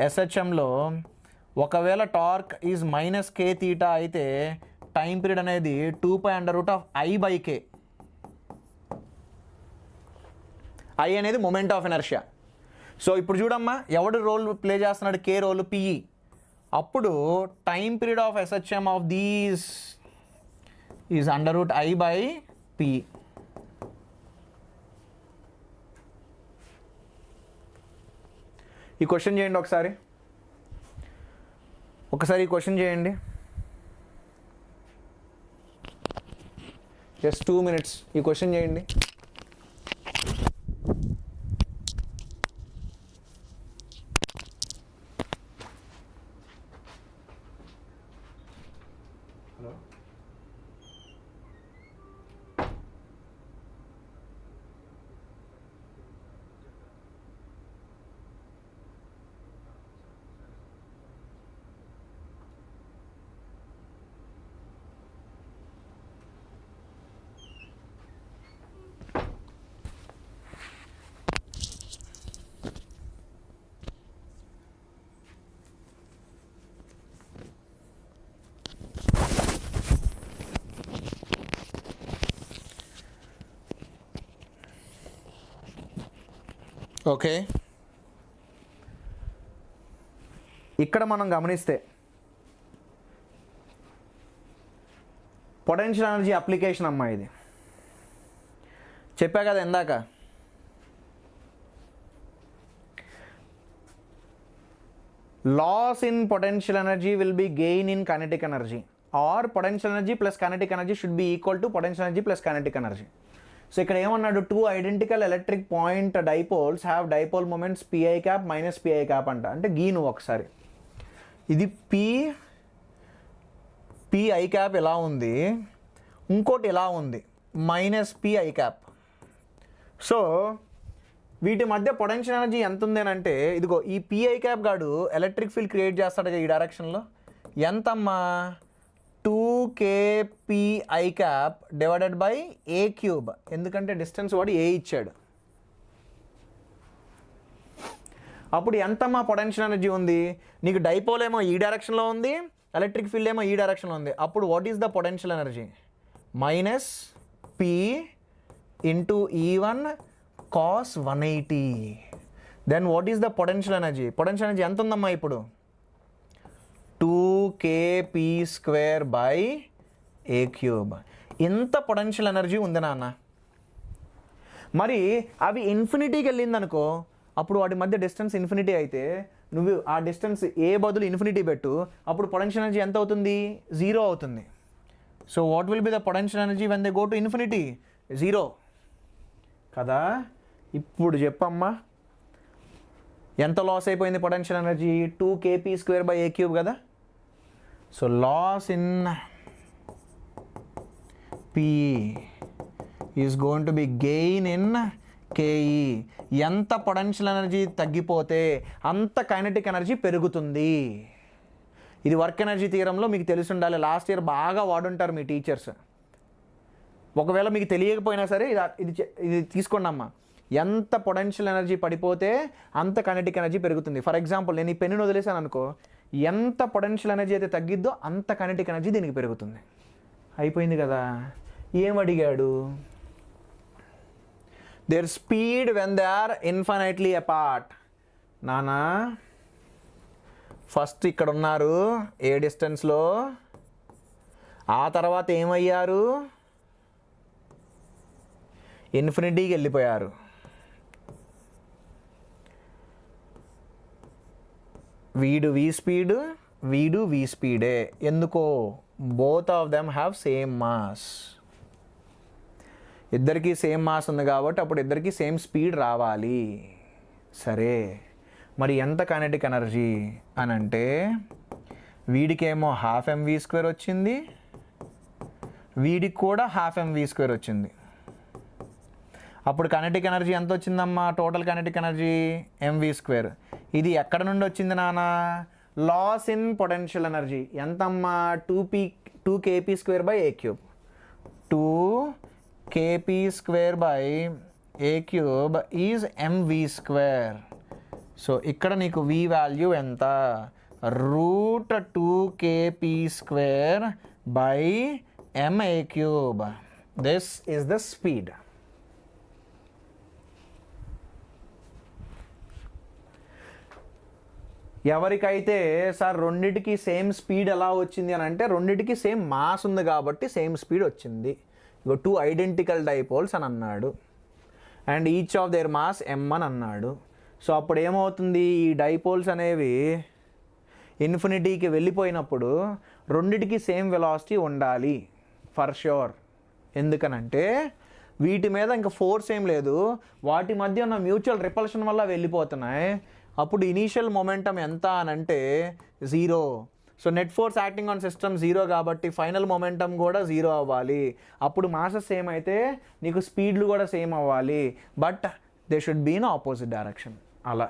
ఎస్హెచ్ఎంలో ఒకవేళ torque is minus K theta అయితే టైం పీరియడ్ అనేది 2π√I/K. I అనేది మొమెంట్ ఆఫ్ ఇనర్షియా. సో ఇప్పుడు చూడమ్మా, ఎవడు రోల్ ప్లే చేస్తున్నాడు? కే రోల్ పిఈ. అప్పుడు time period of SHM of these is √I/P. ఈ క్వశ్చన్ చేయండి ఒకసారి ఈ క్వశ్చన్ చేయండి. జస్ట్ 2 minutes ఈ క్వశ్చన్ చేయండి. Hello, okay. ఇక్కడ మనం గమనిస్తే పొటెన్షియల్ ఎనర్జీ అప్లికేషన్ అమ్మా, ఇది చెప్పా కదా ఇందాక. Loss in potential energy will be gain in kinetic energy, or potential energy plus kinetic energy should be equal to potential energy plus kinetic energy. So ఇక్కడ ఏమన్నాడు? 2 identical electric point dipoles have dipole moments PI cap minus PI cap అంట. అంటే గీను ఒకసారి, ఇది pi cap ఎలా ఉంది, ఇంకోటి ఎలా ఉంది మైనస్ పిఐ క్యాప్. సో వీటి మధ్య పొటెన్షియల్ ఎనర్జీ ఎంత ఉంది అని అంటే, ఇదిగో ఈ పిఐ క్యాప్ గాడు ఎలక్ట్రిక్ ఫీల్డ్ క్రియేట్ చేస్తాడు ఈ డైరెక్షన్లో. ఎంతమ్మా? 2kPi cap divided by a cube. ఎందుకంటే డిస్టెన్స్ వాడు a ఇచ్చాడు. అప్పుడు ఎంతమ్మా పొటెన్షియల్ ఎనర్జీ ఉంది? నీకు డైపోల్ ఏమో ఈ డైరెక్షన్లో ఉంది, ఎలక్ట్రిక్ ఫీల్డ్ ఏమో ఈ డైరెక్షన్లో ఉంది. అప్పుడు what is the potential energy? Minus p into E1 cos 180. Then what is the potential energy? Potential energy ఎంత ఉందమ్మా ఇప్పుడు? 2kp² by a cube. ఇంత పొటెన్షియల్ ఎనర్జీ ఉంది నాన్న. మరి అవి ఇన్ఫినిటీకి వెళ్ళింది అనుకో, అప్పుడు వాటి మధ్య డిస్టెన్స్ ఇన్ఫినిటీ అయితే నువ్వు ఆ డిస్టెన్స్ ఏ బదులు ఇన్ఫినిటీ పెట్టు, అప్పుడు పొటెన్షియల్ ఎనర్జీ ఎంత అవుతుంది? 0 అవుతుంది. So what will be the potential energy when they go to infinity? 0 కదా. ఇప్పుడు చెప్పమ్మా, ఎంత లాస్ అయిపోయింది potential energy? 2kp² by a cube కదా. So loss in P is going to be gain in KE. ఎంత పొటెన్షియల్ ఎనర్జీ తగ్గిపోతే అంత kinetic energy పెరుగుతుంది. ఇది వర్క్ ఎనర్జీ థియరంలో మీకు తెలిసి ఉండాలి, లాస్ట్ ఇయర్ బాగా వాడుంటారు మీ టీచర్స్. ఒకవేళ మీకు తెలియకపోయినా సరే ఇది తీసుకోండి అమ్మా. ఎంత పొటెన్షియల్ ఎనర్జీ పడిపోతే అంత కైనెటిక్ ఎనర్జీ పెరుగుతుంది. ఫర్ ఎగ్జాంపుల్, నేను ఈ పెన్నును వదిలేసాను అనుకో, ఎంత పొటెన్షియల్ ఎనర్జీ అయితే తగ్గిద్దో అంత కైనెటిక్ ఎనర్జీ దీనికి పెరుగుతుంది. అయిపోయింది కదా. ఏం అడిగాడు? Their speed when they are infinitely apart. నానా ఫస్ట్ ఇక్కడ ఉన్నారు ఏ డిస్టెన్స్లో, ఆ తర్వాత ఏమయ్యారు? ఇన్ఫినిటీకి వెళ్ళిపోయారు. వీడు v స్పీడ్, వీడు v స్పీడే. ఎందుకో? Both of them have same mass. ఇద్దరికి సేమ్ మాస్ ఉంది కాబట్టి అప్పుడు ఇద్దరికి సేమ్ స్పీడ్ రావాలి. సరే, మరి ఎంత కైనెటిక్ ఎనర్జీ అని అంటే, వీడికేమో 12mv² వచ్చింది, వీడికి కూడా 12mv² వచ్చింది. అప్పుడు కైనెటిక్ ఎనర్జీ ఎంత వచ్చిందమ్మా? Total kinetic energy mv². ఇది ఎక్కడ నుండి వచ్చింది నాన్న? Loss in potential energy. ఎంతమ్మా? 2kp²/a³. 2kp²/a³ is mv². So ఇక్కడ నీకు v వాల్యూ ఎంత? √2kp²/ma³. This is the speed. ఎవరికైతే సార్ రెండిటికి సేమ్ స్పీడ్ ఎలా వచ్చింది అని అంటే, రెండిటికి సేమ్ మాస్ ఉంది కాబట్టి సేమ్ స్పీడ్ వచ్చింది. ఇగో 2 ఐడెంటికల్ డైపోల్స్ అని అన్నాడు and each of their mass m అని అన్నాడు. సో అప్పుడు ఏమవుతుంది? ఈ డైపోల్స్ అనేవి ఇన్ఫినిటీకి వెళ్ళిపోయినప్పుడు రెండిటికి సేమ్ వెలాసిటీ ఉండాలి ఫర్ ష్యూర్. ఎందుకనంటే వీటి మీద ఇంకా ఫోర్స్ ఏం లేదు, వాటి మధ్య ఉన్న మ్యూచువల్ రిపల్షన్ వల్ల వెళ్ళిపోతున్నాయి. అప్పుడు ఇనీషియల్ మొమెంటం ఎంత అని అంటే 0. So net force acting on system 0 కాబట్టి ఫైనల్ మొమెంటం కూడా 0 అవ్వాలి. అప్పుడు మాసెస్ సేమ్ అయితే నీకు స్పీడ్లు కూడా సేమ్ అవ్వాలి, but they should be in opposite direction. అలా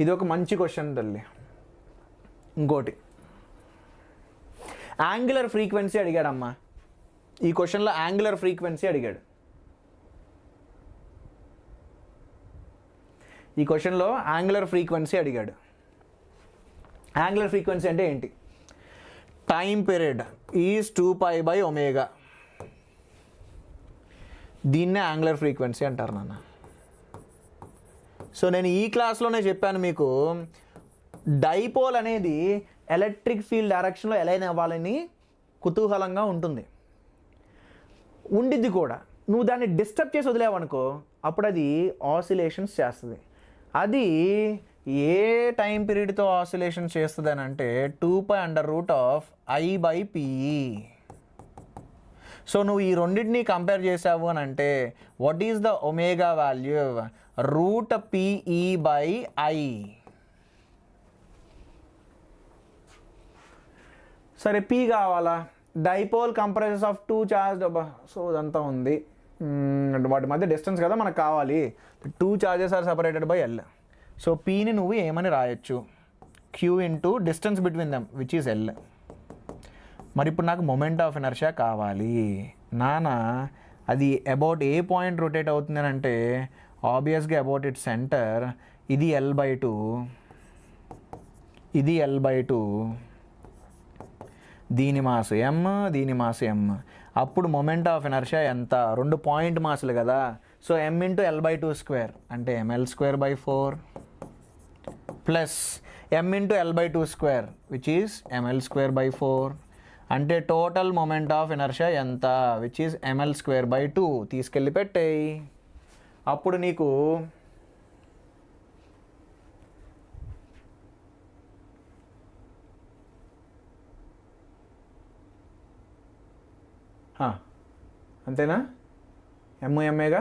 ఇది ఒక మంచి క్వశ్చన్ తల్లి. ఇంకోటి యాంగులర్ ఫ్రీక్వెన్సీ అడిగాడమ్మా. ఈ క్వశ్చన్లో యాంగులర్ ఫ్రీక్వెన్సీ అడిగాడు. ఈ క్వశ్చన్లో యాంగులర్ ఫ్రీక్వెన్సీ అడిగాడు. యాంగులర్ ఫ్రీక్వెన్సీ అంటే ఏంటి? Time period is 2π/ω. దీన్నే యాంగులర్ ఫ్రీక్వెన్సీ అంటారు నాన్న. సో నేను ఈ క్లాస్లోనే చెప్పాను మీకు, డైపోల్ అనేది ఎలక్ట్రిక్ ఫీల్డ్ డైరెక్షన్లో ఎలా అవ్వాలని కుతూహలంగా ఉంటుంది, ఉండిద్ది కూడా. నువ్వు దాన్ని డిస్టర్బ్ చేసి వదిలేవనుకో అప్పుడు అది ఆసిలేషన్స్ చేస్తుంది. అది ఏ టైం పీరియడ్తో ఆసిలేషన్ చేస్తుంది అని అంటే 2π√I/PE. సో నువ్వు ఈ రెండింటిని కంపేర్ చేసావు అని అంటే what is the omega value? √PE/I. సరే పీ కావాలా? Dipole comprises of 2 charged. So ఇదంతా ఉంది, వాటి మధ్య డిస్టెన్స్ కదా మనకు కావాలి. 2 charges are separated by L. So పీని నువ్వు ఏమని రాయొచ్చు? Q into distance between them which is L. మరి ఇప్పుడు నాకు మొమెంట్ ఆఫ్ ఇనర్షియా కావాలి నాన్న. అది అబౌట్ ఏ పాయింట్ రొటేట్ అవుతుంది అని అంటే ఆబ్వియస్గా అబౌట్ ఇట్ సెంటర్. ఇది L/2, ఇది L/2, దీని మాస్ m, దీని మాస్ m. అప్పుడు మొమెంట్ ఆఫ్ ఇనర్షియా ఎంత? 2 పాయింట్ మాసులు కదా. సో m ఇంటూ L/2² అంటే mL²/4 plus m into L/2² which is mL²/4 అంటే టోటల్ మొమెంట్ ఆఫ్ ఇనర్షియా ఎంత? Which is mL²/2. తీసుకెళ్ళి పెట్టేయి. అప్పుడు నీకు అంతేనా? ఎంఏగా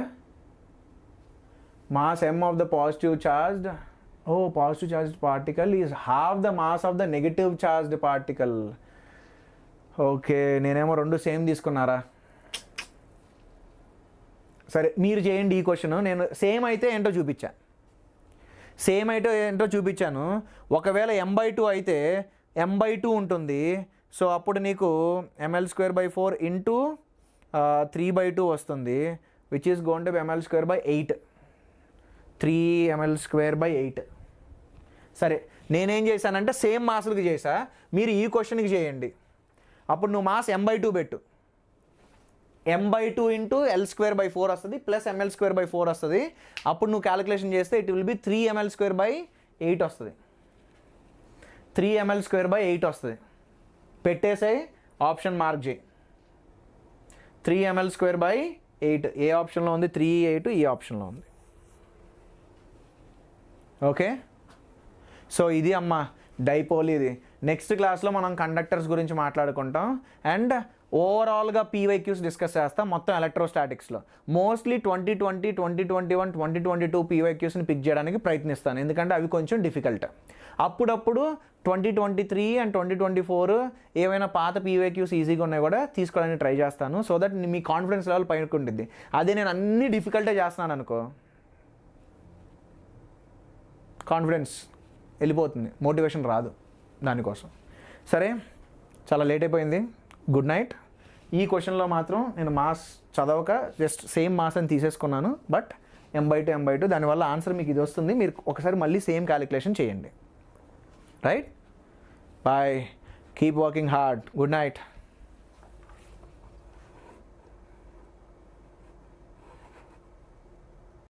mass m of the positive charged, positive charged particle is half the mass of the negative charged particle. Okay, నేనేమో 2 same తీసుకున్నారా? సరే మీరు చేయండి ఈ క్వశ్చన్. నేను సేమ్ అయితే ఏంటో చూపించాను. ఒకవేళ m/2 అయితే m/2 ఉంటుంది. సో అప్పుడు నీకు mL²/4 ఇంటూ 3/2 వస్తుంది which is going to B mL²/8. 3 mL²/8. సరే నేనేం చేశానంటే సేమ్ మాసులకి చేసా, మీరు ఈ క్వశ్చన్కి చేయండి. అప్పుడు నువ్వు మాస్ m/2 పెట్టు. m/2 ఇంటూ L²/4 వస్తుంది ప్లస్ mL²/4 వస్తుంది. అప్పుడు నువ్వు క్యాలిక్యులేషన్ చేస్తే ఇట్ విల్ బి 3 mL²/8 వస్తుంది. 3 mL²/8 వస్తుంది. పెట్టేసాయి, ఆప్షన్ మార్క్ చేయి. 3 mL²/8 ఏ ఆప్షన్లో ఉంది? 3, 8 ఈ ఆప్షన్లో ఉంది. ఓకే, సో ఇది అమ్మ డైపోల్. ఇది నెక్స్ట్ క్లాస్లో మనం కండక్టర్స్ గురించి మాట్లాడుకుంటాం అండ్ ఓవరాల్గా పీవైక్యూస్ డిస్కస్ చేస్తాం మొత్తం ఎలక్ట్రోస్టాటిక్స్లో. మోస్ట్లీ 2020, 2021, 2022 పీవైక్యూస్ని పిక్ చేయడానికి ప్రయత్నిస్తాను, ఎందుకంటే అవి కొంచెం డిఫికల్ట్. అప్పుడప్పుడు 2023 అండ్ 2024 ఏమైనా పాత పీవైక్యూస్ ఈజీగా ఉన్నాయి కూడా తీసుకోవడానికి ట్రై చేస్తాను, so that me confidence level పైకి ఉంటుంది. అదే నేను అన్ని డిఫికల్టే చేస్తున్నాను అనుకో, కాన్ఫిడెన్స్ వెళ్ళిపోతుంది, మోటివేషన్ రాదు దానికోసం. సరే, చాలా లేట్ అయిపోయింది, గుడ్ నైట్. ఈ క్వశ్చన్లో మాత్రం నేను మాస్ చదవక జస్ట్ సేమ్ మాస్ అని తీసేసుకున్నాను, బట్ m/2 దానివల్ల ఆన్సర్ మీకు ఇది వస్తుంది. మీరు ఒకసారి మళ్ళీ సేమ్ క్యాలిక్యులేషన్ చేయండి. Right, bye, keep working hard, good night.